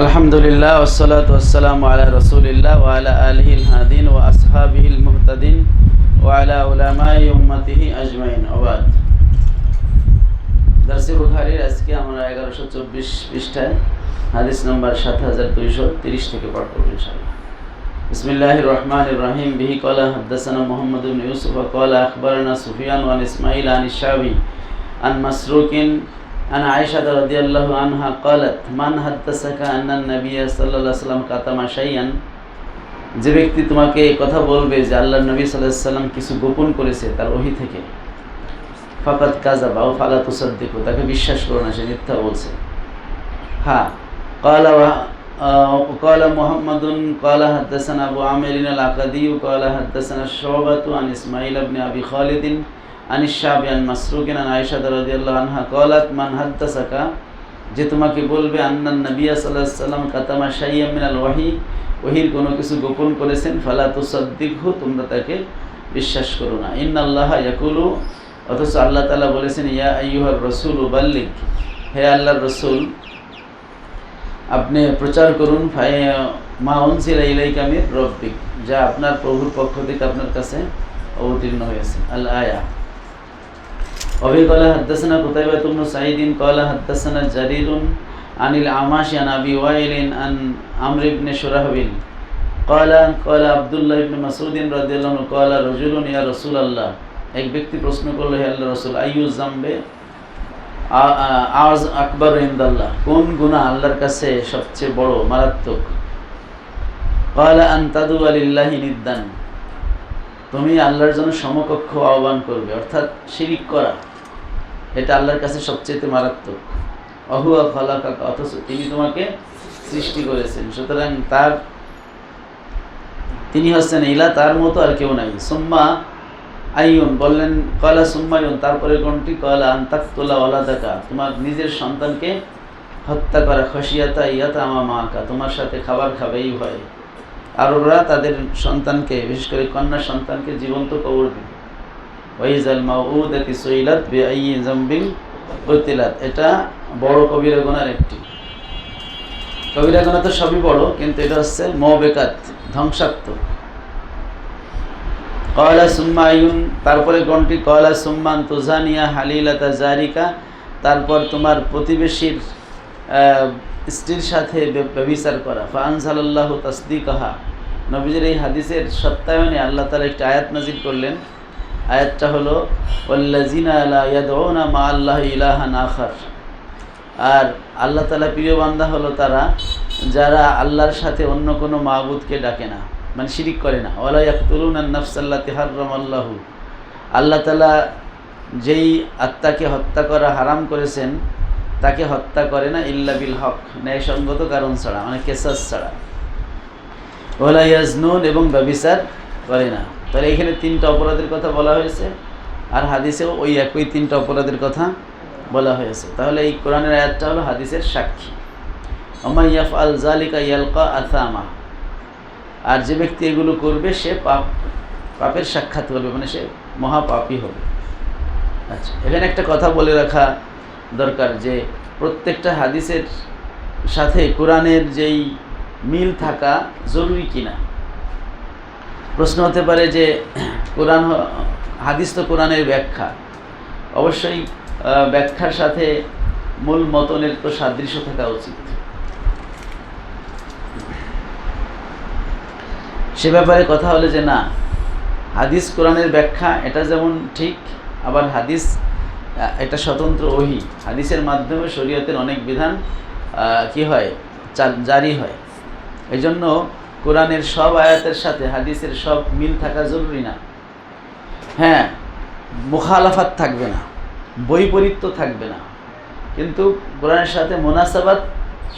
আলহামদুলিল্লাহ ওয়াসসালাতু ওয়াসসালামু আলা রাসূলিল্লাহ ওয়া আলা আলিহিল হাদিন ওয়া আসহাবিহিল মুহতাদিন ওয়া আলা উলামাই উম্মতিহি আজমাইন। ওয়াবাদ। দারসে বুখারীর আজকে আমরা 1124 পৃষ্ঠায় হাদিস নম্বর 7230 থেকে পাঠ করব ইনশাআল্লাহ। বিসমিল্লাহির রহমানির রহিম। বিহি ক্বালা হাদাসানা মুহাম্মদ ইবনে ইউসুফ ক্বালা আখবারানা সুফিয়ান ওয়া ইসমাঈল আন শাবি আন মাসরুকিন আন আয়েশা রাদিয়াল্লাহু আনহা ক্বালাত মান হাদাসাকা আন্না নবিয়্য সাল্লাল্লাহু আলাইহি ওয়াসাল্লাম কাতামা শাইআন, যে ব্যক্তি তোমাকে এই কথা বলবে যে আল্লাহর নবী সাল্লাল্লাহু আলাইহি ওয়াসাল্লাম কিছু গোপন করেছে তার ওহী থেকে, ফাকাদ কাযাবা ও ফালা তুসাদ্দিকু, তাকে বিশ্বাস করো না, সে মিথ্যা বলছে। হ্যাঁ, ক্বালা মুহাম্মাদুন ক্বালা হাদাসানা আবু আমির আল-আকাদি ক্বালা হাদাসানা শুবাতু আন ইসমাঈল ইবনে আবি খালিদ আন শাবি আন মাসরুকিন আন আয়েশা রাদিয়াল্লাহু আনহা ক্বালাত মান হাদাসাকা, যে তোমাকে বলবে আন্নান নবিয়্য সাল্লাল্লাহু আলাইহি ওয়াসাল্লাম কাতামা শাইআম মিনাল ওয়াহি, ওহীর কোনো কিছু গোপন করেছেন, ফালা তুসাদ্দিকহু, তোমরা তাকে বিশ্বাস করো না। ইন্নাল্লাহা ইয়াকুলু, অথচ আল্লাহ তাআলা বলেছেন ইয়া আইয়ুহার রাসূলু বাল্লিগ, হে আল্লাহর রাসূল আপনি প্রচার করুন, মা উনজিলা ইলাইকা মির রাব্বিক, যা আপনার প্রভুর পক্ষ থেকে আপনার কাছে অবতীর্ণ হয়েছে। আল আয়া। ওয়াবি ক্বালা হাদাসানা কুতাইবা ইবনে সাঈদ ক্বালা হাদাসানা জারীরুন আনিল আমাশি আন আবি ওয়াইল আন আমর ইবনে শুরাহবিল ক্বালা আব্দুল্লাহ ইবনে মাসউদ রাদিয়াল্লাহু আনহু ক্বালা রাজুলুন ইয়া রাসূলুল্লাহ, এক ব্যক্তি প্রশ্ন করলো হে আল্লাহর রাসূল, আইয়ু যামবে আজ আকবর ইনদাল্লাহ, কোন গুনাহ আল্লাহর কাছে সবচেয়ে বড় মারাত্মক? ক্বালা আন তাদু লিল্লাহি নিদ্দান, তুমি আল্লাহর জন্য সমকক্ষ আহ্বান করবে, অর্থাৎ শিরিক করা, এটা আল্লাহর কাছে সবচেয়ে মারাত্মক। অহুয়া খালাকাকা, অথচ তিনি তোমাকে সৃষ্টি করেছেন, সুতরাং তিনি হচ্ছেন ইলা, তার মতো আর কেউ নাই। সুম্মা আইয়ুন, বললেন ক্বালা সুম্মা আইয়ুন, তারপরে কোনটি? ক্বালা আন তাকতুলা ওয়ালাদাকা, তোমার নিজের সন্তানকে হত্যা করা, খশিয়াতা ইয়াতামা মাকা, তোমার সাথে খাবার খাবে এই ভয়ে। আর ওরা তাদের সন্তানকে, বিশেষ করে কন্যা সন্তানকে জীবন্ত কবর দিবে। ওয়াইজাল মাউউদাতি সুইলাত বিআইয়ি যামবিন কুতিলাত, এটা বড় কবিরা গুনার একটি। কবিরা গুনাহ তো সবই বড়, কিন্তু এটা হচ্ছে মুবিকাত, ধ্বংসাত্মক। ক্বালা সুম্মা আইয়ুন, তারপরে কোনটি? ক্বালা সুম্মা আন তুজানিয়া হালিলাতা জারিকা, তারপর তোমার প্রতিবেশীর স্ত্রীর সাথে ব্যভিচার করা। ফাআনজালাল্লাহু তাসদিকাহা, নবীজির এই হাদিসের সত্যায়নে আল্লাহ তাআলা একটি আয়াত নাযিল করলেন। আয়াতটা হলো ওয়াল্লাযিনা লা ইয়াদউনা মা আল্লাহি ইলাহান আখার, আর আল্লাহ তাআলা প্রিয় বান্দা হলো তারা যারা আল্লাহর সাথে অন্য কোনো মাবুদকে ডাকে না, মানে শিরিক করে না। ওয়ালা ইয়াকতুলুনান নাফসাল্লাতী হারামাল্লাহু, আল্লাহ তাআলা যেই আত্মাকে হত্যা করা হারাম করেছেন তাকে হত্যা করে না ইল্লা বিল হক, ন্যায়সঙ্গত কারণ ছাড়া, মানে কেসাস ছাড়া। ওয়ালা ইয়াজনুন, এবং ব্যভিচার করে না। তাহলে এখানে তিনটা অপরাধের কথা বলা হয়েছে, আর হাদিসেও ওই একই তিনটা অপরাধের কথা বলা হয়েছে। তাহলে এই কোরআনের আয়াতটা হলো হাদিসের সাক্ষী। ওমা ইয়াফআল যালিকা ইয়ালকা আসামা, আর যে ব্যক্তি এগুলো করবে সে পাপের সাক্ষাৎ করবে, মানে সে মহাপাপী হবে। আচ্ছা, এখানে একটা কথা বলে রাখা দরকার যে প্রত্যেকটা হাদিসের সাথে কোরআনের যেই মিল থাকা জরুরি কিনা। প্রশ্ন হতে পারে যে হাদিস তো কোরআনের ব্যাখ্যা, অবশ্যই ব্যাখ্যার সাথে মূল মতনের তো সাদৃশ্য থাকা উচিত। সে ব্যাপারে কথা হলে যে না, হাদিস কোরআনের ব্যাখ্যা এটা যেমন ঠিক, আবার হাদিস একটা স্বতন্ত্র ওহী, হাদিসের মাধ্যমে শরীয়তের অনেক বিধান কি হয়, জারি হয়। এই জন্য কোরআনের সব আয়াতের সাথে হাদিসের সব মিল থাকা জরুরি না। হ্যাঁ, মুখালাফাত থাকবে না, বৈপরীত্য থাকবে না, কিন্তু কোরআনের সাথে মুনাসাবাত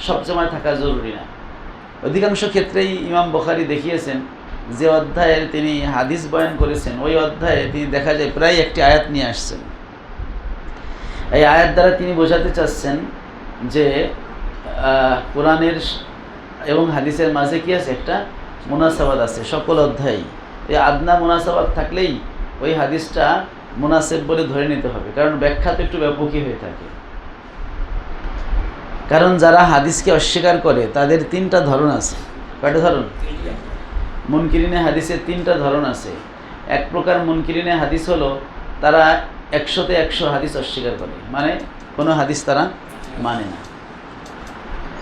সবসময় থাকা জরুরি না। অধিকাংশ ক্ষেত্রেই ইমাম বুখারী দেখিয়েছেন যে অধ্যায়ে তিনি হাদিস বয়ান করেছেন, ওই অধ্যায়ে তিনি দেখা যায় প্রায় একটি আয়াত নিয়ে আসছেন। এই আয়াত দ্বারা তিনি বোঝাতে চাচ্ছেন যে কোরআনের এবং হাদিসের মাঝে কি আছে, একটা মুনাসাবাত আছে সকল অধ্যায়েই। এই আদনা মুনাসাবাত থাকলেই ওই হাদিসটা মুনাসেব বলে ধরে নিতে হবে, কারণ ব্যাখ্যা তো একটু ব্যাপকই হয়ে থাকে। কারণ যারা হাদিসকে অস্বীকার করে তাদের তিনটা ধরন আছে। কয়টা ধরন? মুনকিরিনে হাদিসের তিনটা ধরন আছে। এক প্রকার মুনকিরিনে হাদিস হলো তারা 100-তে 100 হাদিস অস্বীকার করে, মানে কোনো হাদিস তারা মানে না।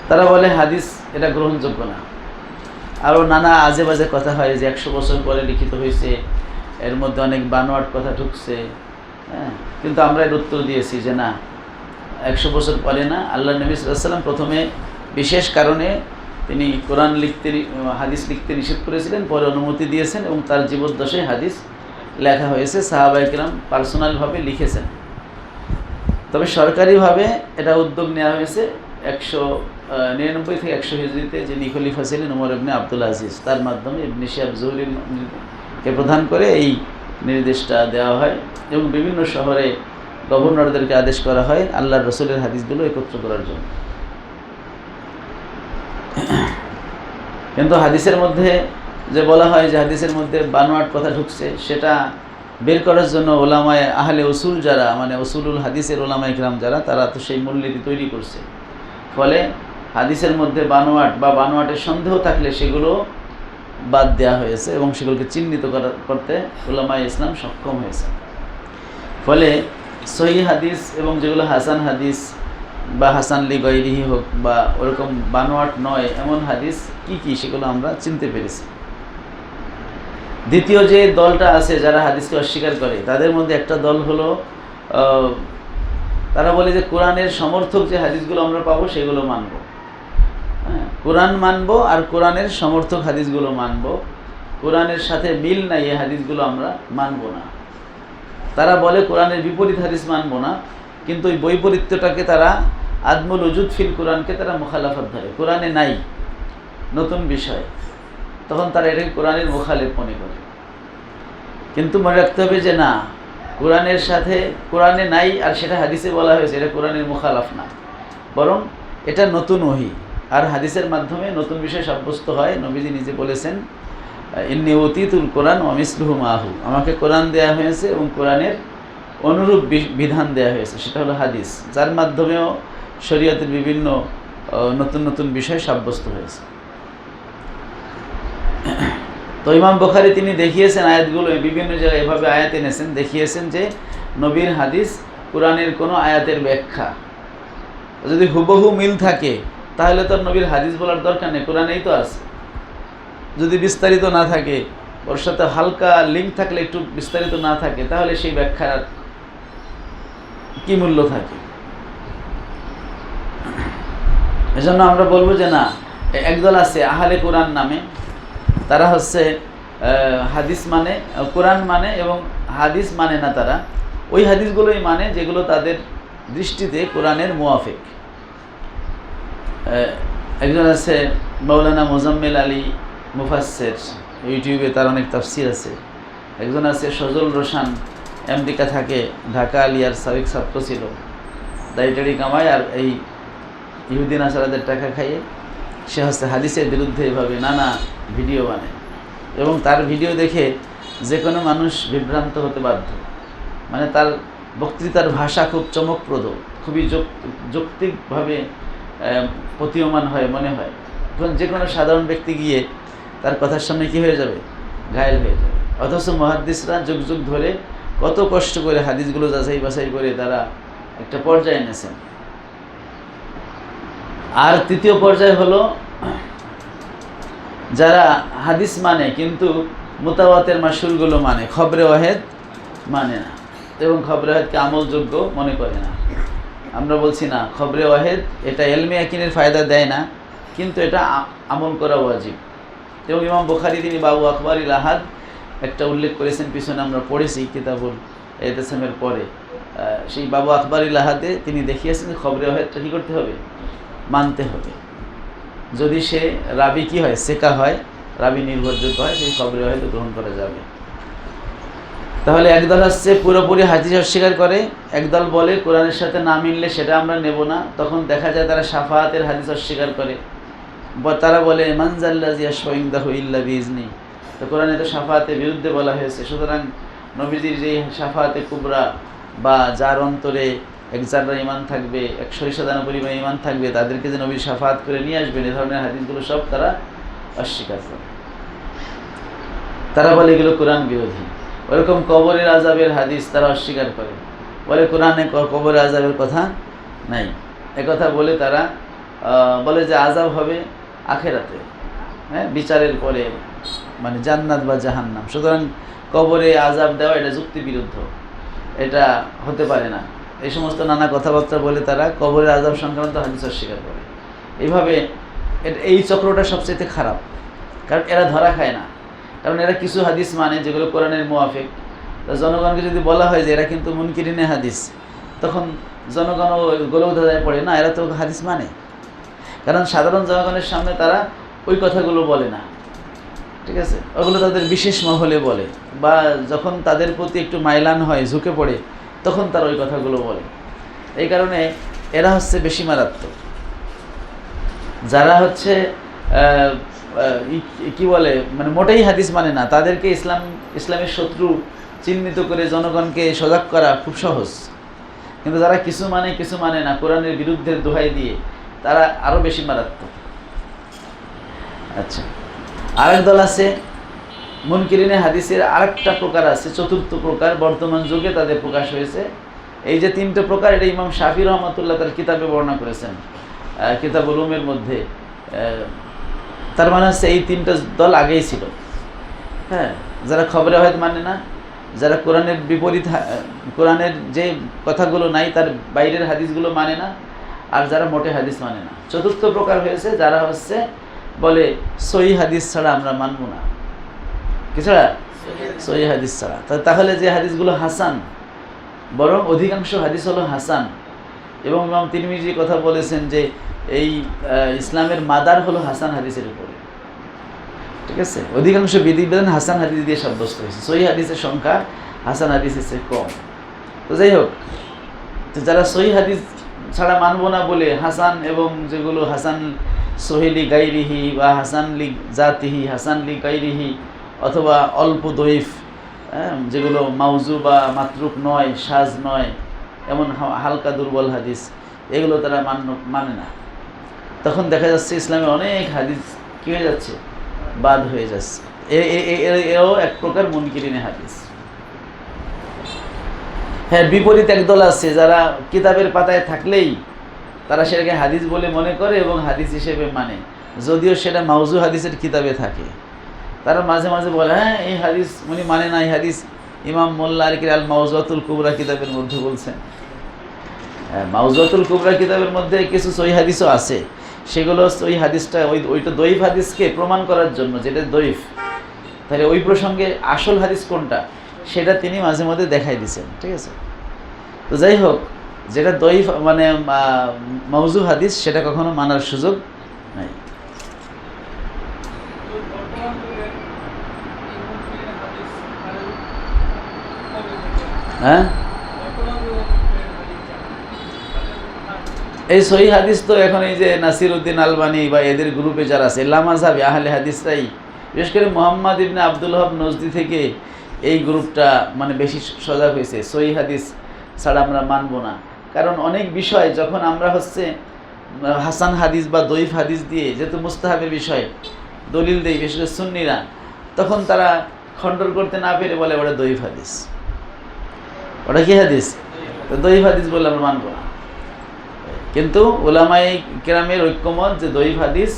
তারা বলে হাদিস এটা গ্রহণযোগ্য না। আরও নানা আজে বাজে কথা হয় যে 100 বছর পরে লিখিত হয়েছে, এর মধ্যে অনেক বানোয়াট কথা ঢুকছে। হ্যাঁ, কিন্তু আমরা এর উত্তর দিয়েছি যে না, 100 বছর পরে না। আল্লাহ নবী সাল্লাল্লাহু আলাইহি ওয়াসাল্লাম প্রথমে বিশেষ কারণে তিনি কোরআন লিখতে, হাদিস লিখতে নিষেধ করেছিলেন, পরে অনুমতি দিয়েছেন এবং তার জীবদ্দশায় হাদিস লেখা হয়েছে। সাহাবায়ে কেরাম পার্সোনালভাবে লিখেছেন। তবে সরকারিভাবে এটা উদ্যোগ নেওয়া হয়েছে 199 থেকে 100 হিজরিতে যিনি খলিফা ছিলেন ওমর ইবনে আব্দুল আজিজ, তার মাধ্যমে ইবনে শিহাব জুহরিকে প্রধান করে এই নির্দেশটা দেওয়া হয় এবং বিভিন্ন শহরে গভর্নরদেরকে আদেশ করা হয় আল্লাহর রসুলের হাদিসগুলো একত্র করার জন্য। কিন্তু হাদিসের মধ্যে যে বলা হয় যে হাদিসের মধ্যে বানোয়াট কথা ঢুকছে, সেটা বের করার জন্য ওলামায়ে আহলে উসুল যারা, মানে উসুলুল হাদিসের ওলামায়ে কেরাম যারা, তারা তো সেই মূলনীতি তৈরি করছে। ফলে হাদিসের মধ্যে বানোয়াট বা বানোয়াটের সন্দেহ থাকলে সেগুলো বাদ দেওয়া হয়েছে এবং সেগুলোকে চিহ্নিত করতে উলামায়ে ইসলাম সক্ষম হয়েছে। ফলে সহিহ হাদিস এবং যেগুলো হাসান হাদিস বা হাসান লি গায়রিহি হোক বা ওরকম বানোয়াট নয় এমন হাদিস কি কি, সেগুলো আমরা চিনতে পেরেছি। দ্বিতীয় যে দলটা আছে যারা হাদিসকে অস্বীকার করে, তাদের মধ্যে একটা দল হলো তারা বলে যে কোরআনের সমর্থক যে হাদিসগুলো আমরা পাবো সেগুলো মানব। হ্যাঁ, কোরআন মানব আর কোরআনের সমর্থক হাদিসগুলো মানব, কোরআনের সাথে মিল নাই এই হাদিসগুলো আমরা মানব না। তারা বলে কোরআনের বিপরীত হাদিস মানব না, কিন্তু ওই বৈপরীত্যটাকে তারা আদমুল উজুদ ফিল কোরআনকে তারা মুখালাফত ধরে। কোরআনে নাই, নতুন বিষয়, তখন তারা এটাকে কোরআনের মুখালেফ মনে করে। কিন্তু মনে রাখতে হবে যে না, কোরআনের সাথে কোরআনে নাই আর সেটা হাদিসে বলা হয়েছে, এটা কোরআনের মুখালাফ না, বরং এটা নতুন ওহী। আর হাদিসের মাধ্যমে নতুন বিষয় সাব্যস্ত হয়। নবীজি নিজে বলেছেন, ইন্নী উতীতুল কোরআন ওয়া মিসলুহু মাহু, আমাকে কোরআন দেয়া হয়েছে এবং কোরআনের অনুরূপ বিধান দেয়া হয়েছে, সেটা হলো হাদিস, যার মাধ্যমেও শরীয়তের বিভিন্ন নতুন নতুন বিষয় সাব্যস্ত হয়েছে। তো ইমাম বুখারী তিনি দেখিয়েছেন আয়াতগুলো বিভিন্ন জায়গায় এভাবে আয়াত এনেছেন, দেখিয়েছেন যে নবীর হাদিস কোরআনের কোনো আয়াতের ব্যাখ্যা। যদি হুবহু মিল থাকে তাহলে তো নবীর হাদিস বলার দরকার নেই, কোরআনেই তো আছে। যদি বিস্তারিত না থাকে, ওর সাথে হালকা লিঙ্ক থাকলে, একটু বিস্তারিত না থাকে, তাহলে সেই ব্যাখ্যার কি মূল্য থাকে? এজন্য আমরা বলবো যে না, একদল আছে আহলে কোরআন নামে, তারা হচ্ছে হাদিস মানে, কোরআন মানে এবং হাদিস মানে না। তারা ওই হাদিসগুলোই মানে যেগুলো তাদের দৃষ্টিতে কোরআনের মুওয়াফিক। একজন আছে মাওলানা মুজাম্মেল আলী মুফাসসির, ইউটিউবে তার অনেক তাফসির আছে। একজন আছে সজল রোশান, আমেরিকা থাকে, ঢাকা আলিয়ার সাবেক ছাত্র ছিল, দাড়ি কামায় আর এই ইহুদি নাসারাদের টাকা খাইয়ে সে হচ্ছে হাদিসের বিরুদ্ধে এভাবে নানা ভিডিও বানায় এবং তার ভিডিও দেখে যে কোনো মানুষ বিভ্রান্ত হতে বাধ্য। মানে তার বক্তৃতার ভাষা খুব চমকপ্রদ, খুবই যৌক্তিকভাবে প্রতীয়মান হয়, মনে হয়। তখন যে কোনো সাধারণ ব্যক্তি গিয়ে তার কথার সামনে কী হয়ে যাবে? ঘায়েল হয়ে যাবে। অথচ মুহাদ্দিসরা যুগ যুগ ধরে কত কষ্ট করে হাদিসগুলো যাচাই বাছাই করে তারা একটা পর্যায়ে এনেছেন। আর তৃতীয় পর্যায় হলো যারা হাদিস মানে কিন্তু মুতাওয়াতের মাসুলগুলো মানে, খবরে ওয়াহেদ মানে না এবং খবরে ওয়াহেদকে আমলযোগ্য মনে করে না। আমরা বলছি না খবরে ওয়াহেদ এটা ইলমে ইয়াকিনের ফায়দা দেয় না, কিন্তু এটা আমল করা ওয়াজিব। এবং ইমাম বুখারী তিনি বাবু আখবারিল আহাদ একটা উল্লেখ করেছেন, পিছনে আমরা পড়েছি কিতাবুল ইতিসামের পরে। সেই বাবু আখবারিল আহাদে তিনি দেখিয়েছেন খবরে ওয়াহেদটা কী করতে হবে? মানতে হবে। যদি সে রাবি কি হয়? সেকা হয়, রাবি নির্ভরযোগ্য হয়, সেই খবরে ওয়াহেদ গ্রহণ করা যাবে। তাহলে একদল আসছে পুরোপুরি হাদিস অস্বীকার করে, একদল বলে কোরআনের সাথে না মিললে সেটা আমরা নেব না। তখন দেখা যায় তারা শাফাআতের হাদিস অস্বীকার করে, তারা বলে মান যাল্লাযী ইয়াশফাউ ইনদাহু ইল্লা বিইজনি। তো কোরআনে তো শাফাআতের বিরুদ্ধে বলা হয়েছে, সুতরাং নবীজির যে শাফাআতে কুবরা বা যার অন্তরে এক জাররা ঈমান থাকবে, 1 সরিষা দানা পরিমাণ ঈমান থাকবে, তাদেরকে যে নবী শাফাআত করে নিয়ে আসবেন, এই ধরনের হাদিসগুলো সব তারা অস্বীকার করে। তারা বলে এগুলো কোরআন বিরোধী। ওরকম কবরের আযাবের হাদিস তারা অস্বীকার করে, বলে কোরআনে কবরের আযাবের কথা নাই। একথা বলে তারা বলে যে আযাব হবে আখেরাতে, হ্যাঁ, বিচারের পরে, মানে জান্নাত বা জাহান্নাম। সুতরাং কবরে আযাব দেওয়া এটা যুক্তি বিরুদ্ধ, এটা হতে পারে না। এই সমস্ত নানা কথাবার্তা বলে তারা কবরের আযাব সংক্রান্ত হাদিস অস্বীকার করে। এইভাবে এই চক্রটা সবচেয়ে খারাপ, কারণ এরা ধরা খায় না। কারণ এরা কিছু হাদিস মানে যেগুলো কোরআনের মুওয়াফিক। জনগণকে যদি বলা হয় যে এরা কিন্তু মুনকিরিনে হাদিস, তখন জনগণ গোলকধাঁধায় পড়ে না, এরা তো হাদিস মানে। কারণ সাধারণ জনগণের সামনে তারা ওই কথাগুলো বলে না, ঠিক আছে, ওগুলো তাদের বিশেষ মহলে বলে, বা যখন তাদের প্রতি একটু মাইলান হয়, ঝুঁকে পড়ে, তখন তারা ওই কথাগুলো বলে। এই কারণে এরা হচ্ছে বেশি মারাত্মক। যারা হচ্ছে কি বলে, মানে মোটেই হাদিস মানে না, তাদেরকে ইসলামের শত্রু চিহ্নিত করে জনগণকে সজাগ করা খুব সহজ। কিন্তু যারা কিছু মানে না, কোরআনের বিরুদ্ধে দোহাই দিয়ে, তারা আরও বেশি মারাত্মক। আচ্ছা, আরেক দল আছে মুনকিরিনে হাদিসের, আরেকটা প্রকার আছে, চতুর্থ প্রকার, বর্তমান যুগে তাদের প্রকাশ হয়েছে। এই যে 3টে প্রকার, এটা ইমাম শাফি রহমাতুল্লাহ তার কিতাবে বর্ণনা করেছেন, কিতাবুল উমের মধ্যে। তার মানে হচ্ছে এই 3টা দল আগেই ছিল, হ্যাঁ, যারা খবরে হয়তো মানে না, যারা কোরআনের বিপরীত, কোরআনের যে কথাগুলো নাই তার বাইরের হাদিসগুলো মানে না, আর যারা মোটে হাদিস মানে না। চতুর্থ প্রকার হয়েছে যারা হচ্ছে বলে সহি হাদিস ছাড়া আমরা মানব না। কি ছাড়া? সহি হাদিস ছাড়া। তাহলে যে হাদিসগুলো হাসান, বরং অধিকাংশ হাদিস হলো হাসান। এবং ইমাম তিরমিজি কথা বলেছেন যে এই ইসলামের মাদার হলো হাসান হাদিসের উপরে, ঠিক আছে। অধিকাংশ বিধিবিধান হাসান হাদিস দিয়ে সাব্যস্ত হয়েছে, সহি হাদিসের সংখ্যা হাসান হাদিসের চেয়ে কম। তো যাই হোক, তো যারা সহি হাদিস ছাড়া মানব না বলে হাসান, এবং যেগুলো হাসান সহিলি গাইরিহি বা হাসান লি জাতিহি, হাসান লি গাইরিহি, অথবা অল্প দইফ, যেগুলো মাউজু বা মাতরুক নয়, সাজ নয়, এমন হালকা দুর্বল হাদিস, এগুলো তারা মানে না। তখন দেখা যাচ্ছে ইসলামে অনেক হাদিস কী হয়ে যাচ্ছে, বাদ হয়ে যাচ্ছে। এও এক প্রকার মুনকিরিনে হাদিস। হ্যাঁ, বিপরীত একদল আছে যারা কিতাবের পাতায় থাকলেই তারা সেটাকে হাদিস বলে মনে করে এবং হাদিস হিসেবে মানে, যদিও সেটা মাউজু হাদিসের কিতাবে থাকে। তারা মাঝে মাঝে বলে, হ্যাঁ এই হাদিস উনি মানে না, এই হাদিস ইমাম মোল্লা আলিকির আল মাউজুয়াতুল কুবরা কিতাবের মধ্যে বলছেন। মাউজুয়াতুল কুবরা কিতাবের মধ্যে কিছু সহিহ হাদিসও আছে, সেগুলো ওই হাদিসটা ওইটা দইফ হাদিসকে প্রমাণ করার জন্য, যেটা দইফ, তাহলে ওই প্রসঙ্গে আসল হাদিস কোনটা সেটা তিনি মাঝে মধ্যে দেখাই দিয়েছেন, ঠিক আছে। তো যাই হোক, যেটা দইফ মানে মাউজু হাদিস, সেটা কখনো মানার সুযোগ নাই। হ্যাঁ, এই সহিহ হাদিস তো এখন এই যে নাসিরউদ্দিন আলবানী বা এদের গ্রুপে যারা আছে, লামাযহাবি আহলে হাদিসরাই, বিশেষ করে মোহাম্মদ ইবনে আব্দুল ওয়াহাব নজদি থেকে এই গ্রুপটা মানে বেশি সজাগ হয়েছে, সহিহ হাদিস ছাড়া আমরা মানব না। কারণ অনেক বিষয় যখন আমরা হচ্ছে হাসান হাদিস বা দইফ হাদিস দিয়ে, যেহেতু মুস্তাহাবের বিষয় দলিল দেই, বিশেষ করে সুন্নিরা, তখন তারা খণ্ডন করতে না পেরে বলে ওটা দইফ হাদিস, ওটা কি হাদিস, তো দইফ হাদিস বলে আমরা মানব না। কিন্তু উলামায়ে কেরামের ঐক্যমত যে দইফ হাদিস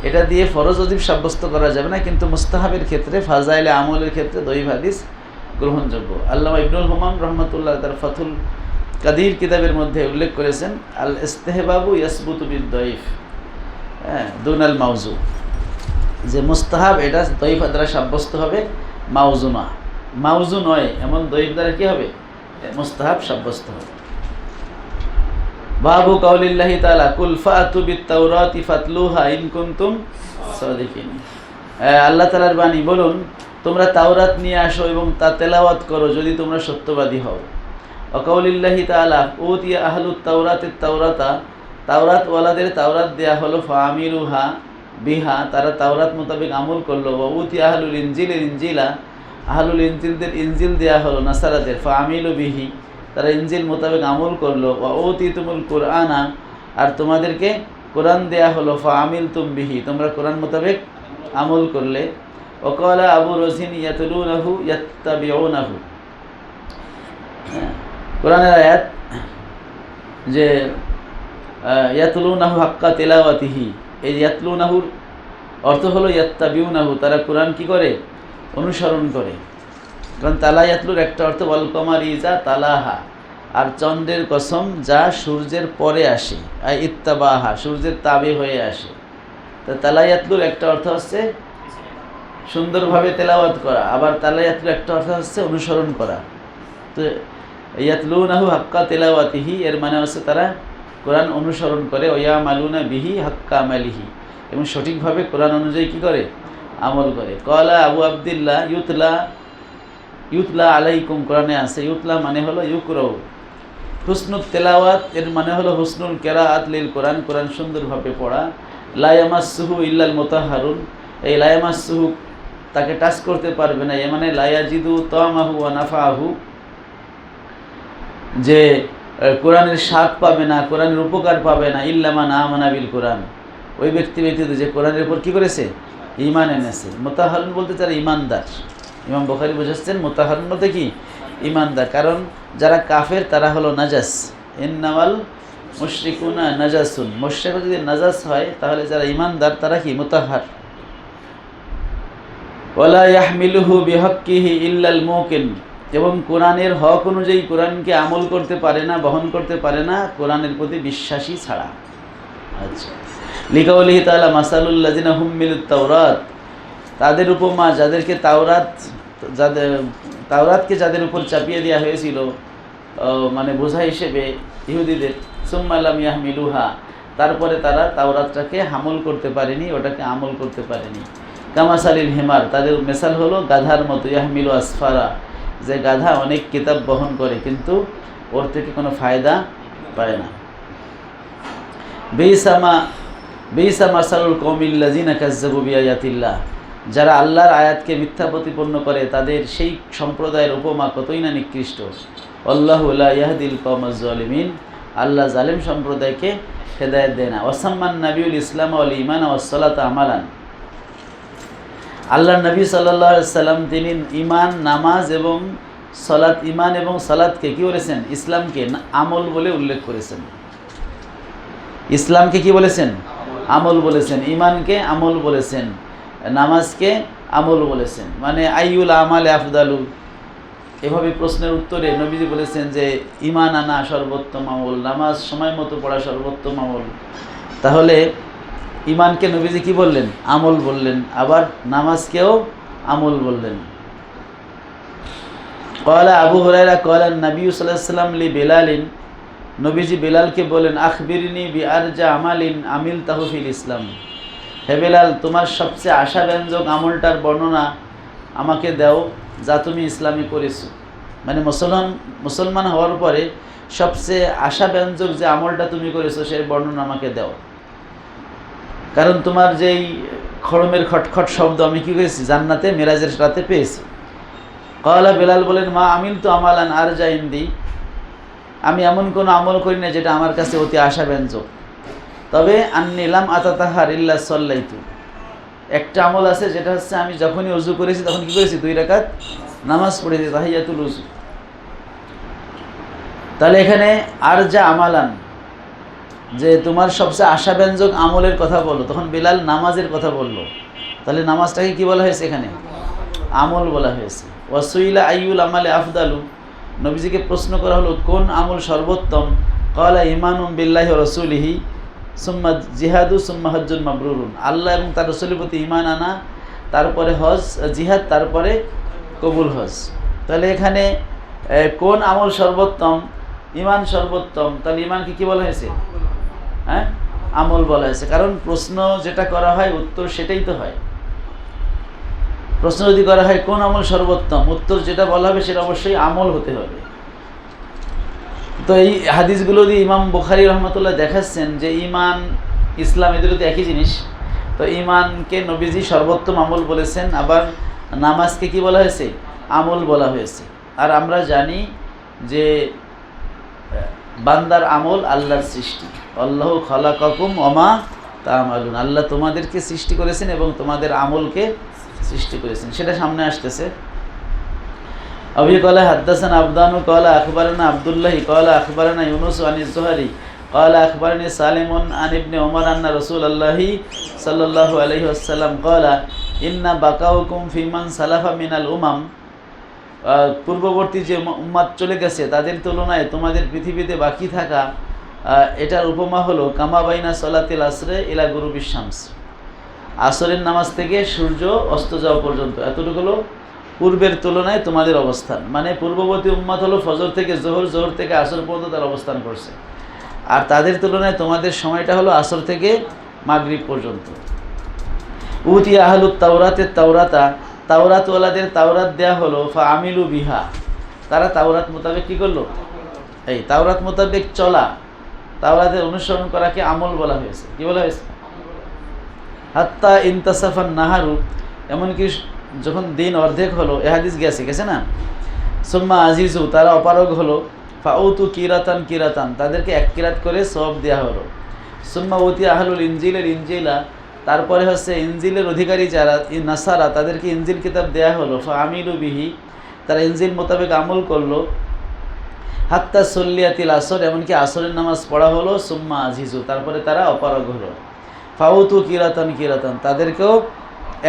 এটা দিয়ে ফরজ ওয়াজিব সাব্যস্ত করা যাবে না, কিন্তু মুস্তাহাবের ক্ষেত্রে, ফাজাইলে আমলের ক্ষেত্রে দইফ হাদিস গ্রহণযোগ্য। আল্লামা ইবনুল হুমাম রহমতুল্লাহ তার ফাথুল কাদির কিতাবের মধ্যে উল্লেখ করেছেন, আল ইস্তেহবাবু ইয়াসবুতু বিদ-দইফ দুনাল মাউজু, যে মুস্তাহাব এটা দইফ দ্বারা সাব্যস্ত হবে, মাউজু নয় এমন দইফ দ্বারা কি হবে, মুস্তাহাব সাব্যস্ত হবে। বাবু কাউলিল্লাহি তাআলা কুল ফাতু বিত-তাওরাতি ফাতলুহা ইন কুনতুম সাদিকিন। আল্লাহ তাআলার বাণী, বলুন তোমরা তাওরাত নিয়ে আসো এবং তা তেলাওয়াত করো যদি তোমরা সত্যবাদী হও। ওয়া কাউলিল্লাহি তাআলা উতিয়া আহলুত তাওরাতিত তাওরাতা, তাওরাত ওয়ালাদের তাওরাত দেয়া হলো, ফাআমিলুহা বিহা, তারা তাওরাত মোতাবেক আমল করলো। ওয়া উতিয়া আহলুল ইনজিল ইনজিলা, আহলুল ইনজিলদের ইনজিল দেয়া হলো নাসারাদের, ফাআমিলু বিহি, তারা ইনজিল মোতাবেক আমল করলো, ওয়া উতিতুমুল কুরআনা, আর তোমাদেরকে কোরআন দেয়া হলো, ফা আমিলতুম বিহি, তোমরা কোরআন মোতাবেক আমল করলে। ওয়াকালা আবু রজিন ইয়াতলুনাহু ইয়াত্তাবিউনাহু, কোরআনের আয়াত যে ইয়াতলুনাহু হাক্কা তিলাওয়াতিহি, এই ইয়াতলুনাহুর অর্থ হলো ইয়াত্তাবিউনাহু, তারা কোরআন কি করে? অনুসরণ করে। কারণ তালা ইয়াতলুর একটা অর্থ ওয়াল কমারি ইজা তালাহা, আর চন্দ্রের কসম যা সূর্যের পরে আসে, আর ইত্তাবাহা, সূর্যের তাবে হয়ে আসে। তো তালা ইয়াতলুর একটা অর্থ হচ্ছে সুন্দরভাবে তেলাওয়াত করা, আবার তালা ইয়াতলুর একটা অর্থ হচ্ছে অনুসরণ করা। তো ইয়াতলুনাহু হাক্কা তেলাওয়াতিহি এর মানে হচ্ছে তারা কোরআন অনুসরণ করে, ওয়া মালুনা বিহি হাক্কা আমালিহি, এবং সঠিকভাবে কোরআন অনুযায়ী কী করে? আমল করে। কলা আবু আবদুল্লাহ ইউতলা আলাইকুম, কোরআনে আছে ইউতলা মানে হলো ইউকরাউ, হুসনুল তেলাওয়াত এর মানে হলো হুসনুল কেরাআত লিল কোরআন, কোরআন সুন্দরভাবে পড়া। লা ইয়ামাসসুহু ইল্লাল মুতাহহারুন, এই লা ইয়ামাসসুহু তাকে টাচ করতে পারবে না, এ মানে লা ইয়াজিদু তামাহু ওয়া নাফাহু, যে কোরআনের স্বাদ পাবে না, কোরআনের উপকার পাবে না, ইল্লা মান আমানা বিল কোরআন, ওই ব্যক্তি ব্যতীত যে কোরআনের উপর কী করেছে? ঈমান এনেছে। মুতাহহারুন বলতে তারা ঈমানদার। ইমাম বুখারী বুঝাচ্ছেন মুতাহহারুন বলতে কি? ঈমানদার। কারণ যারা কাফের তারা হলো নাজাস, ইন্নামাল মুশরিকুনা নাজাসুন, মুশরিক যদি নাজাস হয় তাহলে যারা ঈমানদার তারা কি? মুতাহহার। ওয়ালা ইয়াহমিলুহু বিহাক্কিহি ইল্লাল মুকিন, এবং কোরআনের হক অনুযায়ী কোরআনকে আমল করতে পারে না, বহন করতে পারে না কোরআনের প্রতি বিশ্বাসী ছাড়া। আচ্ছা, লিকাউলিহি তাআলা মাসালুল্লাযিনা হুম্মিলুত তাওরাত, তাদের উপমা যাদেরকে তাওরাতকে যাদের উপর চাপিয়ে দেওয়া হয়েছিল মানে বোঝা হিসেবে ইহুদিদের, সুম্মা লাম ইয়াহমিলুহা, তারপরে তারা তাওরাতটাকে হামল করতে পারেনি, ওটাকে আমল করতে পারেনি। কামাসালিল হিমার, তাদের মেসাল হলো গাধার মতো, ইয়াহমিলু আসফারা, যে গাধা অনেক কিতাব বহন করে কিন্তু ওর থেকে কোনো ফায়দা পায় না। বিইসা মাসালুল কওমিল্লাযিনা কাযযাবু বিআয়াতিল্লাহ, যারা আল্লাহর আয়াতকে মিথ্যা প্রতিপন্ন করে তাদের সেই সম্প্রদায়ের উপমা কতই না নিকৃষ্ট। আল্লাহু লা ইয়াহদিল কওমাজ জালিমিন, আল্লাহ জালেম সম্প্রদায়কে হেদায়েত দেয় না। ওয়াসাম্মান নাবিউল ইসলাম ওয়াল ঈমান ওয়াস সালাতা আমালান, আল্লাহ নবী সাল্লাল্লাহু আলাইহি সাল্লাম তিনি ঈমান, নামাজ এবং সালাত, ঈমান এবং সালাতকে কী বলেছেন? ইসলামকে আমল বলে উল্লেখ করেছেন। ইসলামকে কি বলেছেন? আমল বলেছেন। ঈমানকে আমল বলেছেন, নামাজকে আমল বলেছেন। মানে আইউল আমালে আফদালু, এভাবে প্রশ্নের উত্তরে নবীজি বলেছেন যে ঈমান আনা সর্বোত্তম আমল, নামাজ সময় মতো পড়া সর্বোত্তম আমল। তাহলে ঈমানকে নবীজি কি বললেন? আমল বললেন, আবার নামাজকেও আমল বললেন। ক্বালা আবু হুরায়রা ক্বালা নবী সাল্লাল্লাহু আলাইহি ওয়াসাল্লাম লি বেলালিন, নবীজি বেলালকে বলেন আখবিরনি বিআরজা আমালিন আমিলতাহু ফিল ইসলাম, হে বেলাল তোমার সবচেয়ে আশাব্যঞ্জক আমলটার বর্ণনা আমাকে দাও যা তুমি ইসলামে করেছো। মানে মুসলমান হওয়ার পরে সবচেয়ে আশাব্যঞ্জক যে আমলটা তুমি করেছো সেই বর্ণনা আমাকে দাও। কারণ তোমার যেই খড়মের খটখট শব্দ আমি কী করেছি? জান্নাতে মেরাজের রাতে পেয়েছি। ক্বালা, বেলাল বলেন মা আমিলতু আমালান আরজা ইনদি, আমি এমন কোনো আমল করি না যেটা আমার কাছে অতি আশাব্যঞ্জক। তবে আন্নী লাম আতাতাহার ইল্লা সাল্লাইতু, একটা আমল আছে যেটা হচ্ছে আমি যখনই ওযু করেছি তখন কী করেছি? 2 রাকাত নামাজ পড়েছি, তাহিয়াতুল ওযু। তাহলে এখানে আরজা আমালান, যে তোমার সবচেয়ে আশাব্যঞ্জক আমলের কথা বলো, তখন বেলাল নামাজের কথা বললো। তাহলে নামাজটাকে কি বলা হয়েছে? এখানে আমল বলা হয়েছে। ওয়াসুইলা আইউল আমালে আফদালু, নবীজিকে প্রশ্ন করা হলো কোন আমল সর্বোত্তম? ক্বালা ঈমানুন বিল্লাহি ওয়া রাসূলিহি সুম্মা জিহাদু সুম্মা হজ্জুন মাবরুরুন, আল্লাহ এবং তার রাসূলের প্রতি ঈমান আনা, তারপরে হজ, জিহাদ, তারপরে কবুল হজ। তাহলে এখানে কোন আমল সর্বোত্তম? ঈমান সর্বোত্তম। তাহলে ঈমানকে কি বলা হয়েছে? হ্যাঁ, আমল বলা হয়েছে। কারণ প্রশ্ন যেটা করা হয় উত্তর সেটাই তো হয়। প্রশ্ন যদি করা হয় কোন আমল সর্বোত্তম, উত্তর যেটা বলা হবে সেটা অবশ্যই আমল হতে হবে। তো এই হাদিসগুলো দিয়ে ইমাম বুখারী রহমতুল্লাহ দেখাচ্ছেন যে ঈমান, ইসলাম এদের তো একই জিনিস। তো ঈমানকে নবীজি সর্বোত্তম আমল বলেছেন, আবার নামাজকে কি বলা হয়েছে? আমল বলা হয়েছে। আর আমরা জানি যে বান্দার আমল আল্লাহর সৃষ্টি। আল্লাহু খালাকাকুম ওমা তা'মালুন, আল্লাহ তোমাদেরকে সৃষ্টি করেছেন এবং তোমাদের আমলকে সৃষ্টি করেছেন, সেটা সামনে আসতেছে। আবি ক্বালা হাদাসানা আবদানু ক্বালা আখবারানা আব্দুল্লাহ ক্বালা আখবারানা ইউনুস আনিজ যুহরি ক্বালা আখবারনি সালিমুন আন ইবনে ওমর আন্না রাসূলুল্লাহি সাল্লাল্লাহু আলাইহি ওয়াসাল্লাম ক্বালা ইন্না বাকাউকুম ফিমান সালাফা মিনাল উমাম, পূর্ববর্তী যে উম্মাত চলে গেছে তাদের তুলনায় তোমাদের পৃথিবীতে বাকি থাকা, এটার উপমা হলো কামা বাইনা সলাতিল আসরে ইলা গুরুবিশ শামস, আসরের নামাজ থেকে সূর্য অস্ত যাওয়া পর্যন্ত এতটুকু হলো পূর্বের তুলনায় তোমাদের অবস্থান। মানে পূর্ববর্তী উম্মাত হলো ফজর থেকে জোহর, জোহর থেকে আসর পর্যন্ত তার অবস্থান করছে, আর তাদের তুলনায় তোমাদের সময়টা হলো আসর থেকে মাগরিব পর্যন্ত। উতি আহলুত তাওরাতের তাওরাতা, তাওরাতওয়ালাদের তাওরাত দেয়া হলো, ফা আমিলু বিহা, তারা তাওরাত মোতাবেক কী করলো? এই তাওরাত মোতাবেক চলা, তাওরাতের অনুসরণ করাকে আমল বলা হয়েছে। কি বলা হয়েছে? হাত্তা ইনতাসাফান নাহারু, এমনকি যখন দিন অর্ধেক হলো, এ হাদিস গেছে না, সুম্মা আজিজু, তারা অপারগ হলো, ফাউতু কিরাতান কিরাতান, তাদেরকে এক কিরাত করে সওয়াব দেওয়া হলো। সুম্মা উতি আহলুল ইনজিলের ইনজিলা, তারপরে হচ্ছে ইনজিলের অধিকারী যারা নাসারা, তাদেরকে ইনজিল কিতাব দেয়া হলো, ফা আমিলু বিহি, তারা ইনজিল মোতাবেক আমল করলো। হাত্তা সল্লিয়াতিল আসর, এমনকি আসরের নামাজ পড়া হলো। সুম্মা আজিজু, তারপরে তারা অপারগ হলো। ফাউতু কিরাতান কিরাতান, তাদেরকেও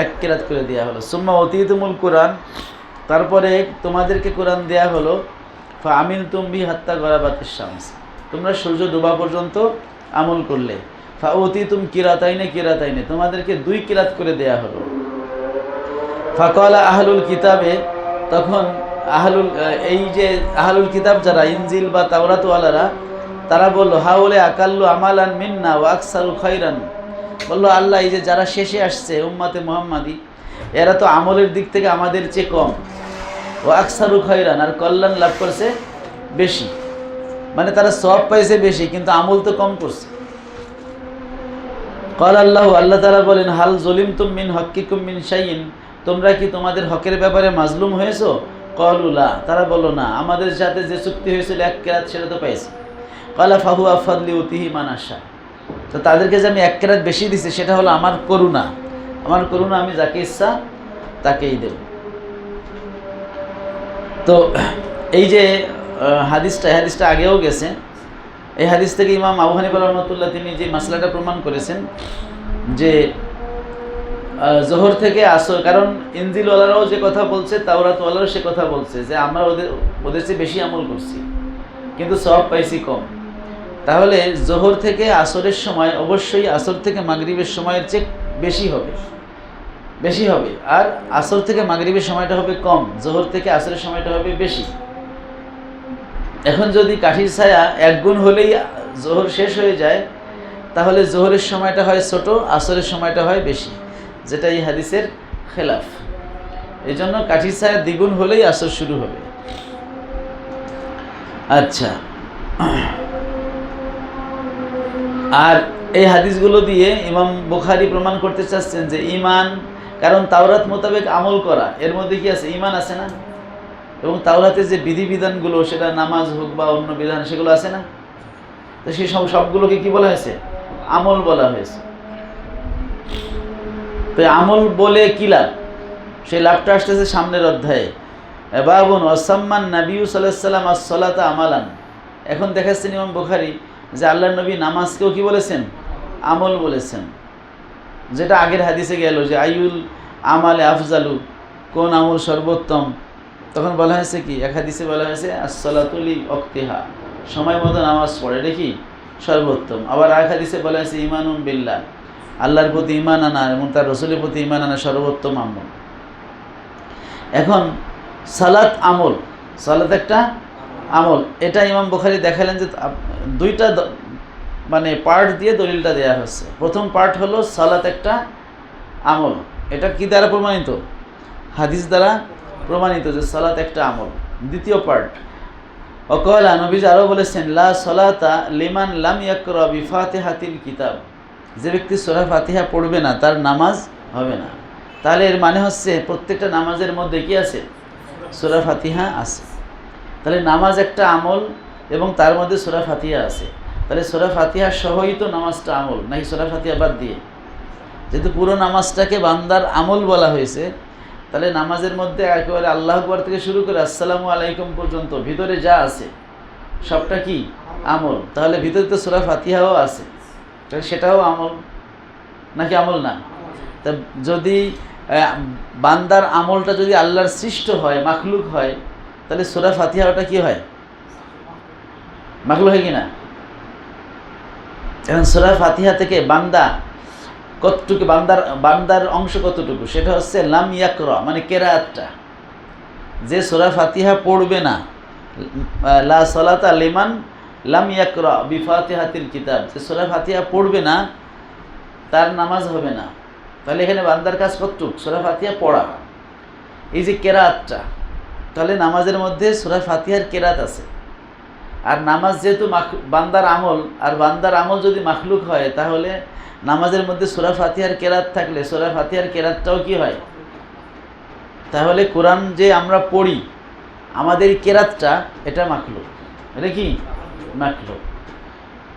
এক কিরাত করে দেওয়া হলো। সুম্মা অতীতুমুল কোরআন, তারপরে তোমাদেরকে কোরআন দেয়া হলো। ফা আমিল তুমবি হাত্তা গরাবাতিস শামস, তোমরা সূর্য ডোবা পর্যন্ত আমল করলে। ফা অতীতুম কিরাতাইনে কিরাতাইনে, তোমাদেরকে 2 কিরাত করে দেয়া হলো। ফাকালা আহলুল কিতাবে, তখন এই যে আহলুল কিতাব যারা ইনজিল বা তাওরাতওয়ালারা, তারা বলল, হাউলে আকাল্লু আমালান মিন্না ওয়া আকসারু খায়রান, বলল আল্লাহ, এই যে যারা শেষে আসছে উম্মাতে মুহাম্মাদি, এরা তো আমলের দিক থেকে আমাদের চেয়ে কম, ওয়া আকসারু খায়রান, আর কল্যাণ লাভ করছে বেশি, মানে তারা সওয়াব পাইছে বেশি কিন্তু আমল তো কম করছে। ক্বাল আল্লাহ, আল্লাহ তাআলা বলেন, হাল যুলিমতুম মিন হাক্কিকুম মিন শাইইন, তোমরা কি তোমাদের হকের ব্যাপারে মাজলুম হয়েছো? ক্বালু লা, তারা বলল না, আমাদের সাথে যে চুক্তি হয়েছিল এক কিরাত সেটা তো পাইছি। ক্বালা ফাহুয়া ফাদলি উতিহি মান আশা, তো তাদেরকে যে আমি এক কিরাত বেশি দিছি সেটা হলো আমার করুণা, আমার করুণা আমি যাকে ইচ্ছা তাকেই দেব। তো এই যে হাদিসটা আগেও গেছে, এই হাদিস থেকে ইমাম আবু হানিফা রাহমাতুল্লাহ তিনি যে মাসলাটা প্রমাণ করেছেন যে জোহর থেকে আসর, কারণ ইনজিলওয়ালারাও যে কথা বলছে, তাওরাতওয়ালারাও সে কথা বলছে যে আমরা ওদের চেয়ে বেশি আমল করছি কিন্তু সওয়াব পাইছি কম। তাহলে জোহর থেকে আসরের সময় অবশ্যই আসর থেকে মাগরিবের সময়ের চেয়ে বেশি হবে, আর আসর থেকে মাগরিবের সময়টা হবে কম, জোহর থেকে আসরের সময়টা হবে বেশি। এখন যদি কাঠির ছায়া 1 গুণ হলেই জোহর শেষ হয়ে যায়, তাহলে জোহরের সময়টা হয় ছোট, আসরের সময়টা হয় বেশি, যেটা এই হাদিসের খেলাফ। এই জন্য কাঠির ছায়া 2 গুণ হলেই আসর শুরু হবে। আচ্ছা, আর এই হাদিসগুলো দিয়ে ইমাম বুখারী প্রমাণ করতে চাচ্ছেন যে ঈমান, কারণ তাওরাত মোতাবেক আমল করা, এর মধ্যে কি আছে? ঈমান আছে না? এবং তাওরাতের যে বিধিবিধানগুলো, সেটা নামাজ হোক বা অন্য বিধান, সেগুলো আছে না? তো সেই সবগুলোকে কি বলা হয়েছে? আমল বলা হয়েছে। তো আমল বলে কি লাভ? সেই লাভটা আসতেছে সামনের অধ্যায়ে। বাবুন ওয়াসাম্মান নবী সাল্লাল্লাহু আলাইহি ওয়াসাল্লাম আস-সালাতা আমালান, এখন দেখাচ্ছেন ইমাম বুখারী যে আল্লাহর নবী নামাজকেও কি বলেছেন? আমল বলেছেন। যেটা আগের হাদিসে গেল যে আইউল আমালে আফজালু, কোন আমল সর্বোত্তম, তখন বলা হয়েছে কি? এক হাদিসে বলা হয়েছে as-সালাতু লি ওয়াক্তিহা, সময় মতো নামাজ পড়ে, এটা কি সর্বোত্তম। আবার এক হাদিসে বলা হয়েছে ঈমানুন বিল্লাহ, আল্লাহর প্রতি ঈমান আনা এবং তার রাসূলের প্রতি ঈমান আনা সর্বোত্তম আমল। এখন সালাত আমল, সালাত একটা আমল, এটা ইমাম বুখারী দেখালেন যে 2টা মানে পার্ট দিয়ে দলিলটা দেওয়া হচ্ছে। প্রথম পার্ট হলো সালাত একটা আমল, এটা কি দ্বারা প্রমাণিত? হাদিস দ্বারা প্রমাণিত যে সালাত একটা আমল। দ্বিতীয় পার্ট, ওয়াকালা, নবীজি আরও বলেছেন, লা সালাতা লিমান লাম ইয়াকরা বিফাতিহাতিল কিতাব, যে ব্যক্তি সূরা ফাতিহা পড়বে না তার নামাজ হবে না। তাহলে এর মানে হচ্ছে প্রত্যেকটা নামাজের মধ্যে কি আছে? সূরা ফাতিহা আছে। তাহলে নামাজ একটা আমল, এবং তার মধ্যে সূরা ফাতিহা আছে। তাহলে সূরা ফাতিহা সহই তো নামাজটা আমল, নাকি সূরা ফাতিহা বাদ দিয়ে? যেহেতু পুরো নামাজটাকে বান্দার আমল বলা হয়েছে, তাহলে নামাজের মধ্যে একেবারে আল্লাহু আকবার থেকে শুরু করে আসসালামু আলাইকুম পর্যন্ত ভিতরে যা আছে সবটা কি আমল। তাহলে ভিতরে তো সূরা ফাতিহাও আছে, তাহলে সেটাও আমল, নাকি আমল না? তা যদি বান্দার আমলটা যদি আল্লাহর সৃষ্ট হয়, মাখলুক হয়, তাহলে সূরা ফাতিহা ওটা কি হয়? মাখলুক হয় কি না? এখন সূরা ফাতিহা থেকে বান্দা কতটুকু, বান্দার অংশ কতটুকু, সেটা হচ্ছে লাম ইয়াকরা, মানে কেরাআতটা। যে সূরা ফাতিহা পড়বে না, লা সালাতা লিমান লাম ইয়াকরা বিফাতিহাতিল কিতাব, যে সূরা ফাতিহা পড়বে না তার নামাজ হবে না। তাহলে এখানে বান্দার কাজ কতটুকু? সূরা ফাতিহা পড়া, এই যে কেরাআতটা। তাহলে নামাজের মধ্যে সূরা ফাতিহার কেরাত আছে। আর নামাজ যেহেতু বান্দার আমল, আর বান্দার আমল যদি মাখলুক হয়, তাহলে নামাজের মধ্যে সূরা ফাতিহার কেরাত থাকলে সূরা ফাতিহার কেরাতটাও কি হয়? তাহলে কোরআন যে আমরা পড়ি, আমাদের কেরাতটা এটা মাখলুক। এটা কি মাখলুক?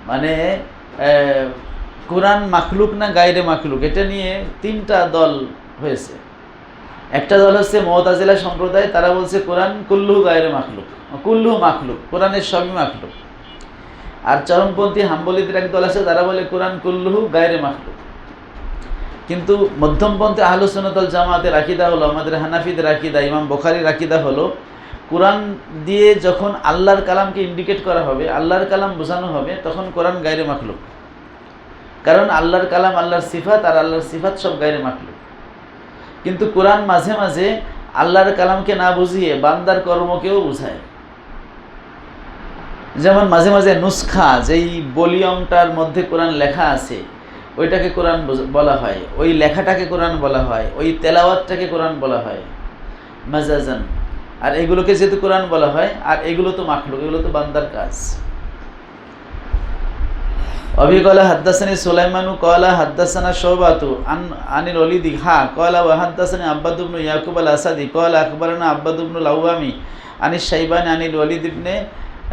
মানে কোরআন মাখলুক না গায়রে মাখলুক, এটা নিয়ে তিনটা দল হয়েছে। একটা দল হচ্ছে মুতাজিলা সম্প্রদায়, তারা বলছে কোরআন কুল্লুহু গায়রে মাখলুক, কুল্লুহু মাখলুক, কোরআনের সবই মাখলুক। আর চরমপন্থী হাম্বলীদের এক দল আছে, তারা বলে কোরআন কুল্লুহু গায়রে মাখলুক। কিন্তু মধ্যমপন্থী আহলুস সুন্নাত ওয়াল জামাতের আকীদা হলো, আমাদের হানাফিদের আকীদা, ইমাম বুখারীর আকীদা হলো, কোরআন দিয়ে যখন আল্লাহর কালামকে ইন্ডিকেট করা হবে, আল্লাহর কালাম বোঝানো হবে, তখন কোরআন গায়রে মাখলুক। কারণ আল্লাহর কালাম আল্লাহর সিফাত, আর আল্লাহর সিফাত সব গায়রে মাখলুক। কিন্তু কোরআন মাঝে মাঝে আল্লাহর কালামকে না বুঝিয়ে বান্দার কর্মকেও বুঝায়। যেমন মাঝে মাঝে নুসখা, যেই ভলিউমটার মধ্যে কোরআন লেখা আছে, ওইটাকে কোরআন বলা হয়, ওই লেখাটাকে কোরআন বলা হয়, ওই তেলাওয়াতটাকে কোরআন বলা হয় মাজাজান। আর এগুলোকে যেহেতু কোরআন বলা হয়, আর এগুলো তো মাখলুক, এগুলো তো বান্দার কাজ। অবি কলা হাদ্দাসানি সুলাইমানু কলা হাদ্দাসানা শুবাতু আনিল ওলিদি হা কলা ওয়া হাদ্দাসানি আব্বাদ ইবনে ইয়াকুব আল আসাদি কলা আখবারানা আব্বাদ ইবনে লাওয়ামি আনিশ শাইবানি আনিল ওলিদ ইবনে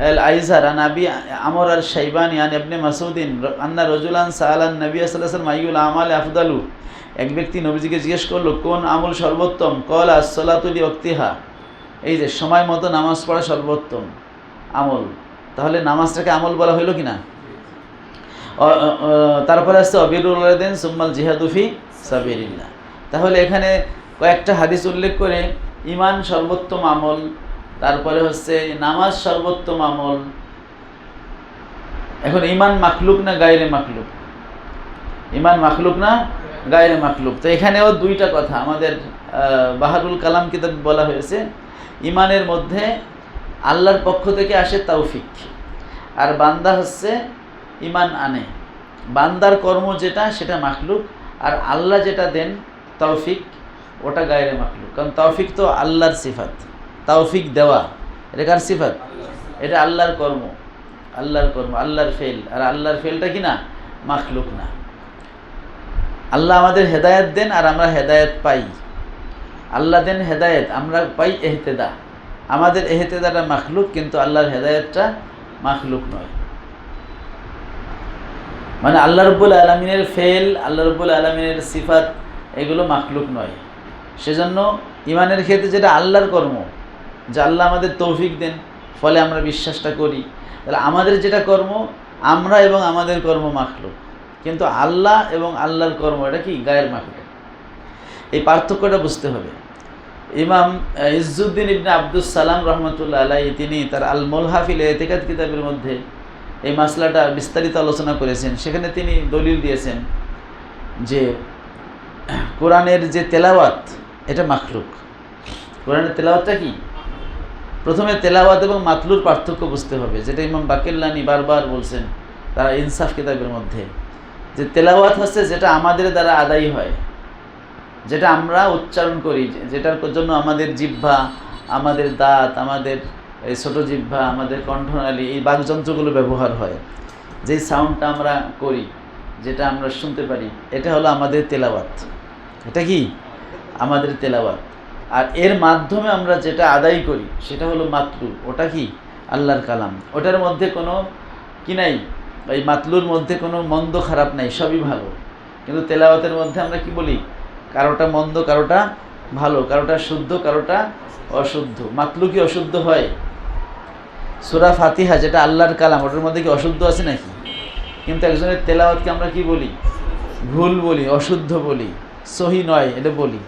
আল আইজার আন আবি আমর আল শাইবানি আন ইবনে মাসউদিন আন্না রাজুলান সাআলান নবী সাল্লাল্লাহু আলাইহি ওয়াসাল্লাম আইয়ুল আমালি আফদালু, এক ব্যক্তি নবীজিকে জিজ্ঞেস করলো কোন আমল সর্বোত্তম? কলা as-সালাতু লি ওয়াক্তিহা, এই যে সময় মতো নামাজ পড়া সর্বোত্তম আমল। তাহলে নামাজটাকে আমল বলা হইল কিনা? তারপরে আসছে অবিরুল ওয়ালিদাইন সুম্মাল জিহাদু ফি সাবিলিল্লাহ। তাহলে এখানে কয়েকটা হাদিস উল্লেখ করে ঈমান সর্বোত্তম আমল, তারপরে হচ্ছে নামাজ সর্বোত্তম আমল। এখন ঈমান মাখলুক না গায়রে মাখলুক? ঈমান মাখলুক না গায়রে মাখলুক? তো এখানেও দুইটা কথা আমাদের বাহারুল কালাম কিতাব বলা হয়েছে। ঈমানের মধ্যে আল্লাহর পক্ষ থেকে আসে তৌফিক, আর বান্দা হচ্ছে ঈমান আনে। বান্দার কর্ম যেটা সেটা মাখলুক, আর আল্লাহ যেটা দেন তৌফিক, ওটা গায়রে মাখলুক। কারণ তৌফিক তো আল্লাহর সিফাত, তৌফিক দেওয়া এটা কার সিফাত? এটা আল্লাহর কর্ম, আল্লাহর কর্ম, আল্লাহর ফেল। আর আল্লাহর ফেলটা কি না? মাখলুক না। আল্লাহ আমাদের হেদায়েত দেন আর আমরা হেদায়েত পাই। আল্লাহ দেন হেদায়েত, আমরা পাই এহতেদা। আমাদের এহতেদাটা মাখলুক, কিন্তু আল্লাহর হেদায়েতটা মাখলুক নয়। মানে আল্লাহ রাব্বুল আলামিনের ফেল, আল্লাহ রাব্বুল আলামিনের সিফাত, এগুলো মাখলুক নয়। সেজন্য ঈমানের ক্ষেত্রে যেটা আল্লাহর কর্ম, যে আল্লাহ আমাদের তৌফিক দেন, ফলে আমরা বিশ্বাসটা করি, তাহলে আমাদের যেটা কর্ম, আমরা এবং আমাদের কর্ম মাখলুক, কিন্তু আল্লাহ এবং আল্লাহর কর্ম এটা কি? গায়ের মাখলুক। এই পার্থক্যটা বুঝতে হবে। ইমাম ইজ্জুদ্দিন ইবনে আব্দুস সালাম রহমতুল্লাহ আলাইহি তিনি তার আল মুলহা ফিল ইতিকাদ কিতাবের মধ্যে এই মাসলাটা বিস্তারিত আলোচনা করেছেন। সেখানে তিনি দলিল দিয়েছেন যে কোরআনের যে তেলাওয়াত এটা মাখলুক। কোরআনের তেলাওয়াতটা কি? প্রথমে তেলাওয়াত এবং মাতলুর পার্থক্য বুঝতে হবে, যেটা ইমাম বাকিল্লানি বারবার বলছেন তারা ইনসাফ কিতাবের মধ্যে, যে তেলাওয়াত হচ্ছে যেটা আমাদের দ্বারা আদায় হয়, যেটা আমরা উচ্চারণ করি, যেটার জন্য আমাদের জিহ্বা, আমাদের দাঁত, আমাদের এই ছোটো জিহ্বা, আমাদের কণ্ঠনালী, এই বাকযন্ত্রগুলো ব্যবহার হয়, যেই সাউন্ডটা আমরা করি, যেটা আমরা শুনতে পারি, এটা হলো আমাদের তেলাওয়াত। এটা কি? আমাদের তেলাওয়াত। আর এর মাধ্যমে আমরা যেটা আদায় করি সেটা হলো মাতলু, ওটা কি? আল্লাহর কালাম, ওটার মধ্যে কোনো কি নাই, ওই মাতলুর মধ্যে কোনো মন্দ খারাপ নাই, সবই ভালো। কিন্তু তেলাওয়াতের মধ্যে আমরা কি বলি, কারোটা মন্দ, কারোটা ভালো, কারোটা শুদ্ধ, কারোটা অশুদ্ধ। মাতলু কি অশুদ্ধ হয়? সূরা ফাতিহা যেটা আল্লাহর কালাম, ওটার মধ্যে কি অশুদ্ধ আছে নাকি? কিন্তু একজনের তেলাওয়াতকে আমরা কি বলি, ভুল বলি, অশুদ্ধ বলি, সহি নয় এটা বলি।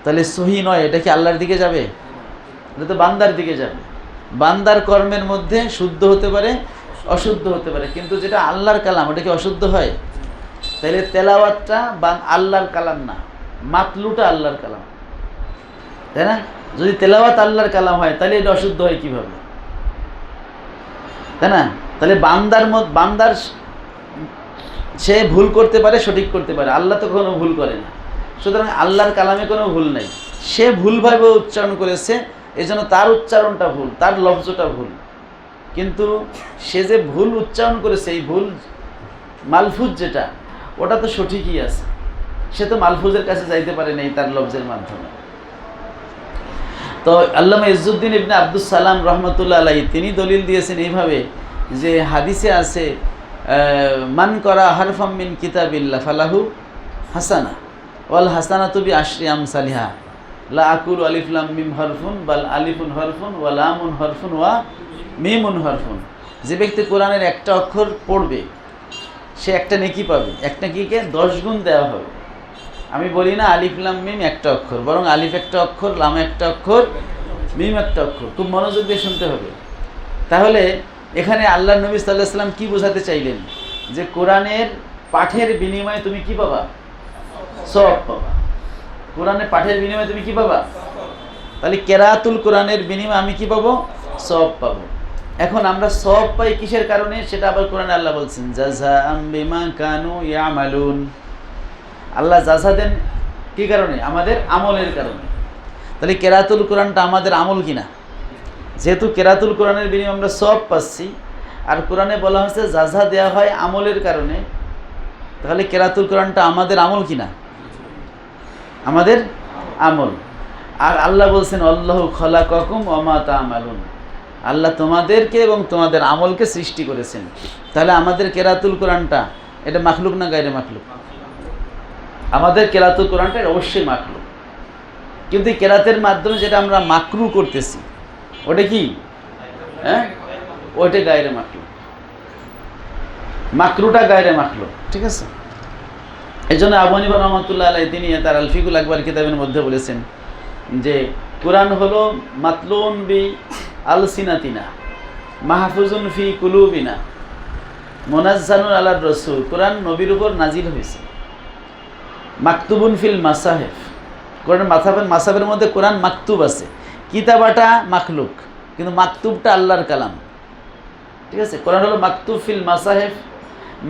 তাহলে সহি নয় এটা কি আল্লাহর দিকে যাবে? এটা তো বান্দার দিকে যাবে। বান্দার কর্মের মধ্যে শুদ্ধ হতে পারে, অশুদ্ধ হতে পারে, কিন্তু যেটা আল্লাহর কালাম ওটা কি অশুদ্ধ হয়? তাহলে তেলাওয়াতটা আল্লাহর কালাম না, মাতলুটা আল্লাহর কালাম, তাই না? যদি তেলাওয়াত আল্লাহর কালাম হয় তাহলে এটা অশুদ্ধ হয় কিভাবে, তাই না? তাহলে বান্দার সে ভুল করতে পারে, সঠিক করতে পারে, আল্লাহ তো কোনো ভুল করে না। সুতরাং আল্লাহর কালামে কোনো ভুল নাই। সে ভুলভাবে উচ্চারণ করেছে, এই জন্য তার উচ্চারণটা ভুল, তার লফজটা ভুল। কিন্তু সে যে ভুল উচ্চারণ করেছে, এই ভুল মালফুজ যেটা, ওটা তো সঠিকই আছে। সে তো মালফুজের কাছে যাইতে পারে নাই তার লফজের মাধ্যমে। তো আল্লামা ইজ্জুদ্দিন ইবনে আব্দুস সালাম রহমতুল্লাহ আলাইহি তিনি দলিল দিয়েছেন এইভাবে যে হাদিসে আছে মান করা হারফাম মিন কিতাবিল্লাহ ফালাহু হাসানা ওয়াল হাসানাতু বিআশরি আমসালিহা লা আকুলু আলিফ লাম মিম হরফুন বাল আলিফুন হরফুন ওয়া লামুন হরফুন ওয়া মিমুন হরফুন। যে ব্যক্তি কোরআনের একটা অক্ষর পড়বে সে একটা নেকি পাবে, একটা নেকিকে 10 গুণ দেওয়া হবে। আমি বলি না আলিফ লাম মিম একটা অক্ষর, বরং আলিফ একটা অক্ষর, লাম একটা অক্ষর, মিম একটা অক্ষর। খুব মনোযোগ দিয়ে শুনতে হবে। তাহলে এখানে আল্লাহর নবী সাল্লাল্লাহু আলাইহি ওয়াসাল্লাম কি বোঝাতে চাইলেন? যে কোরআনের পাঠের বিনিময়ে তুমি কি পাবা? সওয়াব পাবা। কোরআনের পাঠের বিনিময়ে তুমি কি পাবা? তাহলে কেরাতুল কোরআনের বিনিময়ে আমি কি পাবো? সওয়াব পাবো। এখন আমরা সওয়াব পাই কিসের কারণে? সেটা আবার কোরআনে আল্লাহ বলছেন জাযাআম বিমা কানু ইয়ামালুন। আল্লাহ জাযা দেন কি কারণে? আমাদের আমলের কারণে। তাহলে কেরাতুল কোরআনটা আমাদের আমল কিনা? যেহেতু কেরাতুল কোরআনের বিনিময়ে আমরা সওয়াব পাচ্ছি, আর কোরআনে বলা হয়েছে জাযা দেওয়া হয় আমলের কারণে, তাহলে কেরাতুল কোরআনটা আমাদের আমল কিনা? আমাদের আমল। আর আল্লাহ বলছেন আল্লাহু খালাকাকুম ওয়া মা তা'মালুন, আল্লাহ তোমাদেরকে এবং তোমাদের আমলকে সৃষ্টি করেছেন। তাহলে আমাদের কেরাতুল কোরআনটা এটা মাখলুক না গায়রে মাখলুক? আমাদের কেরাতুল কোরআনটা এটা অবশ্যই মাখলুক। কিন্তু কেরাতের মাধ্যমে যেটা আমরা মাকরু করতেছি ওটা কি? হ্যাঁ, ওইটা গায়রে মাখলুক, মাকরুটা গায়রে মাখলুক। ঠিক আছে? এই জন্য আবু হানিফা রহমাতুল্লাহ আলাইহি তিনি তার আল ফিকুল আকবার কিতাবের মধ্যে বলেছেন যে কোরআন হলো মাতলুন বি আলসিনাতিনা মাহফুজুন ফি কুলুবিনা মুনাজ্জালুন আলার রাসূল। কোরআন নবীর উপর নাজিল হয়েছে। মাকতুবুন ফিল মাসাহিফ, কোরআন মাসাহের মধ্যে কোরআন মাকতুব আছে। কিতাবাটা মাখলুক, কিন্তু মাকতুবটা আল্লাহর কালাম। ঠিক আছে? কোরআন হলো মাকতুব ফিল মাসাহিফ,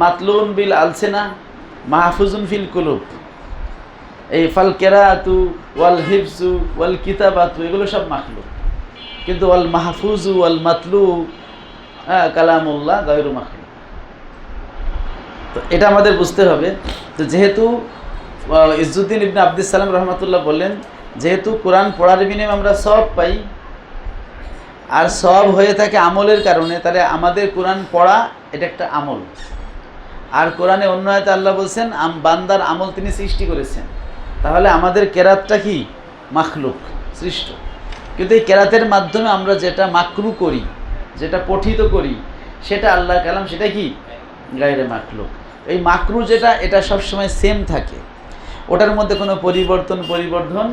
মাতলুন বিল আলসিনা, মাহফুজুন ফিল কুলুব। এই ফাল কেরাতু ওয়াল হিফজু ওয়াল কিতাবাতু এগুলো সব মাখলুক, কিন্তু ওয়াল মাহফুজু ওয়াল মাতলু কালামুল্লাহ গায়রু মাখলুক। তো এটা আমাদের বুঝতে হবে। তো যেহেতু ইজ্জুদ্দিন ইবনে আব্দুস সালাম রহমতুল্লাহ বললেন যেহেতু কোরআন পড়ার বিনিময়ে আমরা সওয়াব পাই, আর সওয়াব হয়ে থাকে আমলের কারণে, তাহলে আমাদের কোরআন পড়া এটা একটা আমল। আর কোরআনে অন্য আয়াতে আল্লাহ বলছেন বান্দার আমল তিনি সৃষ্টি করেছেন। তাহলে আমাদের কেরাতটা কি? মাখলুক, সৃষ্ট। কিন্তু এই কেরাতের মাধ্যমে আমরা যেটা মাকরু করি, যেটা পঠিত করি, সেটা আল্লাহর কালাম, সেটা কি? গায়রে মাখলুক। এই মাকরু যেটা, এটা সবসময় সেম থাকে, ওটার মধ্যে কোনো পরিবর্ধন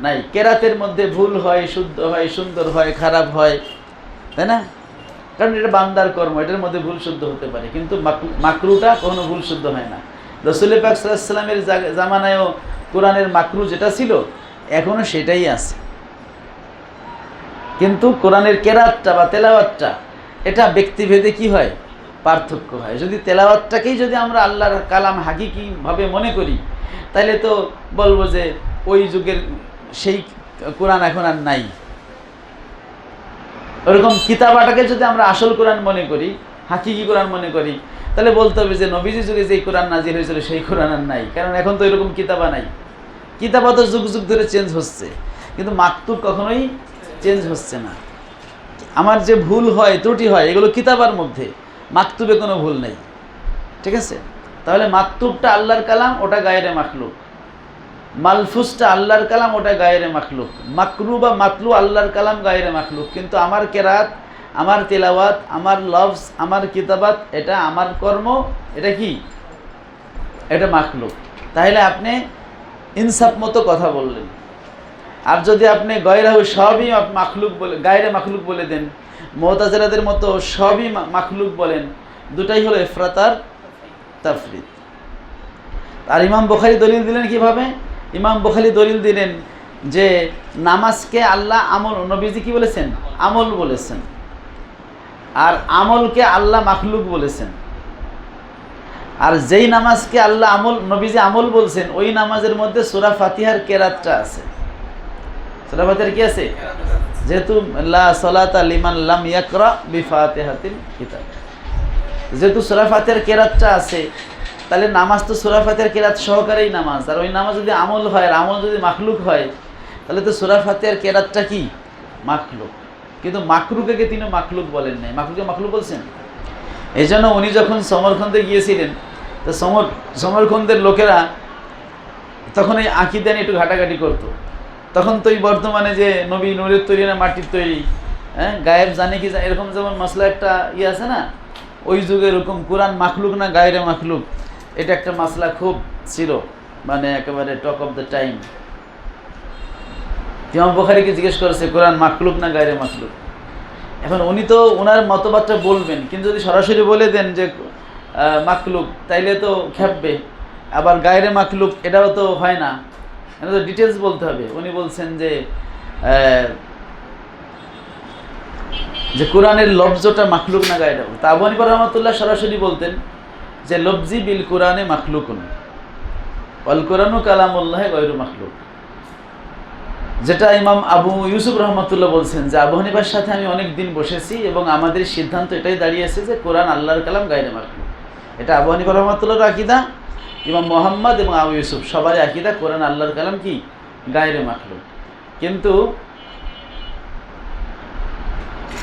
নাই। কেরাতের মধ্যে ভুল হয়, শুদ্ধ হয়, সুন্দর হয়, খারাপ হয়, তাই না? কারণ এটা বান্দার কর্ম, এটার মধ্যে ভুল শুদ্ধ হতে পারে, কিন্তু মাকরুটা কখনো ভুল শুদ্ধ হয় না। রাসূল পাক সাল্লাল্লাহু আলাইহি ওয়াসাল্লামের জামানায়ও কোরআনের মাকরু যেটা ছিল এখনও সেটাই আছে। কিন্তু কোরআনের কেরাতটা বা তেলাওয়াতটা এটা ব্যক্তিভেদে কি হয়? পার্থক্য হয়। যদি তেলাওয়াতটাকেই যদি আমরা আল্লাহর কালাম হাকিকিভাবে মনে করি, তাহলে তো বলবো যে ওই যুগের সেই কোরআন এখন আর নাই। ওরকম কিতাবাটাকে যদি আমরা আসল কোরআন মনে করি, হাকিকি কোরআন মনে করি, তাহলে বলতে হবে যে নবীজি যুগে যে কোরআন নাজিল হয়েছিল সেই কোরআন আর নাই, কারণ এখন তো এরকম কিতাবা নাই। কিতাবা তো যুগ যুগ ধরে চেঞ্জ হচ্ছে, কিন্তু মাকতুব কখনোই চেঞ্জ হচ্ছে না। আমার যে ভুল হয় ত্রুটি হয় এগুলো কিতাবার মধ্যে, মাকতুবে কোনো ভুল নেই, ঠিক আছে? তাহলে মাকতুবটা আল্লাহর কালাম, ওটা গায়রে মাখলুক। মালফুজটা আল্লাহর কালাম, ওটা গায়রে মাখলুক। মাকরু বা মাতলু আল্লাহর কালাম, গায়রে মাখলুক। কিন্তু আমার কেরাত, আমার তেলাওয়াত, আমার লফজ, আমার কিতাবাত, এটা আমার কর্ম, এটা কি? এটা মাখলুক। তাহলে আপনি ইনসাফ মতো কথা বললেন। আর যদি আপনি গয়রাহু সবই মাখলুক বলে, গায়রে মাখলুক বলে দেন, মুতাজিলাদের মতো সবই মাখলুক বলেন, দুটাই হলো ইফরাত আর তাফরিদ। আর ইমাম বুখারী দলিল দিলেন কিভাবে? ইমাম বুখারী দলিল দিলেন যে নামাজকে আল্লাহ আমল, নবীজি কি বলেছেন? আমল বলেছেন। আর আমলকে আল্লাহ মাখলুক বলেছেন। আর যেই নামাজকে আল্লাহ আমল, নবীজি আমল বলছেন, ওই নামাজের মধ্যে সূরা ফাতিহার কেরাতটা আছে। সূরা ফাতিহার কি আছে? যেহেতু লা সালাতা লিমান লাম ইয়াকরা বিফাতিহাতিল কিতাব, যেহেতু সূরা ফাতিহার কেরাতটা আছে, তাহলে নামাজ তো সূরা ফাতিহার কেরাত সহকারেই নামাজ। আর ওই নামাজ যদি আমল হয়, আর আমল যদি মাখলুক হয়, তাহলে তো সূরা ফাতিহার কেরাতটা কি? মাখলুক। কিন্তু মাকরুকে তিনি মাখলুক বলেন নাই, মাকরুকে মাখলুক বলছেন। এই জন্য উনি যখন সমরখন্দে গিয়েছিলেন, তো সমরখন্দের লোকেরা তখন এই আকীদা নিয়ে একটু ঘাটাঘাটি করতো। তখন তো এই বর্তমানে যে নবী নূরের তৈরি না মাটির তৈরি, হ্যাঁ, গায়েব জানে কি জানে, এরকম যেমন মাসলা একটা আছে না, ওই যুগে এরকম কোরআন মাখলুক না গায়রে মাখলুক, এটা একটা মাসলা খুব ছিল, মানে একেবারে টক অফ দ্য টাইম। ইমাম বুখারীকে জিজ্ঞেস করেছে কোরআন মাখলুক না গায়রে মাখলুক। এখন উনি তো ওনার মতবাদটা বলবেন, কিন্তু যদি সরাসরি বলে দেন যে মাখলুক, তাইলে তো খেপবে। আবার গায়রে মাখলুক এটাও তো হয় না, এটা তো ডিটেলস বলতে হবে। উনি বলছেন যে কোরআনের লফজটা মাখলুক না গায়রে। তা আবু হানিফা রাহমাতুল্লাহ সরাসরি বলতেন যে লফজি বিল কোরআনে মাখলুকুন ওয়াল কোরআনু কালামুল্লাহ গায়রু মাখলুক। যেটা ইমাম আবু ইউসুফ রহমতুল্লাহ বলছেন যে আবু হানিফার সাথে আমি অনেক দিন বসেছি এবং আমাদের সিদ্ধান্ত এটাই দাঁড়িয়েছে যে কোরআন আল্লাহর কালাম গায়রে মাখলুক। এটা আবু হানিফা রহমতুল্লাহর আকীদা, ইমাম মুহাম্মদ এবং আবু ইউসুফ সবারই আকীদা কোরআন আল্লাহর কালাম কি? গায়রে মাখলুক। কিন্তু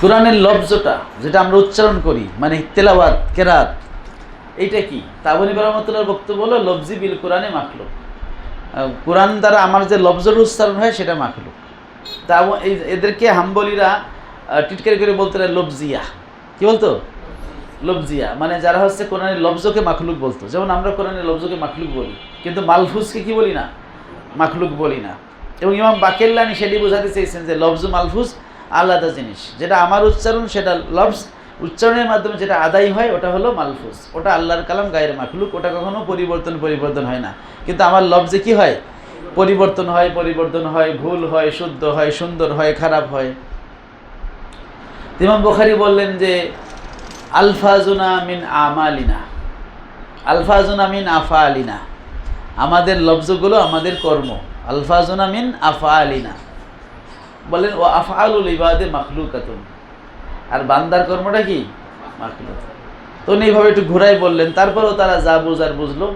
কোরআনের লফজটা যেটা আমরা উচ্চারণ করি, মানে তেলাওয়াত, কেরাত, এইটা কি? তা আবু হানিফা রহমতুল্লাহর বক্তব্য হলো লফজি বিল কোরআনে মাখলুক। কোরআন দ্বারা আমার যে লফজের উচ্চারণ হয় সেটা মাখলুক। তা এদেরকে হাম্বলিরা টিটকারি করে বলতো লফজিয়া। কি বলতো? লফজিয়া, মানে যারা হচ্ছে কোরআনের লফজকে মাখলুক বলতো। যেমন আমরা কোরআনের লফজকে মাখলুক বলি, কিন্তু মালফুজকে কি বলি না? মাখলুক বলি না। এবং ইমাম বাকেল্লানি সেটি বোঝাতে চেয়েছেন যে লফজ মালফুজ আলাদা জিনিস। যেটা আমার উচ্চারণ সেটা লফজ, উচ্চারণের মাধ্যমে যেটা আদায় হয় ওটা হলো মালফুজ, ওটা আল্লাহর কালাম গায়রে মাখলুক, ওটা কখনো পরিবর্তন হয় না। কিন্তু আমার লফজে কি হয়? পরিবর্তন হয়, ভুল হয়, শুদ্ধ হয়, সুন্দর হয়, খারাপ হয়। ইমাম বুখারী বললেন যে আলফাজুনা মিন আমালিনা, আলফাজুনা মিন আফআলিনা, আমাদের লফজগুলো আমাদের কর্ম। আলফাজুনা মিন আফআলিনা, বলেন ও আফআলুল ইবাদে মাখলুকাতুন, আর বান্দার কর্মটা কি? মাখলুক। তো উনি এইভাবে একটু ঘুরাই বললেন। তারপরেও তারা যা বোঝার বুঝলো।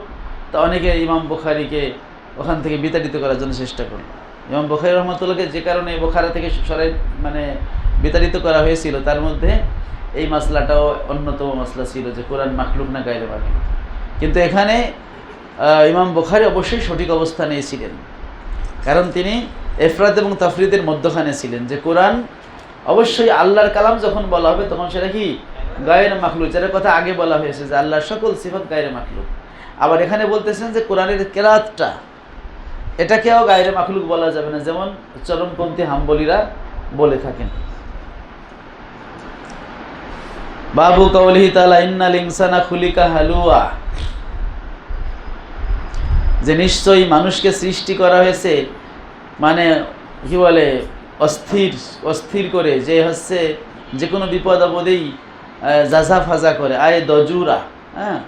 তা অনেকে ইমাম বুখারীকে ওখান থেকে বিতাড়িত করার জন্য চেষ্টা করলো। ইমাম বুখারী রহমতুল্লাহকে যে কারণে বুখারা থেকে সরাই মানে বিতাড়িত করা হয়েছিল, তার মধ্যে এই মাসলাটাও অন্যতম মাসলা ছিল যে কোরআন মাখলুক না গায়রে মাখলুক। কিন্তু এখানে ইমাম বুখারী অবশ্যই সঠিক অবস্থানে ছিলেন, কারণ তিনি ইফরাত এবং তাফরিদের মধ্যখানে ছিলেন। যে কোরআন অবশ্যই আল্লাহর কালাম যখন বলা হবে তখন সেটা কি? গায়রে মাখলুক। যেটার কথা আগে বলা হয়েছে যে আল্লাহর সকল সিফাত গায়রে মাখলুক। আবার এখানে বলতেছেন যে কোরআনের কেরাতটা, এটাকেও গায়রে মাখলুক বলা যাবে না, যেমন চরমপন্থী হাম্বলীরা বলে থাকেন। বাবু কাউলিহি তাআলা ইন্নাল ইনসানা খুলিকা হালুয়া, যে নিশ্চয়ই মানুষকে সৃষ্টি করা হয়েছে মানে কি বলে অস্থির করে, যে হচ্ছে যে কোনো বিপদ আপদেই জাজা ফাজা করে, আয় দজুরা, হ্যাঁ,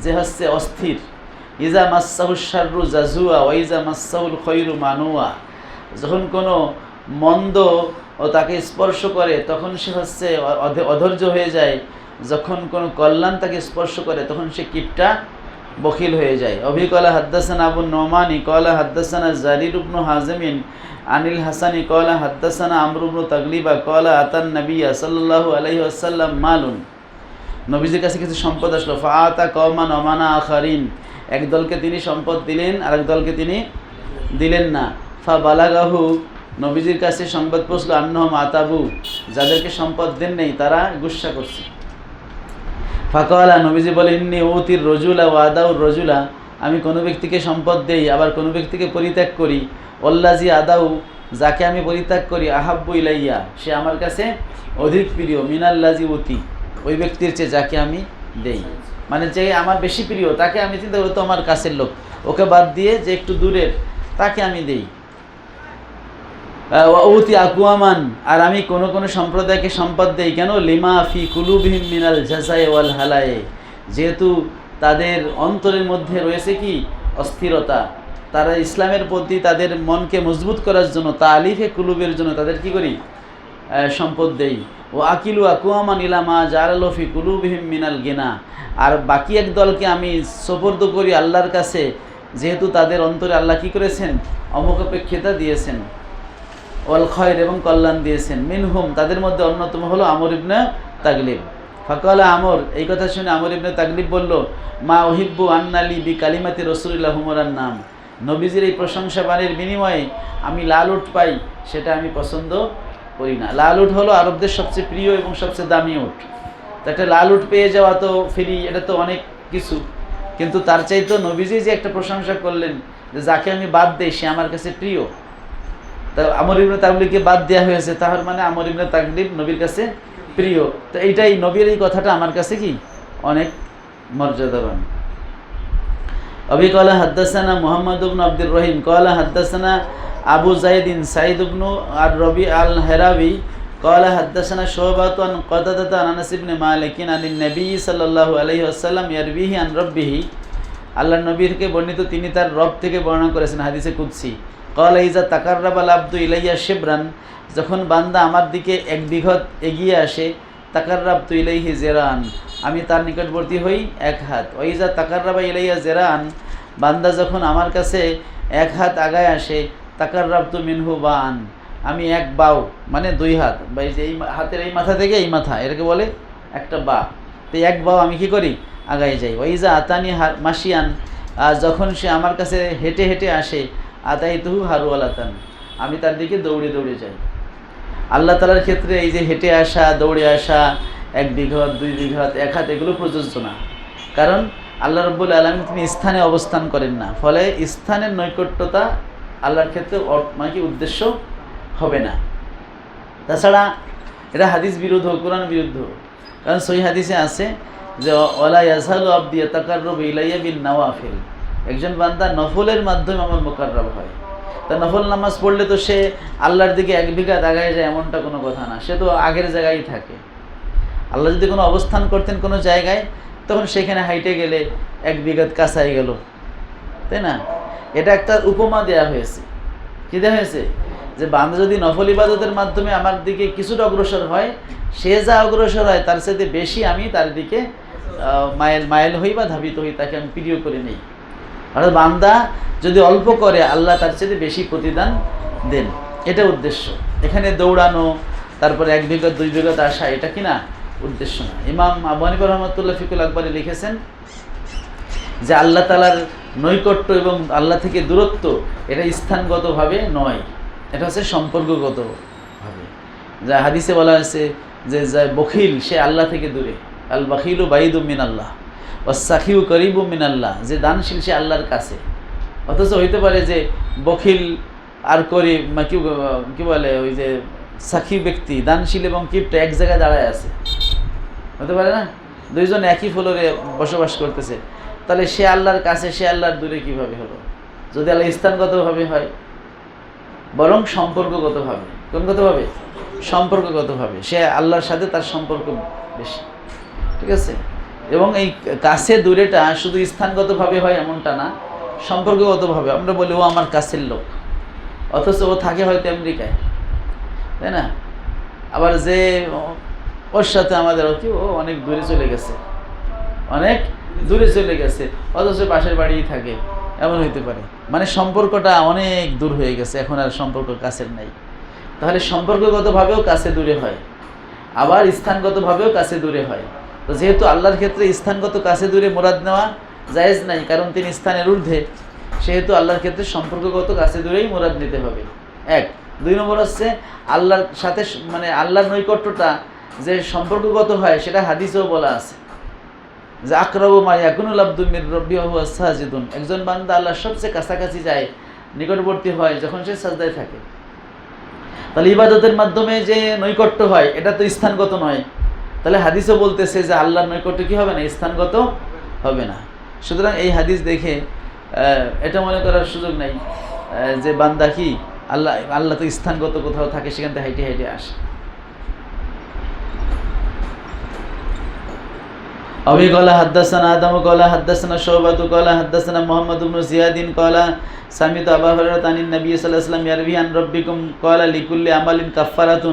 যে হচ্ছে অস্থির। ইজা মাসাহুশ শাররু জাজুয়া ওয়া ইজা মাসাহুল খৈরু মানুয়া, যখন কোনো মন্দ ও তাকে স্পর্শ করে তখন সে হচ্ছে অধৈর্য হয়ে যায়, যখন কোনো কল্যাণ তাকে স্পর্শ করে তখন সে কিপটা বখিল হয়ে যায়। অভি কলা হাদ্দাসানা আবু নোমানি কলা হাদ্দাসানা জারির ইবনু হাজমিন আনিল হাসানি কলা হাদ্দাসানা আমর ইবনু তাগলিবা কলা আতান নবিয়া সাল্লাল্লাহু আলাইহি ওয়াসাল্লাম মালুন, নবীজির কাছে কিছু সম্পদ আসলো। ফাআতা কওমান ওমানা আখারিন, এক দলকে তিনি সম্পদ দিলেন আর এক দলকে তিনি দিলেন না। ফা বালাগাহু, নবীজির কাছে সংবাদ পৌঁছলো আন্নহম আতাবু, যাদেরকে সম্পদ দেন নেই তারা গুসা করছে। ফাকালা, নবীজি বলেন ইন্নী উতির রজুলা ওয়াদাউর রজুলা, আমি কোনো ব্যক্তিকে সম্পদ দেই আবার কোনো ব্যক্তিকে পরিত্যাগ করি। ওল্লাজি আদাউ, যাকে আমি পরিত্যাগ করি আহাব্বু ইলাইয়া, সে আমার কাছে অধিক প্রিয় মিনাল্লাজি উতি, ওই ব্যক্তির চেয়ে যাকে আমি দেই। মানে যে আমার বেশি প্রিয় তাকে আমি চিন্তা করি, তো আমার কাছের লোক, ওকে বাদ দিয়ে যে একটু দূরের তাকে আমি দেই। ওতি আকুয়ামান, আর আমি কোন কোন সম্প্রদায়কে সম্পদ দেই কেন? লিমা ফি কুলুবিহিম মিনাল জাযায়ে ওয়াল হালায়ে, যেহেতু তাদের অন্তরের মধ্যে রয়েছে কি অস্থিরতা, তারা ইসলামের প্রতি তাদের মনকে মজবুত করার জন্য, তালিফে কুলুবের জন্য তাদের কি করি সম্পদ দেই। ও আকিলু আকুয়ামান ইলামা জাআলাহু ফি কুলুবিহিম মিনাল গিনা, আর বাকি এক দলকে আমি সুপর্দ করি আল্লাহর কাছে, যেহেতু তাদের অন্তরে আল্লাহ কি করেছেন অমুখাপেক্ষিতা দিয়েছেন, ওয়াল খয়র এবং কল্যাণ দিয়েছেন। মিনহুম, তাদের মধ্যে অন্যতম হলো আমর ইবনে তাগলিব। ফাকালা আমর, এই কথা শুনে আমর ইবনে তাগলিব বলল, মা উহিব্বু আন্নালি বি কালিমাতি রাসূলিল্লাহ হুমরান নাম, নবীজির এই প্রশংসা বাণীর বিনিময়ে আমি লাল উট পাই, সেটা আমি পছন্দ করি না। লাল উট হলো আরবদের সবচেয়ে প্রিয় এবং সবচেয়ে দামি উট। তো একটা লাল উট পেয়ে যাওয়া তো ফ্রি, এটা তো অনেক কিছু, কিন্তু তার চাইতে নবীজি যে একটা প্রশংসা করলেন যে যাকে আমি বাদ দেই সে আমার কাছে প্রিয়, তা আমর ইবনে তাগলিবকে বাদ দেওয়া হয়েছে, তার মানে আমর ইবনে তাগলিব নবীর কাছে প্রিয়। তো এইটাই নবীর এই কথাটা আমার কাছে কি অনেক মর্যাদাবান। আবি ক্বালা হাদ্দাসানা মুহাম্মদ ইবনে আব্দুর রহিম ক্বালা হাদ্দাসানা আবু যায়েদিন সাঈদ ইবনে আর রবি আল হেরাবি ক্বালা হাদ্দাসানা শুবাতু আন কাতাদাতা আন আনাস ইবনে মালিক আনিন নবী সাল্লাল্লাহু আলাইহি ওয়াসাল্লাম ইয়ারবিহি আন রাব্বিহি, আল্লাহর নবী থেকে বর্ণিত, তিনি তার রব থেকে বর্ণনা করেছেন হাদিসে কুদসি। ক্বালা ইযা তাকাররাবাল আবদু ইলাইয়া শিবরান, যখন বান্দা আমার দিকে এক বিঘত এগিয়ে আসে, তাকাররাবতু ইলাইহি জিরান, আমি তার নিকটবর্তী হই এক হাত। ওয়াইজা তাকাররাবা ইলাইয়া জিরান, বান্দা যখন আমার কাছে এক হাত আগায় আসে, তাকাররাবতু মিনহু বান, আমি এক বাউ মানে দুই হাত, বা এই যে এই হাতের এই মাথা থেকে এই মাথা, এটাকে বলে একটা বা, তো এক বাউ আমি কি করি আগায় যাই। ওয়াইজা আতানি মাসিয়ান, যখন সে আমার কাছে হেঁটে হেঁটে আসে, আতাইতুহু হারওয়ালাতান, আমি তার দিকে দৌড়ে দৌড়ে যাই। আল্লাহ তাআলার ক্ষেত্রে এই যে হেঁটে আসা, দৌড়ে আসা, এক বিঘত, দুই বিঘত, এক হাত, এগুলো প্রযোজ্য না, কারণ আল্লাহ রাব্বুল আলামিন তিনি স্থানে অবস্থান করেন না, ফলে স্থানের নৈকট্যতা আল্লাহর ক্ষেত্রে মানে কি উদ্দেশ্য হবে না। তাছাড়া এটা হাদিস বিরুদ্ধ, কোরআন বিরুদ্ধ, কারণ সহিহ হাদিসে আছে যে ওয়ালা ইয়াযহালু আবদি ইয়াতাকাররাবু ইলাইয়া বিন নওয়াফিল, একজন বান্দা নফলের মাধ্যমে আমার মুকাররব হয়। তা নফল নামাজ পড়লে তো সে আল্লাহর দিকে এক বিঘাত আগায় যায় এমনটা কোনো কথা না, সে তো আগের জায়গায় থাকে। আল্লাহ যদি কোনো অবস্থান করতেন কোনো জায়গায়, তখন সেখানে হাইটে গেলে এক বিঘাত কাছাই গেল, তাই না? এটা একটা উপমা দেয়া হয়েছে। কী দেওয়া হয়েছে? যে বান্দা যদি নফল ইবাদতের মাধ্যমে আমার দিকে কিছুটা অগ্রসর হয়, সে যা অগ্রসর হয় তার সাথে বেশি আমি তার দিকে মাইল হই বা ধাবিত হই, তাকে আমি প্রিয় করে নেই। অর্থাৎ বান্দা যদি অল্প করে, আল্লাহ তার চেয়ে বেশি প্রতিদান দেন, এটা উদ্দেশ্য। এখানে দৌড়ানো, তারপরে এক বিঘত দুই বিঘত আসা, এটা কিনা উদ্দেশ্য না। ইমাম আবু হানিফা রাহমাতুল্লাহ ফিকুল আকবরে লিখেছেন যে আল্লাহ তাআলার নৈকট্য এবং আল্লাহ থেকে দূরত্ব এটা স্থানগতভাবে নয়, এটা হচ্ছে সম্পর্কগতভাবে। যা হাদিসে বলা হয়েছে যে বখিল সে আল্লাহ থেকে দূরে, আল বাখিলু বাইদু মিনাল্লাহ ওয়াস সাখিউ করিবু মিনাল্লাহ, যে দানশীল সে আল্লাহর কাছে। অথচ হইতে পারে যে বখিল আর কি বলে ওই যে সাখী ব্যক্তি, দানশীল এবং কিপটা এক জায়গায় দাঁড়ায় আছে, হতে পারে না? দুইজন একই ফ্লোরে বসবাস করতেছে, তাহলে সে আল্লাহর কাছে, সে আল্লাহর দূরে কিভাবে হলো? যদি আল্লাহ স্থানগতভাবে হয়, বরং সম্পর্কগতভাবে। কোনগতভাবে? সম্পর্কগতভাবে সে আল্লাহর সাথে তার সম্পর্ক বেশি, ঠিক আছে? এবং এই কাছে দূরেটা শুধু স্থানগতভাবে হয় এমনটা না, সম্পর্কগতভাবে। আমরা বলি ও আমার কাছের লোক, অথচ ও থাকে হয়তো আমেরিকায়, তাই না? আবার যে ওর সাথে আমাদের ও অনেক দূরে চলে গেছে, অনেক দূরে চলে গেছে, অথচ পাশের বাড়িই থাকে, এমন হইতে পারে। মানে সম্পর্কটা অনেক দূর হয়ে গেছে, এখন আর সম্পর্ক কাছের নাই। তাহলে সম্পর্কগতভাবেও কাছে দূরে হয়, আবার স্থানগতভাবেও কাছে দূরে হয়। তো যেহেতু আল্লাহর ক্ষেত্রে স্থানগত কাছে দূরে মুরাদ নেওয়া জায়েজ নাই, কারণ তিনি স্থানের ঊর্ধ্বে, সেহেতু আল্লাহর ক্ষেত্রে সম্পর্কগত কাছে দূরেই মুরাদ নিতে হবে। এক। দুই নম্বর হচ্ছে আল্লাহর সাথে মানে আল্লাহর নৈকট্যটা যে সম্পর্কগত হয় সেটা হাদিসেও বলা আছে যে আকরাবু মা ইয়াকুনুল আবদু মির রাব্বিহি ওয়া হুয়া সাজিদুন, একজন বান্দা আল্লাহর সবচেয়ে কাছাকাছি যায়, নিকটবর্তী হয় যখন সে সাজদায় থাকে। তাহলে ইবাদতের মাধ্যমে যে নৈকট্য হয় এটা তো স্থানগত নয়, তাহলে হাদিসও বলতেছে যে আল্লাহর নৈকট্য কি হবে না, স্থানগত হবে না। সুতরাং এই হাদিস দেখে এটা মনে করার সুযোগ নাই যে বান্দা কি আল্লাহ তো স্থানগত কোথাও থাকে, সেখান থেকে হাইটে হাইটে আসে। أبي قال حدثنا آدم قال حدثنا شعبة قال حدثنا محمد بن زياد قال سمعت أبا هريرة عن النبي صلى الله عليه وسلم يروي عن ربكم قال لكل عمل كفارة,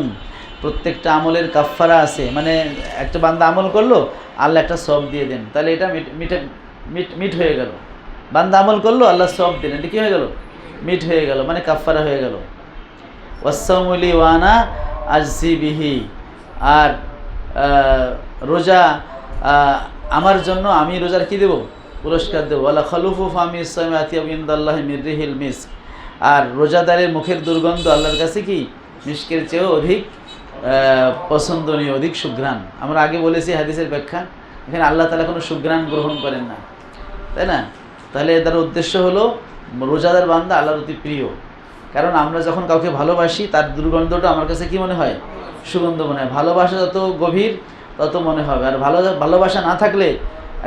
প্রত্যেকটা আমলের কাফফারা আছে। মানে একটা বান্দা আমল করলো, আল্লাহ একটা সওয়াব দিয়ে দেন, তাহলে এটা মিট হয়ে গেল। বান্দা আমল করলো, আল্লাহ সওয়াব দিলেন, এটা কি হয়ে গেল, মিট হয়ে গেল, মানে কাফফারা হয়ে গেল। ওয়াসসাওমু লি ওয়া আনা আজজি বিহি, আর রোজা আমার জন্য, আমি রোজার কি দেব, পুরস্কার দেবো। ওয়ালা খালুফু ফামি সাইমি আতিয়াবু ইনদাল্লাহি মির রিহিল মিস্ক, আর রোজাদারের মুখের দুর্গন্ধ আল্লাহর কাছে কি মিস্কের চেয়েও অধিক পছন্দনীয়, অধিক সুঘ্রাণ। আমরা আগে বলেছি হাদিসের ব্যাখ্যা, এখানে আল্লাহ তাআলা কোনো সুঘ্রাণ গ্রহণ করেন না, তাই না? তাহলে এটার উদ্দেশ্য হলো রোজাদার বান্দা আল্লাহর অতি প্রিয়, কারণ আমরা যখন কাউকে ভালোবাসি তার দুর্গন্ধটা আমার কাছে কি মনে হয়, সুগন্ধ মনে হয়। ভালোবাসা যত গভীর তত মনে হবে, আর ভালোবাসা না থাকলে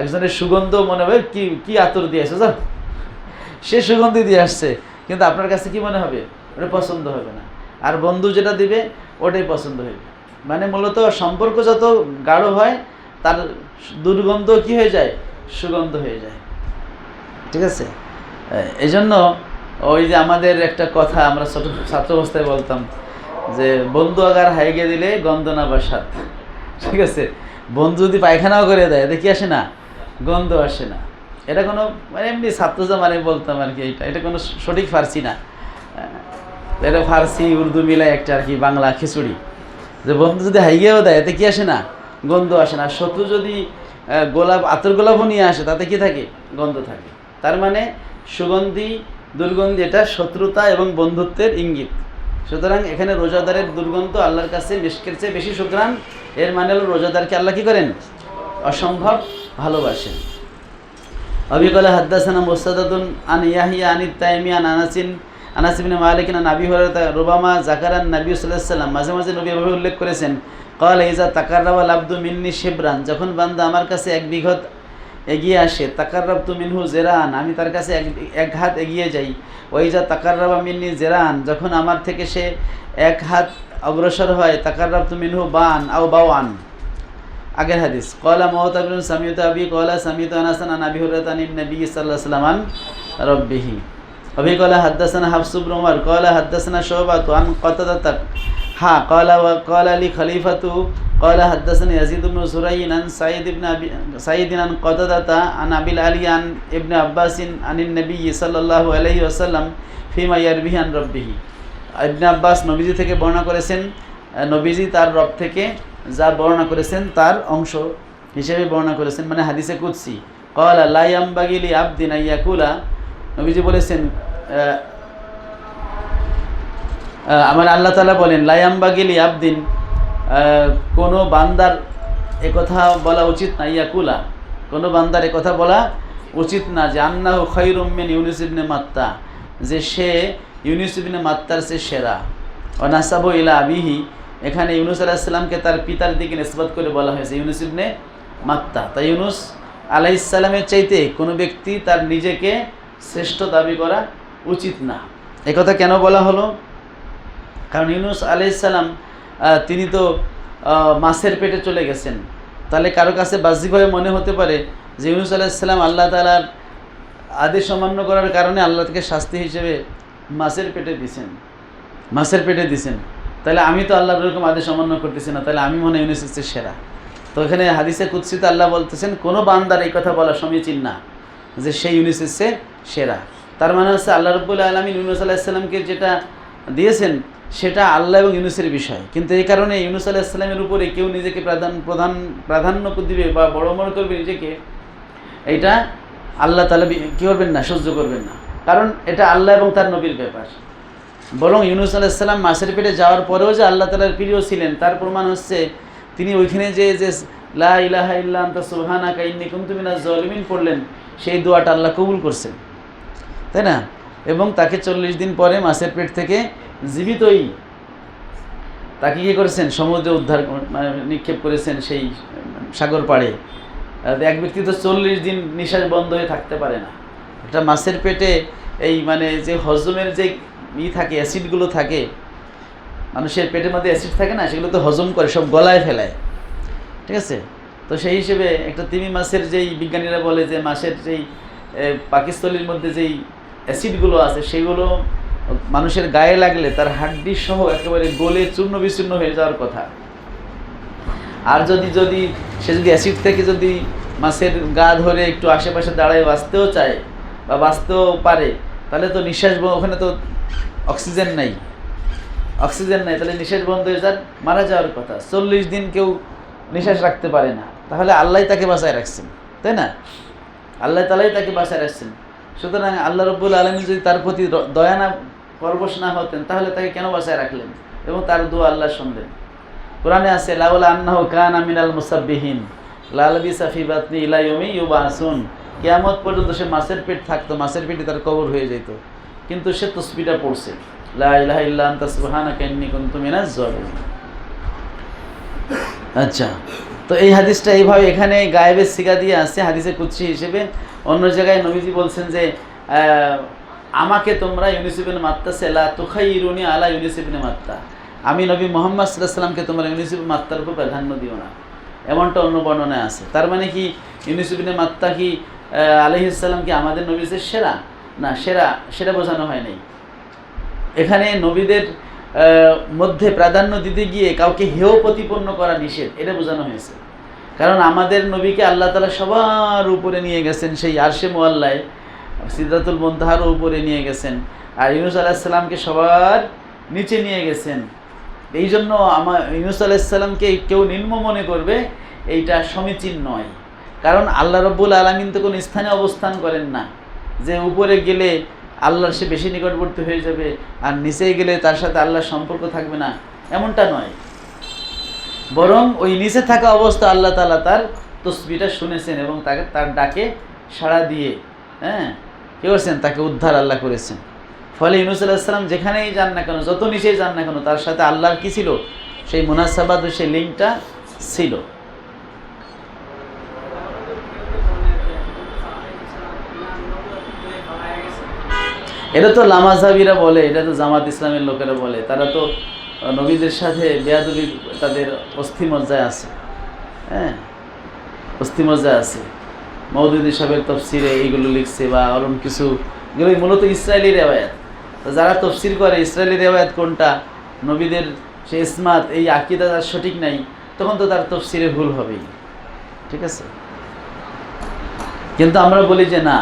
একজনের সুগন্ধ মনে হবে কি কি আতর দিয়ে আসছে, সে সুগন্ধি দিয়ে আসছে, কিন্তু আপনার কাছে কি মনে হবে, ওটা পছন্দ হবে না। আর বন্ধু যেটা দিবে ওটাই পছন্দ হবে। মানে মূলত সম্পর্ক যত গাঢ় হয় তার দুর্গন্ধ কি হয়ে যায়, সুগন্ধ হয়ে যায়। ঠিক আছে? এই জন্য ওই যে আমাদের একটা কথা আমরা ছোট ছাত্র অবস্থায় বলতাম যে বন্ধু আগার হাইগে দিলে গন্ধ না বাসাত। ঠিক আছে? বন্ধু যদি পায়খানাও করে দেয় এতে কি আসে না, গন্ধ আসে না। এটা কোনো মানে এমনি ছাত্র জামানে বলতাম আর কি, এটা কোনো সঠিক ফার্সি না, এটা ফার্সি উর্দু মিলাই একটা আর কি বাংলা খিচুড়ি। যে বন্ধু যদি হাইগেও দেয় এতে কি আসে না, গন্ধ আসে না। শত্রু যদি গোলাপ আতর গোলাপও নিয়ে আসে তাতে কি থাকে, গন্ধ থাকে। তার মানে সুগন্ধি দুর্গন্ধি এটা শত্রুতা এবং বন্ধুত্বের ইঙ্গিত। সুতরাং এখানে রোজাদারের দুর্গন্ধ আল্লাহর কাছে মিশকের চেয়ে বেশি সুঘ্রাণ, এর মানে হলো রোজাদারকে আল্লাহ কি করেন, অসম্ভব ভালোবাসেন। অবিকলে হাদ্দাসানা মুস্তাদাদুন আন ইয়াহিয়া আনিত তাইমি আন আনাস ইবনে মালিক আন আবি হুরায়রা রুবামা যাকারান নবী সাল্লাল্লাহু আলাইহি ওয়াসাল্লাম, মাঝে মাঝে নবী এভাবে উল্লেখ করেছেন, ক্বালা ইজা তাকাররাবা আবদু মিন্নি শিবরান, যখন বান্দা আমার কাছে এক বিঘত এগিয়ে আসে, তাকাররাবতু মিনহু জিরান, আমি তার কাছে এক হাত এগিয়ে যাই। ওয়াইজা তাকাররাবা মিন্নি জিরান, যখন আমার থেকে সে এক হাত অগ্রসর হয়, তাকাররাবতু মিনহু বান আও বাওয়ান। আগের হাদিস। ক্বালা মুতাবিন সামিউতু আবি ক্বালা সামিউতু আনাসান আন আবি হুরায়রা আন নবী সাল্লাল্লাহু আলাইহি ওয়াসাল্লাম আন রাব্বিহি। আবি ক্বালা হাদাসানা হাফস ইবনে উমর ক্বালা হাদাসানা শুবাতু আন কাতাদাতা হা ক্বালা ওয়া ক্বালা লি খলিফাতু ক্বালা হাদাসানা ইয়াজিদ ইবনে সুরাইন আন সাঈদ আন কাতাদাতা আন আবিল আলী আন ইবনে আব্বাস আন নবী সাল্লাল্লাহু আলাইহি ওয়াসাল্লাম ফিমা ইয়ারবিহি আন রাব্বিহি। ইবনে আব্বাস নবীজি থেকে বর্ণনা করেছেন, নবীজি তার রব থেকে যা বর্ণনা করেছেন তার অংশ হিসেবে বর্ণনা করেছেন, মানে হাদিসে কুদসি। ক্বালা লা ইয়ামবাগি লি আবদিন আইয়াকুলা, নবীজি বলেছেন আমার আল্লাহ তাআলা বলেন লা ইয়ামবাগি লি আবদিন, কোনো বান্দার একথা বলা উচিত না, ইয়াকুলা কোনো বান্দার একথা বলা উচিত না যে আন্নাহু খায়রুম মিন ইউনুস ইবনে মাত্তা, যে সে ইউনুস ইবনে মাত্তার চেয়ে সেরা। ওয়া নাসাবু ইলা আবিহি, এখানে ইউনুস আলাইহিস সালামকে তার পিতার দিকে নিসবত করে বলা হয়েছে ইউনুস ইবনে মাত্তা। তাই ইউনুস আলাইহিস সালামের চাইতে কোনো ব্যক্তি তার নিজেকে শ্রেষ্ঠ দাবি করা উচিত না। একথা কেন বলা হলো? কারণ ইউনুস আলাইহিস সালাম তিনি তো মাছের পেটে চলে গেছেন, তাহলে কারো কাছে বাহ্যিকভাবে মনে হতে পারে যে ইউনুস আলাইহিস সালাম আল্লাহ তাআলার আদেশ অমান্য করার কারণে আল্লাহ থেকে শাস্তি হিসেবে মাছের পেটে দিছেন, তাহলে আমি তো আল্লাহর এরকম আদেশ অমান্য করতেছি না, তাহলে আমি মনে হয় ইউনুসের চেয়ে সেরা। তো এখানে হাদিসে কুদসিতে আল্লাহ বলতেছেন কোনো বান্দার এই কথা বলা সমীচীন না যে সেই ইউনুসের চেয়ে সেরা। তার মানে হচ্ছে আল্লাহ রাব্বুল আলামিন ইউনুস আলাইহিস সালামকে যেটা দিয়েছেন সেটা আল্লাহ এবং ইউনুসের বিষয়, কিন্তু এই কারণে ইউনুস আলাইহিস সালামের উপরে কেউ নিজেকে প্রাধান্য দিবে বা বড় মনে করবে নিজেকে, এইটা আল্লাহ তাআলা কী করবেন না, সহ্য করবেন না, কারণ এটা আল্লাহ এবং তার নবীর ব্যাপার। বরং ইউনুস আলাইহিস সালাম মাছের পেটে যাওয়ার পরেও যে আল্লাহ তাআলার প্রিয় ছিলেন তার প্রমাণ হচ্ছে তিনি ওইখানে যে লা ইলাহা ইল্লা আনতা সুবহানাকা ইন্নী কুনতু মিনাজ জালিমিন পড়লেন, সেই দোয়াটা আল্লাহ কবুল করছেন, তাই না? এবং তাকে 40 দিন পরে মাছের পেট থেকে জীবিতই তাকে কী করেছেন, সমুদ্রে উদ্ধার নিক্ষেপ করেছেন সেই সাগর পাড়ে। এক ব্যক্তি তো 40 দিন নিঃশ্বাস বন্ধ হয়ে থাকতে পারে না। একটা মাছের পেটে এই মানে যে হজমের যে থাকে, অ্যাসিডগুলো থাকে, মানুষের পেটের মধ্যে অ্যাসিড থাকে না, সেগুলো তো হজম করে সব গলায় ফেলায়, ঠিক আছে? তো সেই হিসেবে একটা তিমি মাছের যেই বিজ্ঞানীরা বলে যে মাছের যেই পাকস্থলীর মধ্যে যেই অ্যাসিডগুলো আছে সেগুলো মানুষের গায়ে লাগলে তার হাড্ডি সহ একেবারে গলে চূর্ণ বিচূর্ণ হয়ে যাওয়ার কথা। আর যদি সে যদি অ্যাসিড থেকে যদি মাছের গা ধরে একটু আশেপাশে দাঁড়ায় বাঁচতেও চায় বা বাঁচতেও পারে, তাহলে তো নিঃশ্বাস ওখানে তো অক্সিজেন নাই, তাহলে নিঃশ্বাস বন্ধ হয়ে যান, মারা যাওয়ার কথা। 40 দিন কেউ নিঃশ্বাস রাখতে পারে না, তাহলে আল্লাহ তাকে বাঁচায় রাখছেন, তাই না? আল্লাহ তাআলাই তাকে বাঁচায় রাখছেন। সুতরাং আল্লাহ রাব্বুল আলামিন যদি তার প্রতি দয়া না পরবশ না হতেন তাহলে তাকে কেন বাঁচায় রাখলেন? এবং তার দোয়া আল্লাহ শুনলেন। কোরআনে আছে লাউলা আন্নাহু কানা মিনাল মুসাব্বিহিন লালাবিসা ফি বাতনি ইলা ইয়াউমি ইউবাসুন, কিয়ামত পর্যন্ত সে মাছের পেট থাকতো, মাছের পেটে তার কবর হয়ে যেত, কিন্তু সে তাসবিহটা পড়ছে, লা ইলাহা ইল্লা আনতা সুবহানাকা ইন্নী কুনতু মিনাজ জালিমিন। আচ্ছা, তো এই হাদিসটা এইভাবে এখানে গায়েবের সিগা দিয়ে আসছে হাদিসে কুদসি হিসেবে। অন্য জায়গায় নবীজি বলছেন যে আমাকে তোমরা ইউনুস ইবনে মাত্তা লা তুখাইরুনি আলা ইউনুস ইবনে মাত্তা, আমি নবী মুহাম্মদ সাল্লাল্লাহু আলাইহি সাল্লামকে তোমরা ইউনুস ইবনে মাত্তার উপর প্রাধান্য দিও না, এমনটা অন্য বর্ণনায় আছে। তার মানে কি ইউনুস ইবনে মাত্তা কি আলাইহিস সালাম কি আমাদের নবীর সেরা? না, সেরা বোঝানো হয় নাই। এখানে নবীদের মধ্যে প্রাধান্য দিতে গিয়ে কাউকে হেয় প্রতিপন্ন করা নিষেধ, এটা বোঝানো হয়েছে। কারণ আমাদের নবীকে আল্লাহ তাআলা সবার উপরে নিয়ে গেছেন, সেই আরশে মুআল্লায় সিদরাতুল মুনতাহার উপরে নিয়ে গেছেন, আর ইউনুস আলাইহিস সালামকে সবার নিচে নিয়ে গেছেন। এই জন্য ইউনুস আলাইহিস সালামকে কেউ নিম্ন মনে করবে এইটা সমীচীন নয়। কারণ আল্লাহ রাব্বুল আলামিন তো কোনো স্থানে অবস্থান করেন না যে উপরে গেলে আল্লাহর সে বেশি নিকটবর্তী হয়ে যাবে আর নিচে গেলে তার সাথে আল্লাহর সম্পর্ক থাকবে না, এমনটা নয়। বরং ওই নিচে থাকা অবস্থা আল্লাহ তাআলা তার তাসবিহটা শুনেছেন এবং তার ডাকে সাড়া দিয়ে কী করছেন, তাকে উদ্ধার আল্লাহ করেছেন। ফলে ইউনুস আলাইহিস সালাম যেখানেই যান না কেন, যত নিচেই যান না কেন, তার সাথে আল্লাহর কী ছিল, সেই মুনাসাবাত, সেই লিঙ্কটা ছিল। এটা তো লামাজাবিরা বলে, এটা তো জামাত ইসলামের লোকেরা বলে, তারা তো নবীদের সাথে বেয়াদবি, তাদের অস্থিমজ্জায় আছে, অস্থিমজ্জায় আছে। মওদুদি সাহেবের তফসিরে এইগুলো লিখছে বা অরম কিছু, এগুলো মূলত ইসরায়েলি রেওয়ায়াত। যারা তফসির করে ইসরায়েলি রেওয়ায়াত কোনটা, নবীদের সে ইসমাত, এই আকীদা যার সঠিক নাই, তখন তো তার তফসিরে ভুল হবেই, ঠিক আছে? কিন্তু আমরা বলি যে না,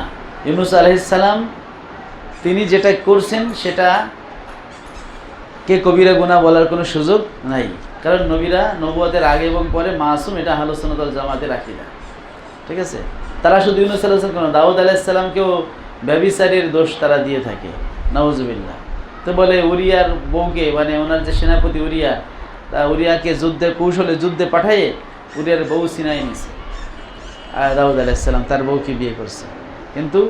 ইউনুস আলাইহিস সালাম তিনি যেটা করছেন সেটা কে কবিরা গুনাহ বলার কোনো সুযোগ নাই। কারণ নবীরা নবুয়তের আগে এবং পরে মাসুম, এটা আহলুস সুন্নাত ওয়াল জামাতের আকীদা, ঠিক আছে? তারা শুধু ইউনুস আলাইহিস সালাম, দাউদ আলাইহিস সালামকেও ব্যভিচারের দোষ তারা দিয়ে থাকে, নাউজুবিল্লাহ। তো বলে উরিয়ার বউকে, মানে ওনার যে সেনাপতি উরিয়া, তা উরিয়াকে যুদ্ধে পাঠাইয়ে উরিয়ার বউ ছিনাই নিছে, আর দাউদ আলাইহিস সালাম তার বউকে বিয়ে করছে। কিন্তু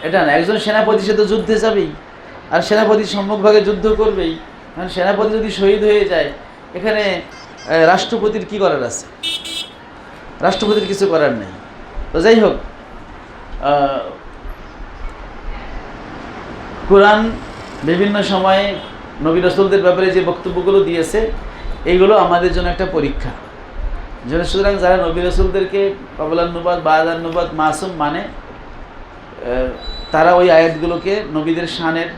এটা না, একজন সেনাপতি সে তো যুদ্ধে যাবেই, আর সেনাপতি সম্মুখভাগে যুদ্ধ করবেই। কারণ সেনাপতি যদি শহীদ হয়ে যায়, এখানে রাষ্ট্রপতির কি করার আছে? রাষ্ট্রপতির কিছু করার নেই। তো যাই হোক, কোরআন বিভিন্ন সময়ে নবী রাসূলদের ব্যাপারে যে বক্তব্যগুলো দিয়েছে, এইগুলো আমাদের জন্য একটা পরীক্ষা। সুতরাং যারা নবী রাসূলদেরকে ক্বাবলান নুবুওয়াত বা'দান নুবুওয়াত মাসুম মানে, তারা ওই আয়াতগুলোকে নবীদের শানের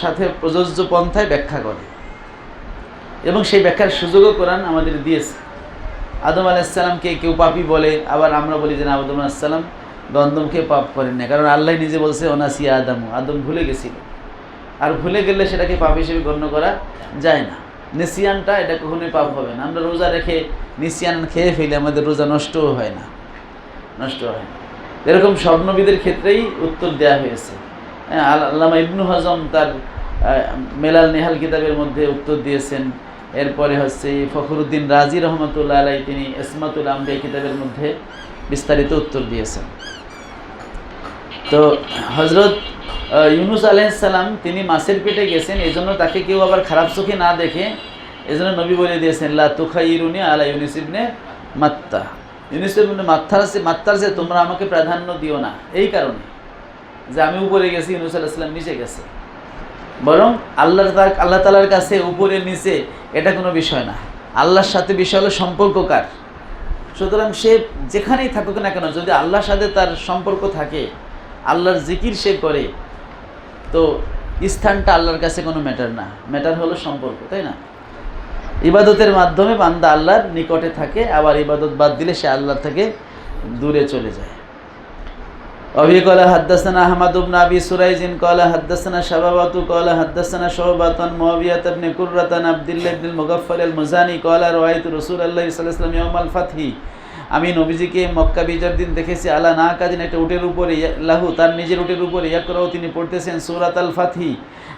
সাথে প্রযোজ্য পন্থায় ব্যাখ্যা করে, এবং সেই ব্যাখ্যার সুযোগও কোরআন আমাদের দিয়েছে। আদম আলাইহিস সালামকে কেউ পাপী বলে, আবার আমরা বলি যে না, আদম আলাইহিস সালাম গন্ধমকে পাপ করেন না, কারণ আল্লাহ নিজে বলছে অনাসিয়া আদম ভুলে গেছিল। আর ভুলে গেলে সেটাকে পাপ হিসেবে গণ্য করা যায় না। নিসিয়ানটা এটা কখনোই পাপ হবে না। আমরা রোজা রেখে নিসিয়ান খেয়ে ফেলে আমাদের রোজা নষ্টও হয় না। এরকম সব নবীদের ক্ষেত্রেই উত্তর দেওয়া হয়েছে। আল্লামা ইবনু হজম তার মেলাল নেহাল কিতাবের মধ্যে উত্তর দিয়েছেন। এরপরে হচ্ছে ফখরুদ্দিন রাজি রহমতুল্লাহ আলাই তিনি ইসমাতুল আম্বিয়া কিতাবের মধ্যে বিস্তারিত উত্তর দিয়েছেন। তো হজরত ইউনুস আলাইহিস সালাম তিনি মাছের পেটে গেছেন, এই জন্য তাকে কেউ আবার খারাপ চোখে না দেখে এজন্য নবী বলে দিয়েছেন লা তুখাইরুনি আলা ইউনুস ইবনে মাত্তা, ইউনুস ইবনে মাত্তার যে তোমরা আমাকে প্রাধান্য দিও না, এই কারণে যে আমি উপরে গেছি, ইউনুস আলাইহিস সালাম নিচে গেছে। বরং আল্লাহ তাআলার কাছে উপরে নিচে এটা কোনো বিষয় না, আল্লাহর সাথে বিষয় হলো সম্পর্ককার। সুতরাং সে যেখানেই থাকুক না কেন, যদি আল্লাহর সাথে তার সম্পর্ক থাকে, আল্লাহর জিকির সে করে, তো স্থানটা আল্লাহর কাছে কোনো ম্যাটার না, ম্যাটার হলো সম্পর্ক, তাই না? ইবাদতের মাধ্যমে বান্দা আল্লাহর নিকটে থাকে, আবার ইবাদত বাদ দিলে সে আল্লাহর থেকে দূরে চলে যায়। অবি ক্বালা হাদাসানা আহমদ ইবনে আবি সুরাইজিন ক্বালা হাদাসানা শাবাবাতু ক্বালা হাদাসানা শুবাতান মুআবিয়াত ইবনে কুররাতান আব্দুল্লাহ ইবনে মুগাফফাল আল-মুজানি ক্বালা রাআইতু রাসূলুল্লাহ সাল্লাল্লাহু আলাইহি ওয়াসাল্লাম ইয়াউমাল ফাতহি, আমি নবীজিকে মক্কা বিজয়ের দিন দেখেছি, আলা না কাজিন একটা উটের উপরে, লাহু তার নিজের উটের উপরে, ইয়াকরাউ তিনি পড়তেছেন সূরাতুল ফাতহি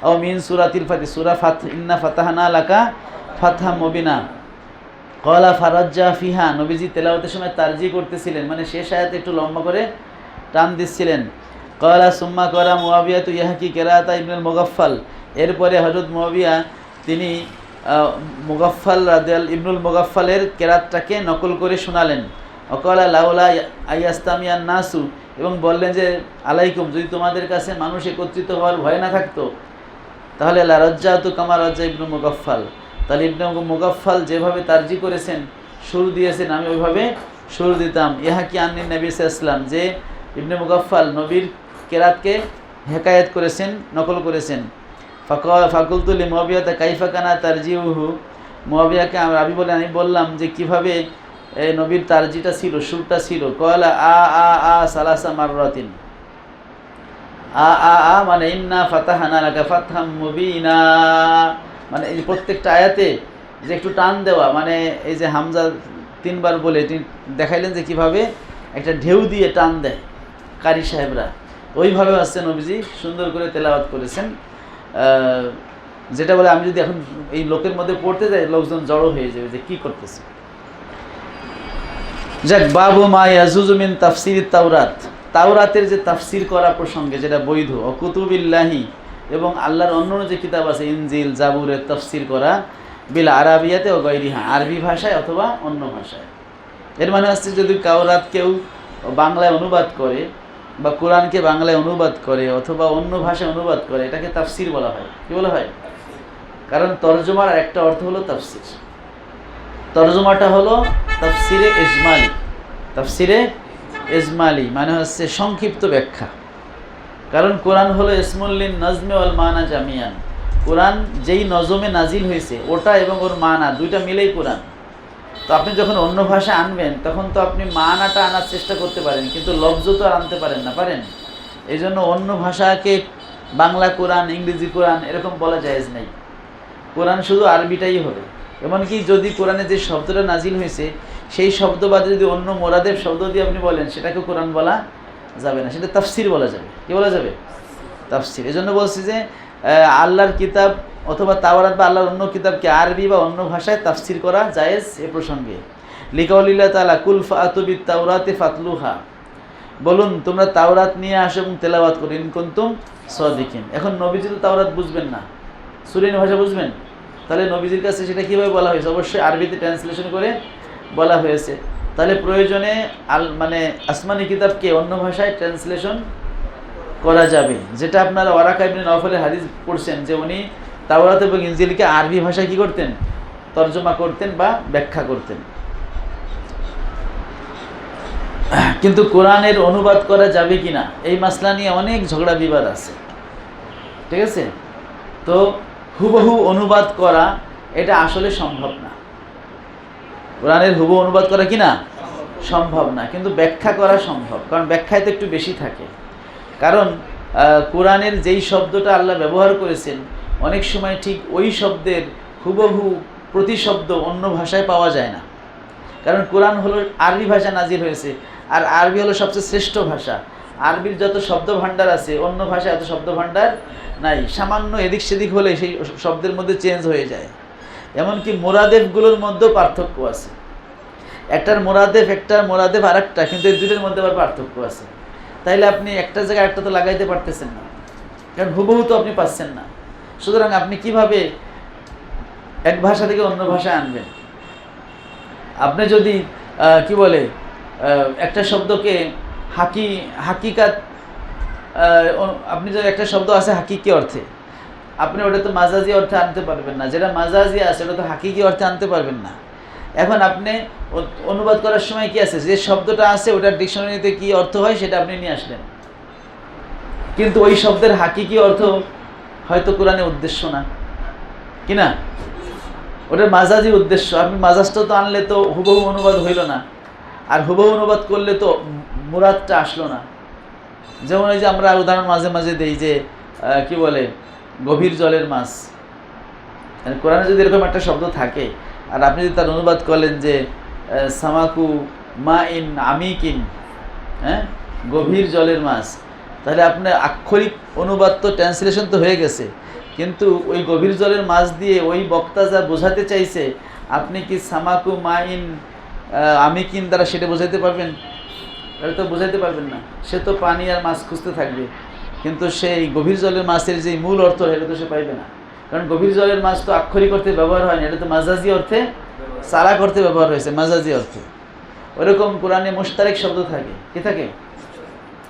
ও মিন সূরাতিল ফাতহি, সূরা ফাত, ইন্না ফাতাহনা লাকা ফাতহাম মুবিনা। ক্বালা ফারাজ্জা ফিহা, নবীজি তেলাওয়াতের সময় তারজি করতেছিলেন, মানে শেষ আয়াতে একটু লম্বা করে টান দিচ্ছিলেন। ক্বালা সুম্মা ক্বালা মুআবিয়া তু ইয়াহকি কিরাআতা ইবনুল মুগাফফাল, এরপরে হযরত মুআবিয়া তিনি ইবনুল মুগাফফালের কেরাতটাকে নকল করে শোনালেন। অকালা লাউলা আইয়াস্তামিয়ান নাসু, এবং বললেন যে আলাইকুম, যদি তোমাদের কাছে মানুষ একত্রিত হওয়ার ভয় না থাকতো তাহলে লা রাজ্জাতু কামা রাজ্জা ইবনুল মুগাফফাল, তাহলে ইবনুল মুগাফফাল যেভাবে তারজি করেছেন, সুর দিয়েছেন, আমি ওইভাবে সুর দিতাম। ইহাকি আন্নিন নবী সাল্লাল্লাহু আলাইহি ওয়াসাল্লাম, যে ইবনে মুগাফফাল নবীর কেরাতকে হেকায়াত করেছেন, নকল করেছেন। ফাকুলতু লি মুআবিয়াতা কাইফা কানা তারজিউহু, মুআবিয়াকে আমি বললাম যে কিভাবে নবীর তারজিটা ছিল, সুরটা ছিল। ক্বালা আ সালাসা মাররাতিন, আ মানে ইন্না ফাতাহনা লাকা ফাতহাম মুবিনা, মানে এই প্রত্যেকটা আয়াতে যে একটু টান দেওয়া, মানে এই যে হামজা তিনবার বলে তিনি দেখাইলেন যে কিভাবে একটা ঢেউ দিয়ে টান দেয় কারি সাহেবরা, ওইভাবে আসছে নবীজি সুন্দর করে তেলাওয়াত করেছেন। যেটা বলে আমি যদি এখন এই লোকের মধ্যে পড়তে যাই, লোকজন জড়ো হয়ে যাবে যে কি করতেছে। যাক, বাবু মা ইয়াজুজু মিন তাফসির তাওরাত, তাওরাতের যে তাফসির করা প্রসঙ্গে যেটা বৈধ, ও কুতুবিল্লাহি, এবং আল্লাহর অন্য যে কিতাব আছে ইনজিল জাবুরের তাফসির করা, বিল আরাবিয়াতে ও গায়রিহা, আরবি ভাষায় অথবা অন্য ভাষায়। এর মানে হচ্ছে যদি তাওরাত কেউ বাংলায় অনুবাদ করে বা কোরআনকে বাংলায় অনুবাদ করে অথবা অন্য ভাষায় অনুবাদ করে, এটাকে তাফসির বলা হয়। কি বলা হয়? কারণ তরজমার একটা অর্থ হলো তাফসির, তরজমাটা হলো তাফসিরে ইজমালি, তাফসিরে ইজমালি মানে হচ্ছে সংক্ষিপ্ত ব্যাখ্যা। কারণ কোরআন হলো ইসমুল্লিন নজমে ওয়াল মানা জামিয়ান, কোরআন যেই নজমে নাজিল হয়েছে ওটা এবং ওর মানা দুইটা মিলেই কোরআন। তো আপনি যখন অন্য ভাষা আনবেন তখন তো আপনি মানাটা আনার চেষ্টা করতে পারেন, কিন্তু লফজ তো আর আনতে পারেন না, পারেন? এই জন্য অন্য ভাষাকে বাংলা কোরআন, ইংরেজি কোরআন এরকম বলা জায়েজ নেই, কোরআন শুধু আরবিটাই হবে। এমনকি যদি কোরআনে যে শব্দটা নাজিল হয়েছে সেই শব্দ বাদে যদি অন্য মোরাদেব শব্দ দিয়ে আপনি বলেন, সেটাকে কোরআন বলা যাবে না, সেটা তাফসির বলা যাবে। কি বলা যাবে? তাফসির। এই জন্য বলছি যে আল্লাহর কিতাব অথবা তাওরাত বা আল্লাহর অন্য কিতাবকে আরবি বা অন্য ভাষায় তাফসির করা জায়েজ এ প্রসঙ্গে। লিকাউলিল্লাহ তাআলা কুল ফাতু বিত তাওরাতি ফাতলুহা, বলুন তোমরা তাওরাত নিয়ে আসো এবং তেলাওয়াত করো ইন কুনতুম সাদিকিন। এখন নবীজি তো তাওরাত বুঝবেন না, সুরিয়ানি ভাষা বুঝবেন, তাহলে নবীজির কাছে সেটা কীভাবে বলা হয়েছে? অবশ্যই আরবিতে ট্রান্সলেশন করে বলা হয়েছে। তাহলে প্রয়োজনে মানে আসমানি কিতাবকে অন্য ভাষায় ট্রান্সলেশন করা যাবে, যেটা আপনারা ওয়ারাকা ইবনে নওফলের হাদিস পড়ছেন যে উনি তাওরাত এবং ইনজিলকে আরবি ভাষায় কী করতেন? তর্জমা করতেন বা ব্যাখ্যা করতেন। কিন্তু কোরআনের অনুবাদ করা যাবে কি না এই মাসলা নিয়ে অনেক ঝগড়া বিবাদ আছে, ঠিক আছে? তো হুবহু অনুবাদ করা এটা আসলে সম্ভব না। কোরআনের হুবহু অনুবাদ করা কি না সম্ভব না, কিন্তু ব্যাখ্যা করা সম্ভব, কারণ ব্যাখ্যায় তো একটু বেশি থাকে। কারণ কোরআনের যেই শব্দটা আল্লাহ ব্যবহার করেছেন অনেক সময় ঠিক ওই শব্দের হুবহু প্রতিশব্দ অন্য ভাষায় পাওয়া যায় না। কারণ কোরআন হলো আরবি ভাষা নাজিল হয়েছে, আর আরবি হলো সবচেয়ে শ্রেষ্ঠ ভাষা। আরবির যত শব্দ ভাণ্ডার আছে অন্য ভাষায় এত শব্দ ভাণ্ডার নাই, সামান্য এদিক সেদিক হলে সেই শব্দের মধ্যে চেঞ্জ হয়ে যায়। এমনকি মোরাদেফগুলোর মধ্যেও পার্থক্য আছে, একটার মোরাদেফ আর একটা, কিন্তু এই দুটোর মধ্যে আবার পার্থক্য আছে। তাইলে আপনি একটা জায়গায় একটা তো লাগাইতে পারতেছেন না, কারণ হুবহু তো আপনি পাচ্ছেন না। সুতরাং আপনি কিভাবে এক ভাষা থেকে অন্য ভাষায় আনবেন? আপনি যদি কি বলে একটা শব্দকে হাকিকাত, আপনি যদি একটা শব্দ আছে হাকিকি অর্থে, আপনি ওটা তো মাজাজি অর্থে আনতে পারবেন না, যেটা মাজাজি আছে ওটা তো হাকিকি অর্থে আনতে পারবেন না। এখন আপনি অনুবাদ করার সময় কি আছে, যে শব্দটা আছে ওটার ডিকশনারিতে কি অর্থ হয় সেটা আপনি নিয়ে আসলেন, কিন্তু ওই শব্দের হাকিকি অর্থ হয়তো কোরআনে উদ্দেশ্য না, কি না, ওটার মাজাজি উদ্দেশ্য। আপনি মাজাজটা তো আনলে তো হুবহু অনুবাদ হইল না, আর হুবহু অনুবাদ করলে তো মুরাদটা আসলো না। যেমন এই যে আমরা উদাহরণ মাঝে মাঝে দেই যে কি বলে গভীর জলের মাছ, কোরআনে যদি এরকম একটা শব্দ থাকে আর আপনি যদি তার অনুবাদ করলেন যে সামাকু মা ইন আমিকিন, হ্যাঁ, গভীর জলের মাছ, তাহলে আপনার আক্ষরিক অনুবাদ তো ট্রান্সলেশন তো হয়ে গেছে, কিন্তু ওই গভীর জলের মাছ দিয়ে ওই বক্তা যা বোঝাতে চাইছে আপনি কি সামাকু মা ইন আমিকিন দ্বারা সেটা বোঝাতে পারবেন? এটা তো বোঝাতে পারবেন না, সে তো পানি আর মাছ খুঁজতে থাকবে, কিন্তু সেই গভীর জলের মাছের যে মূল অর্থ এটা তো সে পাইবে না। কারণ গভীর জলের মাছ তো আক্ষরিক অর্থে ব্যবহার হয়নি, এটা তো মাজাজি অর্থে, চালাক অর্থে ব্যবহার হয়েছে, মাজাজি অর্থে। ওইরকম কোরআনে মুশতারেক শব্দ থাকে, কি থাকে?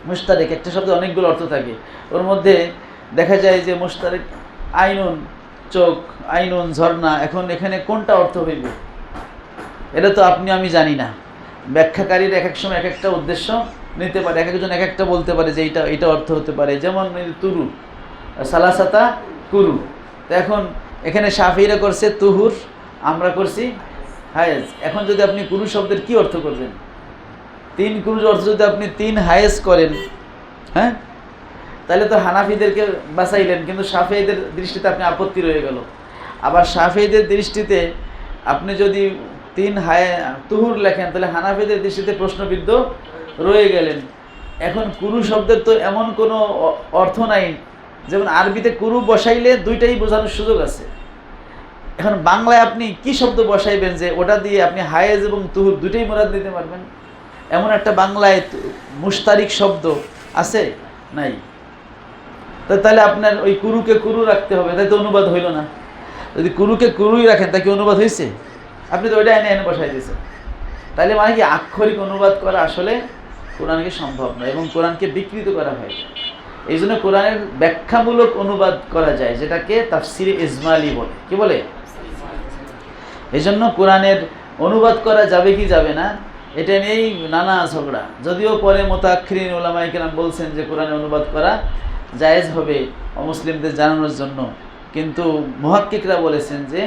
মুশতারেক একটা শব্দে অনেকগুলো অর্থ থাকে। ওর মধ্যে দেখা যায় যে মুশতারেক আইনুন চোখ, আইনুন ঝর্ণা, এখন এখানে কোনটা অর্থ হইবে এটা তো আপনি আমি জানি না। ব্যাখ্যাকারীর এক এক সময় এক একটা উদ্দেশ্য নিতে পারে, এক একজন এক একটা বলতে পারে যে এটা অর্থ হতে পারে। যেমন তুরু, সালাসাতা কুরু, তো এখন এখানে শাফিরা করছে তুহুর, আমরা করছি হায়েজ। এখন যদি আপনি কুরু শব্দের কি অর্থ করবেন? 3 কুরুর অর্থ যদি আপনি 3 হায়েজ করেন, হ্যাঁ, তাহলে তো হানাফিদেরকে বাঁচাইলেন, কিন্তু শাফিঈদের দৃষ্টিতে আপনি আপত্তি রয়ে গেল। আবার শাফিঈদের দৃষ্টিতে আপনি যদি 3 তুহুর লেখেন তাহলে হানাফিদের দৃষ্টিতে প্রশ্নবিদ্ধ রয়ে গেলেন। এখন কুরু শব্দের তো এমন কোনো অর্থ নাই, যেমন আরবিতে কুরু বসাইলে দুইটাই বোঝানোর সুযোগ আছে। এখন বাংলায় আপনি কি শব্দ বসাইবেন যে ওটা দিয়ে আপনি হায়েজ এবং তুহুর দুইটাই মুরাদ দিতে পারবেন? এমন একটা বাংলায় মুশতারিক শব্দ আছে? নাই। তো তাহলে আপনার ওই কুরুকে কুরু রাখতে হবে, তাই তো অনুবাদ হইল না। যদি কুরুকে কুরুই রাখেন তা কি অনুবাদ হয়েছে? আপনি তো ওইটা এনে বসাই দিয়েছেন। তাহলে মানে কি আক্ষরিক অনুবাদ করা আসলে কোরআনকে সম্ভব নয়, এবং কোরআনকে বিকৃত করা হয়। এই জন্য কোরআনের ব্যাখ্যামূলক অনুবাদ করা যায়, যেটাকে তাফসিরে ইজমালি বলে। কি বলে? এই জন্য কোরআনের অনুবাদ করা যাবে কি যাবে না এটা নিয়েই নানা ঝগড়া। যদিও পরে মুতাআখিরিন উলামায়ে কেরাম বলছেন যে কোরআনে অনুবাদ করা জায়েজ হবে অমুসলিমদের জানানোর জন্য, কিন্তু মুহাক্কিকরা বলেছেন যে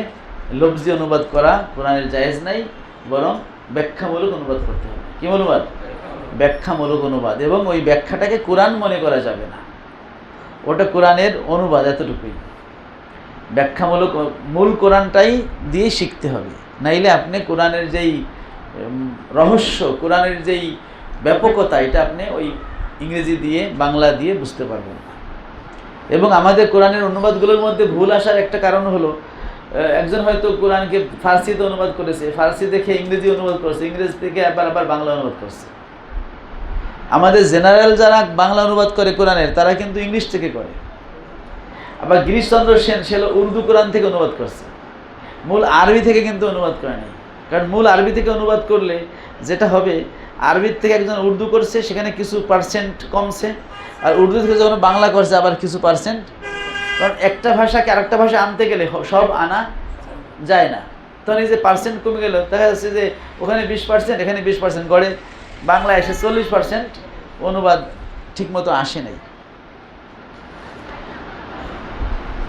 লফজি অনুবাদ করা কোরআনের জায়েজ নাই, বরং ব্যাখ্যামূলক অনুবাদ করতে হবে। কি অনুবাদ? ব্যাখ্যামূলক অনুবাদ। এবং ওই ব্যাখ্যাটাকে কোরআন মনে করা যাবে না, ওটা কোরআনের অনুবাদ, এতটুকুই। ব্যাখ্যামূলক মূল কোরআনটাই দিয়ে শিখতে হবে, নাইলে আপনি কোরআনের যেই রহস্য, কোরআনের যেই ব্যাপকতা, এটা আপনি ওই ইংরেজি দিয়ে বাংলা দিয়ে বুঝতে পারবেন না। এবং আমাদের কোরআনের অনুবাদগুলোর মধ্যে ভুল আসার একটা কারণ হলো, একজন হয়তো কোরআনকে ফার্সিতে অনুবাদ করেছে, ফার্সি দেখে ইংরেজি অনুবাদ করছে, ইংরেজি থেকে আবার বাংলা অনুবাদ করছে। আমাদের জেনারেল যারা বাংলা অনুবাদ করে কোরআনের, তারা কিন্তু ইংলিশ থেকে করে। আবার গিরিশচন্দ্র সেন সে উর্দু কোরআন থেকে অনুবাদ করছে, মূল আরবি থেকে কিন্তু অনুবাদ করে নাই। কারণ মূল আরবি থেকে অনুবাদ করলে যেটা হবে, আরবির থেকে একজন উর্দু করছে, সেখানে কিছু পার্সেন্ট কমছে, আর উর্দু থেকে যখন বাংলা করছে আবার কিছু পার্সেন্ট। কারণ একটা ভাষাকে আরেকটা ভাষা আনতে গেলে সব আনা যায় না, তখন এই যে পার্সেন্ট কমে গেল, দেখা যাচ্ছে যে ওখানে 20%, এখানে 20%, গড়ে বাংলায় এসে 40% অনুবাদ ঠিকমতো আসে নাই।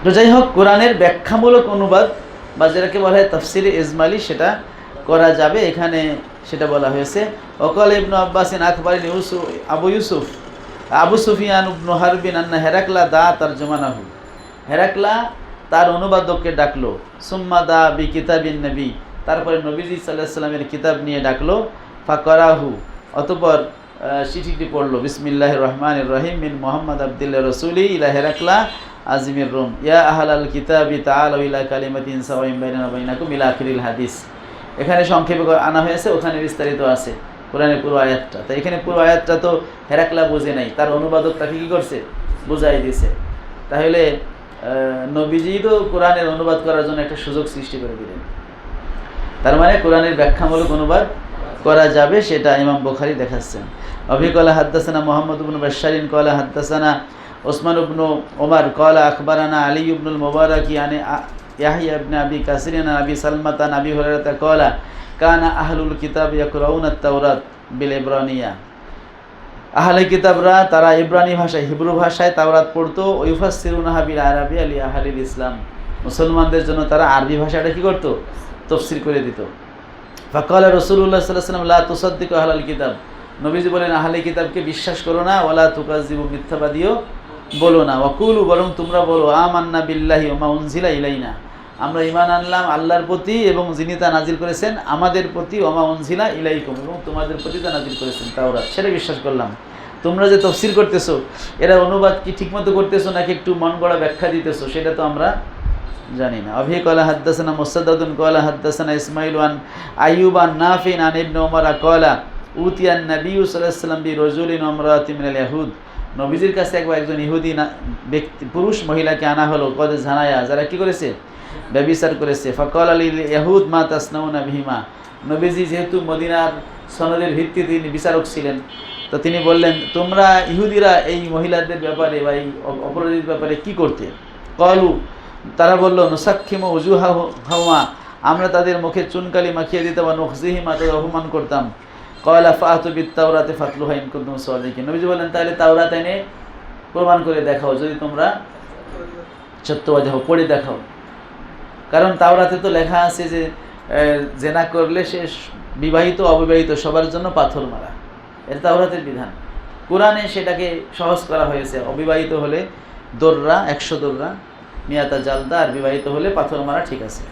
তো যাই হোক, কোরআনের ব্যাখ্যামূলক অনুবাদ বা যেটাকে বলা হয় তাফসিরে ইজমালি, সেটা করা যাবে, এখানে সেটা বলা হয়েছে। ওকাল ইবনু আব্বাসিন আকবরিন ইউসুফ আবু সুফিয়ান ইবনু হারবিন আন্না হেরাকলা দা তারজমানাহু, হেরাকলা তার অনুবাদককে ডাকলো। সুম্মা দা বি কিতাবিন নবী, তারপরে নবীজি সাল্লাল্লাহু আলাইহি সাল্লামের কিতাব নিয়ে ডাকলো। ফাকরাহু, অতঃপর চিঠিটি পড়লো। বিসমিল্লাহির রহমানির রহিম, মিন মুহাম্মদ আবদুল্লাহ রাসূলি ইলা হেরাকলা আজিমির রুম, ইয়া আহলাল কিতাবি তাআলু ইলা কালিমাতিন সাওয়াইন বাইনানা ওয়া বাইনাকুম ইলা আখিরিল হাদিস। এখানে সংক্ষেপে আনা হয়েছে, ওখানে বিস্তারিত আছে কোরআনের পুরো আয়াতটা। তো এখানে পুরো আয়াতটা তো হেরাকলা বুঝে নাই, তার অনুবাদক তাকে কী করছে, বুঝাই দিয়েছে। তাহলে নবীজি তো কোরআনের অনুবাদ করার জন্য একটা সুযোগ সৃষ্টি করে দিলেন। তার মানে কোরআনের ব্যাখ্যামূলক অনুবাদ করা যাবে, সেটা ইমাম বুখারী দেখাচ্ছেন। অবিকলা হাদ্দাসানা মুহাম্মদ ইবনু বাশশারিন কলা হাদ্দাসানা ওসমান ইবনু ওমর কলা আখবারানা আলী ইবনুল মুবারাক ইয়ানি ইয়াহইয়া ইবনে আবি কাসিরিন আবি সালমাতা আবি হুরায়রা কলা কানা আহলুল কিতাব ইয়াকরাউনা আত-তাওরাত বিল ইব্রানিয়া, আহলে কিতাবরা তারা ইব্রানি ভাষায়, হিব্রু ভাষায় তাওরাত পড়তো। ওয়ুফাসসিরুনাহা বিল আরাবিয়া লি আহলিল ইসলাম, মুসলমানদের জন্য তারা আরবি ভাষাটা কী করতো, তাফসীর করে দিত। ফাকালা রাসূলুল্লাহ সাল্লাল্লাহু আলাইহি ওয়াসাল্লাম লা তুসাদ্দিকু আহলাল কিতাব, নবীজি বলেন আহলে কিতাবকে বিশ্বাস করো না, ওয়ালা তুকাযিবু, মিথ্যাবাদীও বলো না। ওয়াকুলু, বরং তোমরা বলো আমান্না বিল্লাহি ওয়া মা উনজিলা ইলাইনা, আমরা ঈমান আনলাম আল্লাহর প্রতি এবং যিনি তা নাজিল করেছেন আমাদের প্রতি, ওয়া মা উনজিলা ইলাইকুম, এবং তোমাদের প্রতি তা নাজিল করেছেন তাওরাত, সেটা বিশ্বাস করলাম। তোমরা যে তাফসীর করতেছো, এরা অনুবাদ কি ঠিকমতো করতেছো নাকি একটু মন গড়া ব্যাখ্যা দিতেছো, সেটা তো আমরা জানি না। অভি কলা হাদ্দাসানা মুসাদ্দাদুন কলা হাদ্দাসানা ইসমাইল আন আইয়ুব আন নাফিন আন ইবনে ওমর কলা উতিয়ান নবী সাল্লাল্লাহু আলাইহি ওয়াসাল্লাম বিরাজুলিন ইমরাতিন মিনাল ইয়াহুদ, নবীজির কাছে একজন ইহুদি ব্যক্তি, পুরুষ মহিলাকে আনা হলো। কদ জানায়া, যারা কি করেছে, ব্যভিচার করেছে। ফাকাল লিল ইয়াহুদ মা তাসনাউনা বিহিমা, নবীজি যেহেতু মদিনার সনদের ভিত্তিতে তিনি বিচারক ছিলেন, তো তিনি বললেন তোমরা ইহুদিরা এই মহিলাদের ব্যাপারে বা এই অপরাধীর ব্যাপারে কি করতে। কলু, তারা বলল নুসাক্ষিমু উজুহাহুমা, আমরা তাদের মুখে চুনকালি মাখিয়ে দিতাম, নুখজিহিমা, তাদের অপমান করতাম। কয়লা ফাতু বিত তাওরাতে ফাতলুহা ইন কুনতুম সাদিকিন, নবীজি বলেন তাহলে তাওরাত এনে প্রমাণ করে দেখাও যদি তোমরা সত্যবাদী হও, পড়ে দেখাও। কারণ তাওরাতে তো লেখা আছে যে জেনা করলে সে বিবাহিত অবিবাহিত সবার জন্য পাথর মারা, এটা তাওরাতের বিধান। কোরআনে সেটাকে সহজ করা হয়েছে, অবিবাহিত হলে দোররা 100 দোররা মিয়াতা জালদা, আর বিবাহিত হলে পাথর মারা ঠিক আছে।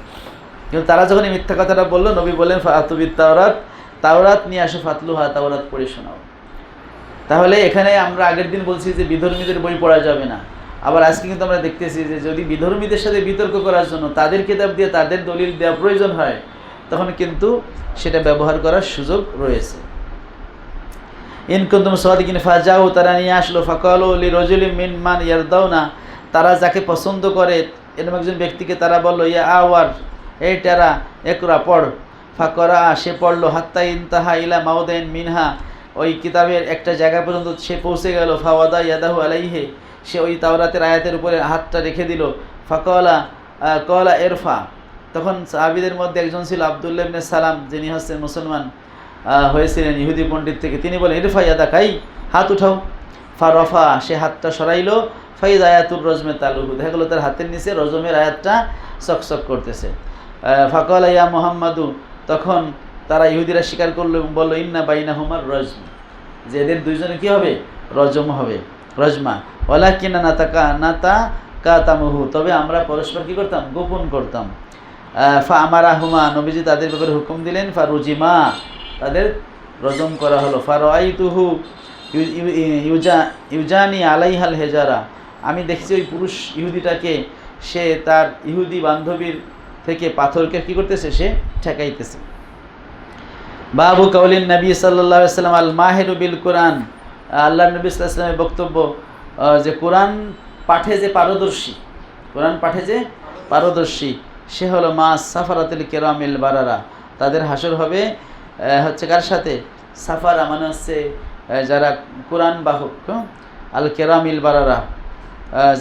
কিন্তু তারা যখন এই মিথ্যা কথাটা বললো, নবী বললেন ফাতু বিত তাওরাত, তাওরাত নিয়ে আসো, ফাতলুহা, তাওরাত পড়ে শোনাও। তাহলে এখানে আমরা আগের দিন বলছি যে বিধর্মীদের বই পড়া যাবে না, আবার আজকে কিন্তু আমরা দেখতেছি যে যদি বিধর্মীদের সাথে বিতর্ক করার জন্য তাদের কিতাব দিয়ে তাদের দলিল দেওয়া প্রয়োজন হয়, তখন কিন্তু সেটা ব্যবহার করার সুযোগ রয়েছে। ইন কুনতুম সাদিকিন ফাজাউ, তারা নিয়ে আসলো। ফাকালু লিরাজুলিন মিম্মান ইয়ারদাউনা, তারা যাকে পছন্দ করে এরকম একজন ব্যক্তিকে তারা বলল ইয়া আওয়ার, এই টেরা একরা পড়। ফাকরা, সে পড়লো। হাত্তা ইনতাহা ইলা মাউদাইন মিনহা, ওই কিতাবের একটা জায়গা পর্যন্ত সে পৌঁছে গেল। ফাওয়াদা ইয়াদাহু আলাইহি, সে ওই তাওরাতের আয়াতের উপরে হাতটা রেখে দিল। ফাকালা কলা এরফা, তখন সাহাবীদের মধ্যে একজন ছিল আব্দুল্লাহ ইবনে সালাম, যিনি হচ্ছেন মুসলমান হয়েছিলেন ইহুদি পণ্ডিত থেকে, তিনি বলেন ইরফা ইয়াদাকাই, হাত উঠাও। ফারফা, সে হাতটা সরাইলো। ফাইজ আয়াতুর রজমে তালুহু, দেখা গেলো তার হাতের নিচে রজমের আয়াতটা চকচক করতেছে। ফাকালা ইয়া মুহাম্মাদু, তখন তারা ইহুদিরা স্বীকার করলো এবং বললো ইন্না বাইনাহুমার রজম, যে এদের দুইজনে কি হবে, রজম হবে, রজমা। ওয়ালাকিন্না নাতা কাতামুহু, তবে আমরা পরস্পর কি করতাম, গোপন করতাম। ফা আমারাহুমা, নবীজি তাদের ব্যাপারে হুকুম দিলেন। ফা রুজিমা, তাদের রজম করা হলো। ফা রাআইতুহু ইউজানি আলাইহাল হেজারা, আমি দেখছি ওই পুরুষ ইহুদিটাকে, সে তার ইহুদি বান্ধবীর থেকে পাথরকে কি করতেছে, সে ঠেকাইতেছে। বাবু কাউলিন নবী সাল্লাল্লাহু আলাইহি ওয়াসাল্লাম আল মাহিরু বিল কোরআন, আল্লাহ নবী সাল্লাল্লাহু আলাইহি ওয়াসাল্লামের বক্তব্য যে কোরআন পাঠে যে পারদর্শী, কোরআন পাঠে যে পারদর্শী, সে হলো মা সাফারাতুল কিরামিল বারারা, তাদের হাসর হবে হচ্ছে কার সাথে, সাফারা মানে হচ্ছে যারা কোরআন বাহক, আল কিরামিল বারারা,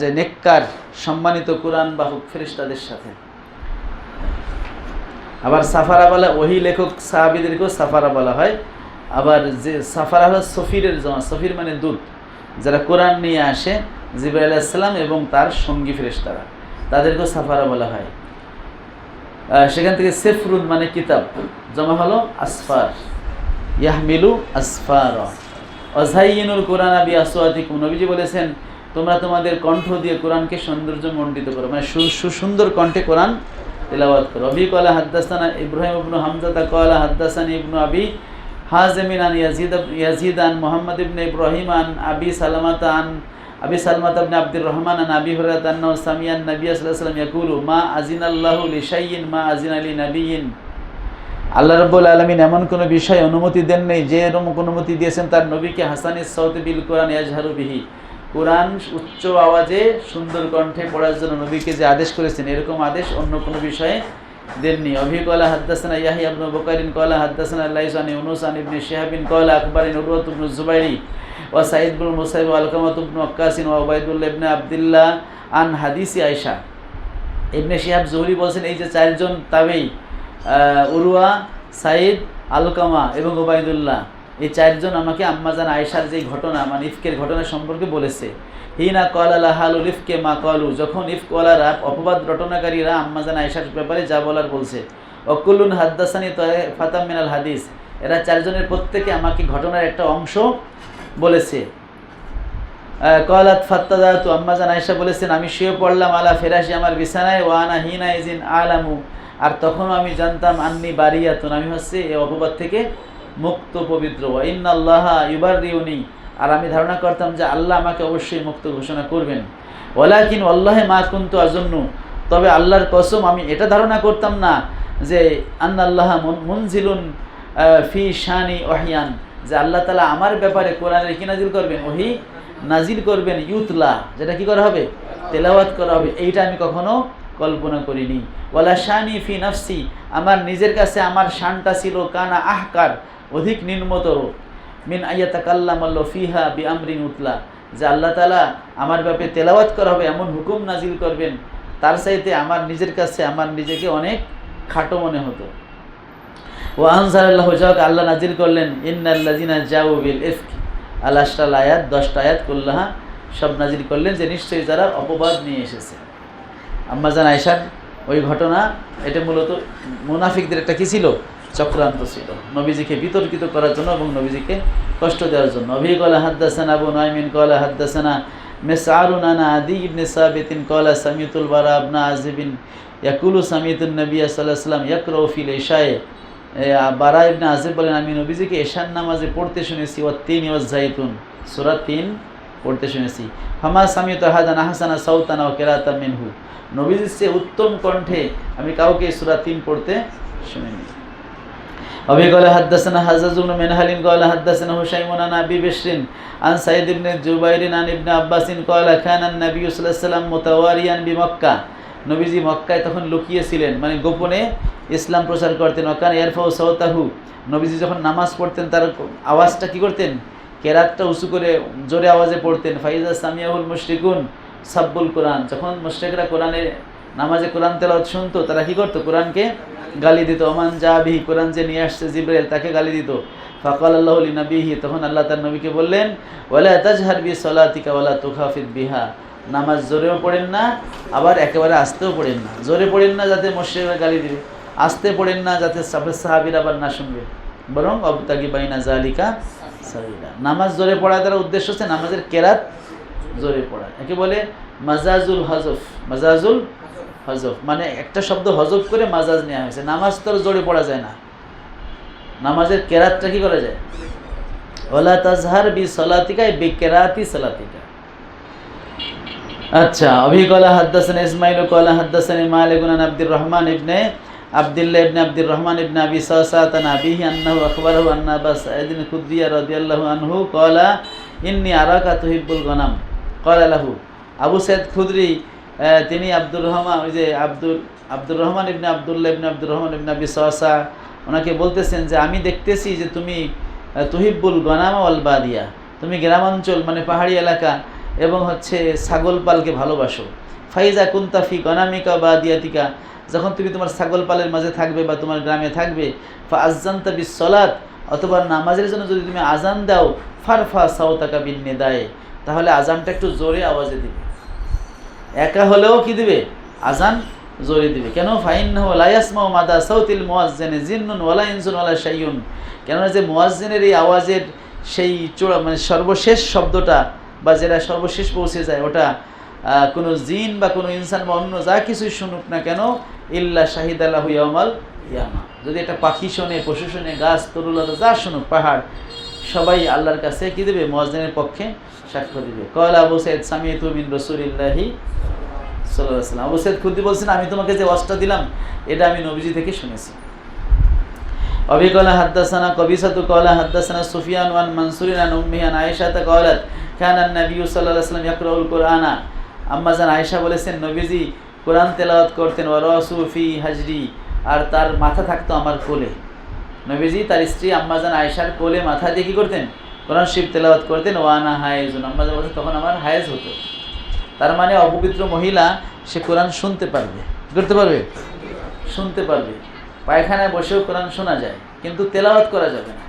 যে নেককার সম্মানিত কোরআন বাহক ফেরেশতাদের সাথে। আবার সাফারা বলা, ওহি লেখক সাহাবীদেরকেও সাফারা বলা হয়। আবার যে সাফারা হলো সফিরের জমা, সফির মানে দূত, যারা কোরআন নিয়ে আসে, জিবরাইল আলাইহিস সালাম এবং তার সঙ্গী ফেরেশতারা, তাদেরকেও সাফারা বলা হয়। সেখান থেকে সেফরুন মানে কিতাব, জমা হলো আসফার, ইয়াহমিলু আসফার। অজাইনুল কোরআন আবি আসওয়াতিকুম, নবীজি বলেছেন তোমরা তোমাদের কণ্ঠ দিয়ে কোরআনকে সৌন্দর্য মণ্ডিত করো, মানে সুন্দর কণ্ঠে কোরআন তেলাওয়াত করো। অবি কলা হাদ্দাসানা ইব্রাহিম ইবনু হামজাতা কলা হাদ্দাসানি ইবনু আবি হাজিমিন আন ইয়াজিদ আন মুহাম্মদ ইবনে ইব্রাহিম আন আবি সালামাতা ইবনে আব্দুর রহমান আন আবি হুরায়রা আন্নাহু সামিআন নবী সাল্লাল্লাহু আলাইহি ওয়াসাল্লাম ইয়াকুলু মা আযিনাল্লাহু লিশাইইন মা আযিনা লিনাবিয়্যিন। আল্লাহ রাব্বুল আলামিন এমন কোনো বিষয় অনুমতি দেন নেই যে এরকম অনুমতি দিয়েছেন তার নবীকে হাসানিস সাউতি বিল কোরআন ইয়াজহারু বিহি, কোরআন উচ্চ আওয়াজে সুন্দর কণ্ঠে পড়ার জন্য নবীকে যে আদেশ করেছেন এরকম আদেশ অন্য কোনো বিষয়ে দেননি। অভি কলা হাদ্দাসানা ইয়াহইয়া ইবনু বুকাইরিন কলা হাদ্দাসানা লাইস আন ইউনুস আন ইবনে শিহাবিন কলা আখবারিন উরওয়াত ইবনু যুবাইরি ওয়া সাঈদ ইবনুল মুসাইয়িব ওয়া আলকামাত ইবনু ওয়াক্কাসিন ওয়া উবাইদুল্লাহ ইবনে আব্দুল্লাহ আন হাদিসি আয়েশা। ইবনে শিহাব জুহরি বলেছেন এই যে চারজন তাবেঈ উরওয়া, সাঈদ, আলকামা এবং উবাইদুল্লাহ, এই চারজন আমাকে আম্মাজান আয়েশার যে ঘটনা মানে ইফকের ঘটনা সম্পর্কে বলেছে। হিনা কলালা হালুল ইফকে মা কলু, যখন ইফকওয়ালারা অপবাদ রটনাকারীরা আম্মাজান আয়েশার ব্যাপারে যা বলার বলছে। অকুল্লুন হাদ্দাসানি ফাতাম মিনাল হাদিস, এরা চারজনের প্রত্যেকে আমাকে ঘটনার একটা অংশ বলেছে। কলাত ফাত্তাদাতু, আম্মাজান আয়েশা বলেছেন আমি শুয়ে পড়লাম আলা ফেরাশি, আমার বিছানায়, ওয়ানা হিনা ইজিন আলামু, আর তখনও আমি জানতাম আন্নি বারিয়াতুন, আমি হচ্ছে এই অপবাদ থেকে মুক্ত পবিত্র। ইন্নাল্লাহা ইউবাররিউনি, আর আমি ধারণা করতাম যে আল্লাহ আমাকে অবশ্যই মুক্ত ঘোষণা করবেন। ওয়ালাকিন ওয়াল্লাহি মা কুনতু আযুন্নু, তবে আল্লাহর কসম আমি এটা ধারণা করতাম না যে আন্নাল্লাহা মুনজিলুন ফি শানি ওয়াহিয়ান, যে আল্লাহ তাআলা আমার ব্যাপারে কোরআনের কি নাজিল করবেন, ওহী নাজিল করবেন, ইউতলা, যেটা কি করা হবে, তেলাওয়াত করা হবে, এইটা আমি কখনো কল্পনা করিনি। ওয়ালা শানি ফি নাফসি, আমার নিজের কাছে আমার শানটা ছিল কানা আহকার, অধিক নিম্নতর, মিন আইয়াতাকাল্লামাল্লাহু ফিহা বিআমরিন উতলা, যে আল্লাহ তাআলা আমার ব্যাপারে তেলাওয়াত করা হবে এমন হুকুম নাজিল করবেন, তার চাইতে আমার নিজের কাছে আমার নিজেকে অনেক খাটো মনে হতো। ওয়া আনজালাল্লাহু, যাক আল্লাহ নাজিল করলেন ইন্নাল্লাযিনা জাউ বিল ইফক, আল-আশরাল আয়াত, 10টা আয়াত কুল্লাহা সব নাজিল করলেন, যে নিশ্চয়ই যারা অপবাদ নিয়ে এসেছে। আম্মাজান আয়েশার ওই ঘটনা, এটা মূলত মুনাফিকদের একটা কি ছিল, চক্রান্ত ছিল, নবীজিকে বিতর্কিত করার জন্য এবং নবীজিকে কষ্ট দেওয়ার জন্য। অভি কলা হাদ্দাসানা আবু নুআইমিন কলা হাদ্দাসানা মিসআরুন আন আদি ইবনে সাবিতিন কলা সামিতুল বারা ইবনে আযিবিন ইয়াকুলু সামিতুন নবী সাল্লাল্লাহু আলাইহি ওয়াসাল্লাম ইয়াকরাউ ফিল ইশায়ে, বারা ইবনে আযিব বলেন আমি নবীজিকে ঈশার নামাজে পড়তে শুনেছি, ওয়া তিন ওয়া যাইতুন, সূরা 3 পড়তে শুনেছি। ফামা সামিতু আহাদান আহসানা সাউতান ওয়া কিরাতাম মিনহু, নবীজির চেয়ে উত্তম কণ্ঠে আমি কাউকে সূরা 3 পড়তে শুনিনি। অবি কলা হাদ্দাসানা হাজ্জাজ ইবনে মিনহালিন কলা হাদ্দাসানা হুসাইমুন আন আবি বিশরিন আন সাঈদ ইবনে জুবাইরিন আন ইবনে আব্বাসিন কলা কানা নবী সাল্লাল্লাহু আলাইহি ওয়াসাল্লাম মুতাওয়ারিয়ান বিমক্কা, নবীজি মক্কায় তখন লুকিয়েছিলেন, মানে গোপনে ইসলাম প্রচার করতেন। ওয়াকান ইয়ারফাউ সাওতাহু, নবীজি যখন নামাজ পড়তেন তার আওয়াজটা কি করতেন, কেরাতটা উঁচু করে জোরে আওয়াজে পড়তেন। ফাইজা সামিয়াহুল মুশরিকুন সাব্বুল কোরআন, যখন মুশরিকরা কোরআনে নামাজে কোরআন তেলাওয়াত শুনতো তারা কি করতো, কোরআনকে গালি দিত। ওমান জাবিহি, কোরআন যে নিয়ে আসছে জিবরাইল তাকে গালি দিত। ফাকাল আল্লাহু লিনাবিহি, তখন আল্লাহ তার নবীকে বললেন ওয়ালা তাজহার বি সালাতিকা ওয়ালা তুখাফিদ বিহা, নামাজ জোরেও পড়েন না আবার একেবারে আস্তেও পড়েন না, জোরে পড়েন না যাতে মুশরিকরা গালি দিবে, আস্তে পড়েন না যাতে সাহাবীরা আবার না শুনবে, বরং অবতাগি বাইনা জালিকা সাবিলা। নামাজ জোরে পড়া দ্বারা উদ্দেশ্য হচ্ছে নামাজের কেরাত জোরে পড়া, একে বলে মাজাজুল হজফ। মাজাজুল হজফ মানে একটা শব্দ হজফ করে মাজাজ নেওয়া হয়েছে। নামাজ তো জোরে পড়া যায় না, নামাজের কেরাতটা কি করা যায়, ওয়ালা তাজহার বি সালাতিকা বি কিরাতি সালাতিকা। আচ্ছা, অভি কলা হাদ্দাসানা ইসমাঈল কলা হাদ্দাসানি মালিক আন আব্দুর রহমান ইবনে আব্দুল্লাহ ইবনে আব্দুর রহমান ইবনে আবি সাসাত আন আবিহি আন্নাহু আখবারাহু আন্না আবা সাঈদ খুদরি রাদিয়াল্লাহু আনহু কলা ইন্নী আরাকা তুহিব্বুল গনাম কলা লাহু। আবু সাঈদ খুদরি তিনি আব্দুর রহমান, ওই যে আব্দুর রহমান ইবনে আব্দুল্লাহ ইবনে আব্দুর রহমান ইবনে আবি সাসা, ওনাকে বলতেছেন যে আমি দেখতেছি যে তুমি তুহিব্বুল গনাম ওয়াল বাদিয়া, তুমি গ্রামাঞ্চল মানে পাহাড়ি এলাকা এবং হচ্ছে ছাগল পালকে ভালোবাসো। ফাইজা কুনতা ফি গনামিকা বাদিয়াতিকা, যখন তুমি তোমার ছাগল পালের মাঝে থাকবে বা তোমার গ্রামে থাকবে, ফা আযানতা বিস সালাত, অথবা নামাজের জন্য যদি তুমি আজান দাও, ফারফা সাওতাকা বিন নিদায়ে, তাহলে আজানটা একটু জোরে আওয়াজে দিবে, একা হলেও কি দিবে, আজান জোরে দিবে। কেন? ফাইন্নাহু লা ইয়াসমাউ মাদা সাউতিল মুয়াজ্জিনি জিন্নুন ওয়ালা ইনসুন ওয়ালা শাইউন। কেননা যে মুয়াজ্জিনের এই আওয়াজের সেই চূড়া মানে সর্বশেষ শব্দটা বা যেটা সর্বশেষ পৌঁছে যায় ওটা কোনো জিন বা কোনো ইনসান বা অন্য যা কিছুই শুনুক না কেন, ইল্লা শাহিদাল্লাহু ইয়াউমাল কিয়ামা, যদি এটা পাখি শোনে, পশু শোনে, গাছ তরুলতা যা শুনুক, পাহাড়, সবাই আল্লাহর কাছে কি দেবে? মুয়াজ্জিনের পক্ষে সাক্ষ্য দিবে। ক্বালা আবু সাঈদ সামি'তু মিন রাসূলিল্লাহি সাল্লাল্লাহু আলাইহি ওয়াসাল্লাম। আবু সাঈদ খুদরি বলছেন, আমি তোমাকে যে ওয়াজটা দিলাম এটা আমি নবীজি থেকে শুনেছি। অবি ক্বালা হাদাসানা কবিসাতু ক্বালা হাদাসানা সুফিয়ান ওয়ান মানসুরিন আন উম্মি আন আয়েশা ক্বালাত কানা নবী সাল্লাল্লাহু আলাইহি ওয়াসাল্লাম ইয়াকরাউল কুরআনা। আম্মা জান আয়েশা বলেছেন, নবীজি কোরআন তেলাওয়াত করতেন, ওয়া রাসু ফি হাজরি, আর তার মাথা থাকতো আমার কোলে। নবীজি তার স্ত্রী আম্মা জান আয়েশার কোলে মাথা দিয়ে কি করতেন? কোরআন শরীফ তেলাওয়াত করতেন। ওয়ানা হায়েজুন, আম্মা জান বলেছেন তখন আমার হায়েজ হতো। তার মানে অপবিত্র মহিলা সে কোরআন শুনতে পারবে, করতে পারবে, শুনতে পারবে। পায়খানায় বসেও কোরআন শোনা যায়, কিন্তু তেলাওয়াত করা যাবে না।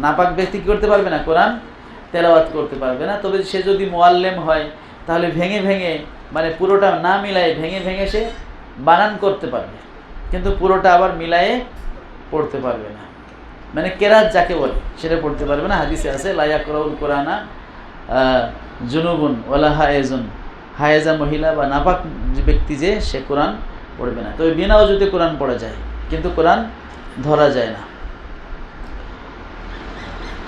নাপাক ব্যক্তি কি করতে পারবে না? কোরআন তেলাওয়াত করতে পারবে না। তবে সে যদি মুআল্লিম হয় তাহলে ভেঙে ভেঙে, মানে পুরোটা না মিলায়ে ভেঙে ভেঙে সে বানান করতে পারবে, কিন্তু পুরোটা আবার মিলায়ে পড়তে পারবে না। মানে কেরাত যাকে বলে সেটা পড়তে পারবে না। হাদিসে আছে লা ইয়াকরাউল কুরআনা জুনুবুন ওয়ালা হায়েজুন, হায়েজা মহিলা বা নাপাক ব্যক্তি যে সে কোরআন পড়বে না। তবে বিনা ওযুতে কোরআন পড়া যায়, কিন্তু কোরআন ধরা যায় না।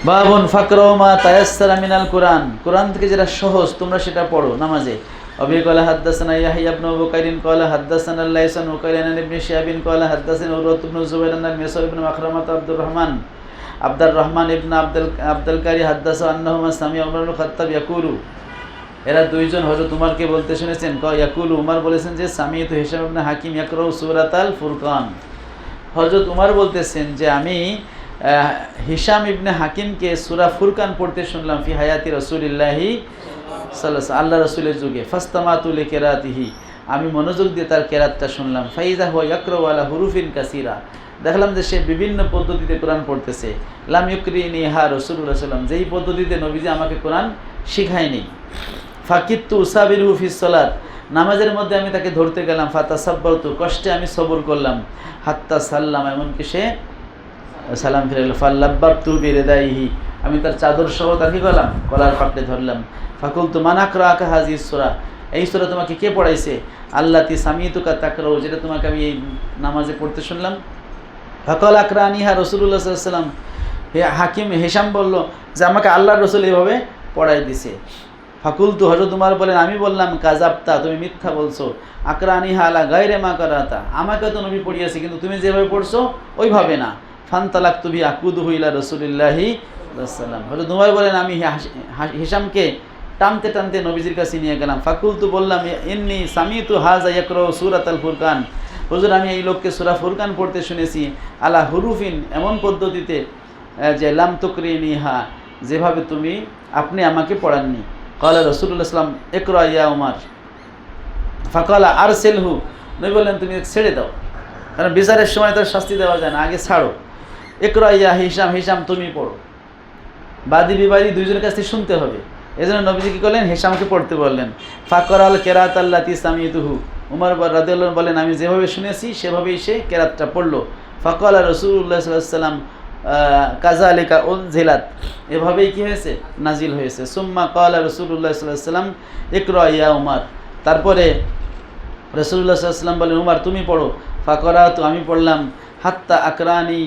বাবুন ফাকরাউ মা তায়াসসারা মিনাল কুরআন, কোরআন থেকে যেটা সহজ তোমরা সেটা পড়ো নামাজে। অবি ক্বালা হাদাসানা ইয়াহইয়া ইবনে বুকাইরিন ক্বালা হাদাসানা লাইসান ওয়াকাইলান ইবনে শিহাবিন ক্বালা হাদাসানা উরওয়াত ইবনে জুবাইর আন মিসর ইবনে মাখরামাত আব্দুর রহমান ইবনে আব্দুল কারি হাদাসা আন্নাহুমা সামি'a উমর ইবনে খাত্তাব ইয়াকুলু, এরা দুইজন হযরত উমরকে বলতে শুনেছেন। ইয়াকুলু, উমর বলেছেন যে সামি'তু হিশাম ইবনে হাকিম ইয়াকরাউ সূরাতাল ফুরকান। হযরত উমর বলতেছেন যে আমি হিশাম ইবনে হাকিমকে সূরা ফুরকান পড়তে শুনলাম ফি হায়াতি রাসূলিল্লাহি সাল্লাল্লাহু আলাইহি, আল্লাহ রাসূলের যুগে। ফাস্তামাতু লিকিরাতিহি, আমি মনোযোগ দিয়ে তার কেরাতটা শুনলাম। ফাইজা হুয়া ইয়াকরাউ আলা হুরুফিন কাসীরা, দেখলাম যে সে বিভিন্ন পদ্ধতিতে কোরআন পড়তেছে। লাম ইউকরিনি হা রাসূলুল্লাহ সাল্লাল্লাহু আলাইহি ওয়াসাল্লাম, যেই পদ্ধতিতে নবীজি আমাকে কোরআন শিখায়নি। ফাকিত্তু উসাবিরু ফিস সালাত, নামাজের মধ্যে আমি তাকে ধরতে গেলাম। ফাতাসাব্বারতু, কষ্টে আমি সবর করলাম। হাত্তা সাল্লাম, এমনকি সে সালাম ফিরে গেল। ফাল্লাব্বাতু বিরিদাইহি, আমি তার চাদর সহ তাকে গেলাম কলার পাকড়ে ধরলাম। ফাকুলতু মান আকরাআকা হাযিহিস সূরা, এই সূরা তোমাকে কে পড়াইছে? আল্লাতী সামিতুকা তাকরাউ, যেটা তোমাকে আমি এই নামাজে পড়তে শুনলাম। ফাকাল আকরানিহা রাসূলুল্লাহ সাল্লাল্লাহু আলাইহি ওয়াসাল্লাম, হাকিম হিশাম বলল যে আমাকে আল্লাহর রাসূল এইভাবে পড়াই দিছে। ফাকুলতু, হযরত উমর বলেন আমি বললাম কাযাবতা, তুমি মিথ্যা বলছো। আকরানিহা আলা গায়রে মা কারাতা, আমাকে তো নবী পড়িয়েছে কিন্তু তুমি যেভাবে পড়ছো ওইভাবে না। ফান্তালাকতু বি আকুদুহু ইলা রাসূলিল্লাহি সাল্লাল্লাহু আলাইহি ওয়াসাল্লাম, হযরত উমর বলেন আমি হিশামকে টানতে টানতে নবীজির কাছে নিয়ে গেলাম। ফাকুলতু, বললাম ইন্নী সামিতু হাযা ইয়াকরাউ সূরাতাল ফুরকান, হুজুর আমি এই লোককে সূরা ফুরকান পড়তে শুনেছি আলা হুরুফিন, এমন পদ্ধতিতে যে লাম তুকরিনিহা, যেভাবে আপনি আমাকে পড়াননি। ক্বালা রাসূলুল্লাহ সাল্লাল্লাহু আলাইহি ওয়াসাল্লাম ইকরা ইয়া উমর। ফাকালা আরসিলহু, নবী বললেন তুমি ছেড়ে দাও, কারণ বিচারের সময় তার শাস্তি দেওয়া যায় না, আগে ছাড়ো। ইকরা ইয়া হিশাম, হিশাম তুমি পড়ো। বাদী বিবাদী দুইজনের কাছ থেকে শুনতে হবে, এজন্য নবীজি কি করলেন? হিশামকে পড়তে বললেন। ফাকরাল কিরাত আল্লাতী সামিতুহু, উমর রাদিয়াল্লাহু আনহু বলেন আমি যেভাবে শুনেছি সেভাবেই সে কেরাতটা পড়লো। ফাকালা রাসূলুল্লাহ সাল্লাল্লাহু আলাইহি ওয়াসাল্লাম কাযালিকা উনজিলাত, এভাবেই কি হয়েছে? নাজিল হয়েছে। সুম্মা ক্বালা রাসূলুল্লাহ সাল্লাল্লাহু আলাইহি ওয়াসাল্লাম ইকরা ইয়া উমর, তারপরে রাসূলুল্লাহ সাল্লাল্লাহু আলাইহি ওয়াসাল্লাম বলেন উমর তুমি পড়ো। ফাকরাতু, আমি পড়লাম। হাত্তা আকরানি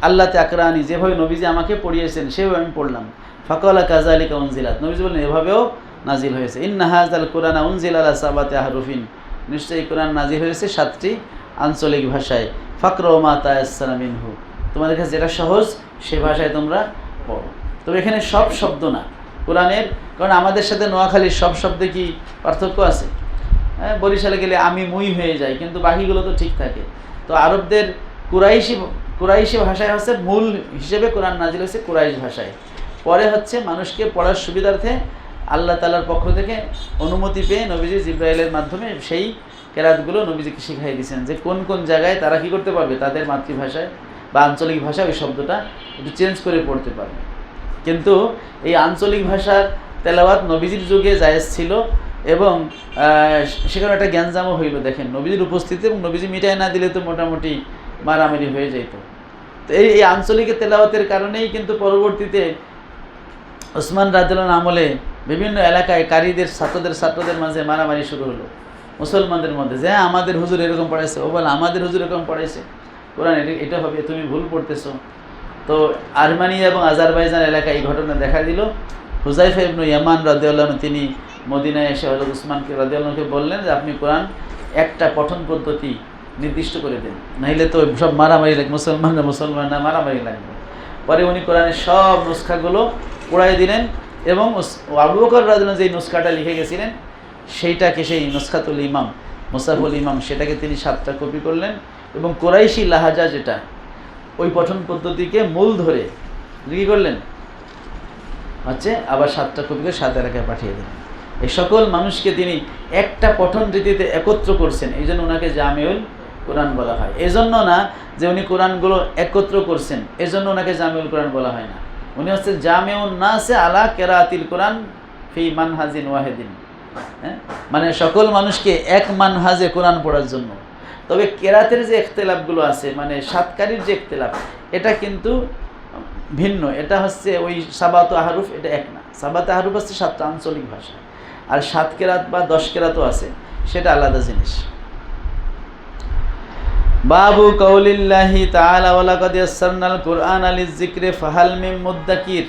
আল্লাতে আকরানি, যেভাবে নবীজি আমাকে পড়িয়েছেন সেভাবে আমি পড়লাম। ফাকালা কাযালিকা উনজিলাত, নবীজি বলেন এভাবেও নাজিল হয়েছে। ইন্না হাযাল কুরআনা উনজিলা আলা সাবাতি আহরুফিন, নিশ্চয়ই কোরআন নাজিল হয়েছে 7টি আঞ্চলিক ভাষায়। ফাকরাউ মা তায়াসসারা মিনহু, তোমাদের কাছে যেটা সহজ সে ভাষায় তোমরা পড়ো। তবে এখানে সব শব্দ না কোরআনের, কারণ আমাদের সাথে নোয়াখালীর সব শব্দে কি পার্থক্য আছে? হ্যাঁ, বরিশালে গেলে আমি মুই হয়ে যায়, কিন্তু বাকিগুলো তো ঠিক থাকে। তো আরবদের কুরাইশি ভাষায় হচ্ছে মূল হিসেবে কোরআন নাজিল হয়েছে কুরাইশ ভাষায়। পরে হচ্ছে মানুষকে পড়ার সুবিধার্থে আল্লাহ তাআলার পক্ষ থেকে অনুমতি পেয়ে নবীজি জিবরাইলের মাধ্যমে সেই কেরাতগুলো নবীজিকে শিখাই দিয়েছেন, যে কোন কোন জায়গায় তারা কি করতে পারবে, তাদের মাতৃভাষায় বা আঞ্চলিক ভাষায় ওই শব্দটা একটু চেঞ্জ করে পড়তে পারবে। কিন্তু এই আঞ্চলিক ভাষার তেলাওয়াত নবীজির যুগে জায়েজ ছিল, এবং সেখানে একটা গ্যাঞ্জামও হইল। দেখেন, নবীজির উপস্থিতি এবং নবীজি মিটাই না দিলে তো মোটামুটি মারামারি হয়ে যেত। তো এই আঞ্চলিক তেলাওয়াতের কারণেই কিন্তু পরবর্তীতে ওসমান রাদিয়াল্লাহু আমলে বিভিন্ন এলাকায় কারীদের ছাত্রদের মাঝে মারামারি শুরু হলো মুসলমানদের মধ্যে, যে আমাদের হুজুর এরকম পড়াইছে, ও বলে আমাদের হুজুর এরকম পড়াইছে, কোরআন এটা হবে, তুমি ভুল পড়তেছো। তো আর্মেনিয়া এবং আজারবাইজান এলাকায় এই ঘটনা দেখা দিল। হুযায়ফা ইবনে ইয়ামান রাদিয়াল্লাহু আনহু তিনি মদিনায় এসে হযরত উসমানকে রাদিয়াল্লাহু আনহুকে বললেন যে আপনি কোরআন একটা পঠন পদ্ধতি নির্দিষ্ট করে দেন, নাহলে তো সব মারামারি লাগবে, মুসলমানরা মারামারি লাগবে। পরে উনি কোরআনের সব নুসখাগুলো উড়াই দিলেন এবং আবু বকর রাদিয়াল্লাহু আনহু যে নুসখাটা লিখে গেছিলেন সেইটাকে, সেই নুসখাতুল ইমাম, মুসাফুল ইমাম, সেটাকে তিনি 7টা কপি করলেন এবং কোরাইশি লাহাজা যেটা, ওই পঠন পদ্ধতিকে মূল ধরে কী করলেন হচ্ছে আবার 7টা কপি করে 7 এলাকায় পাঠিয়ে দিলেন। এই সকল মানুষকে তিনি একটা পঠন রীতিতে একত্র করছেন, এই জন্য ওনাকে জামিউল কোরআন বলা হয়। এজন্য না যে উনি কোরআনগুলো একত্র করছেন, এজন্য ওনাকে জামিউল কোরআন বলা হয় না। উনি হচ্ছে জামিউন নাসে আলা কেরাতিল কোরআন ফি মানহাজিন ওয়াহিদিন, হ্যাঁ, মানে সকল মানুষকে এক মানহাজে কোরআন পড়ার জন্য। তবে কেরাতের যে ইখতিলাফগুলো আছে, মানে সাতকারীর যে ইখতিলাফ, এটা কিন্তু ভিন্ন। এটা হচ্ছে ওই সাবাত আহরুফ, এটা এক না। সাবাত আহরুফ হচ্ছে 7টা আঞ্চলিক ভাষা, আর 7 কেরাত বা 10 কেরাতও আছে, সেটা আলাদা জিনিস। বাবু কাউলিল্লাহি তাআলা ওয়া লাকাদ ইয়াসসারনাল কুরআনা লিয-যিকরি ফাহাল মিন মুদ্দাকির।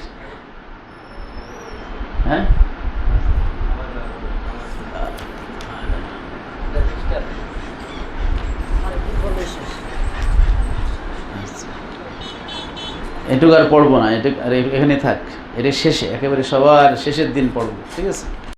হ্যাঁ, এটুকু আর পড়বো না, এটা এখানে থাক, এটা শেষে, একেবারে সবার শেষের দিন পড়বো, ঠিক আছে।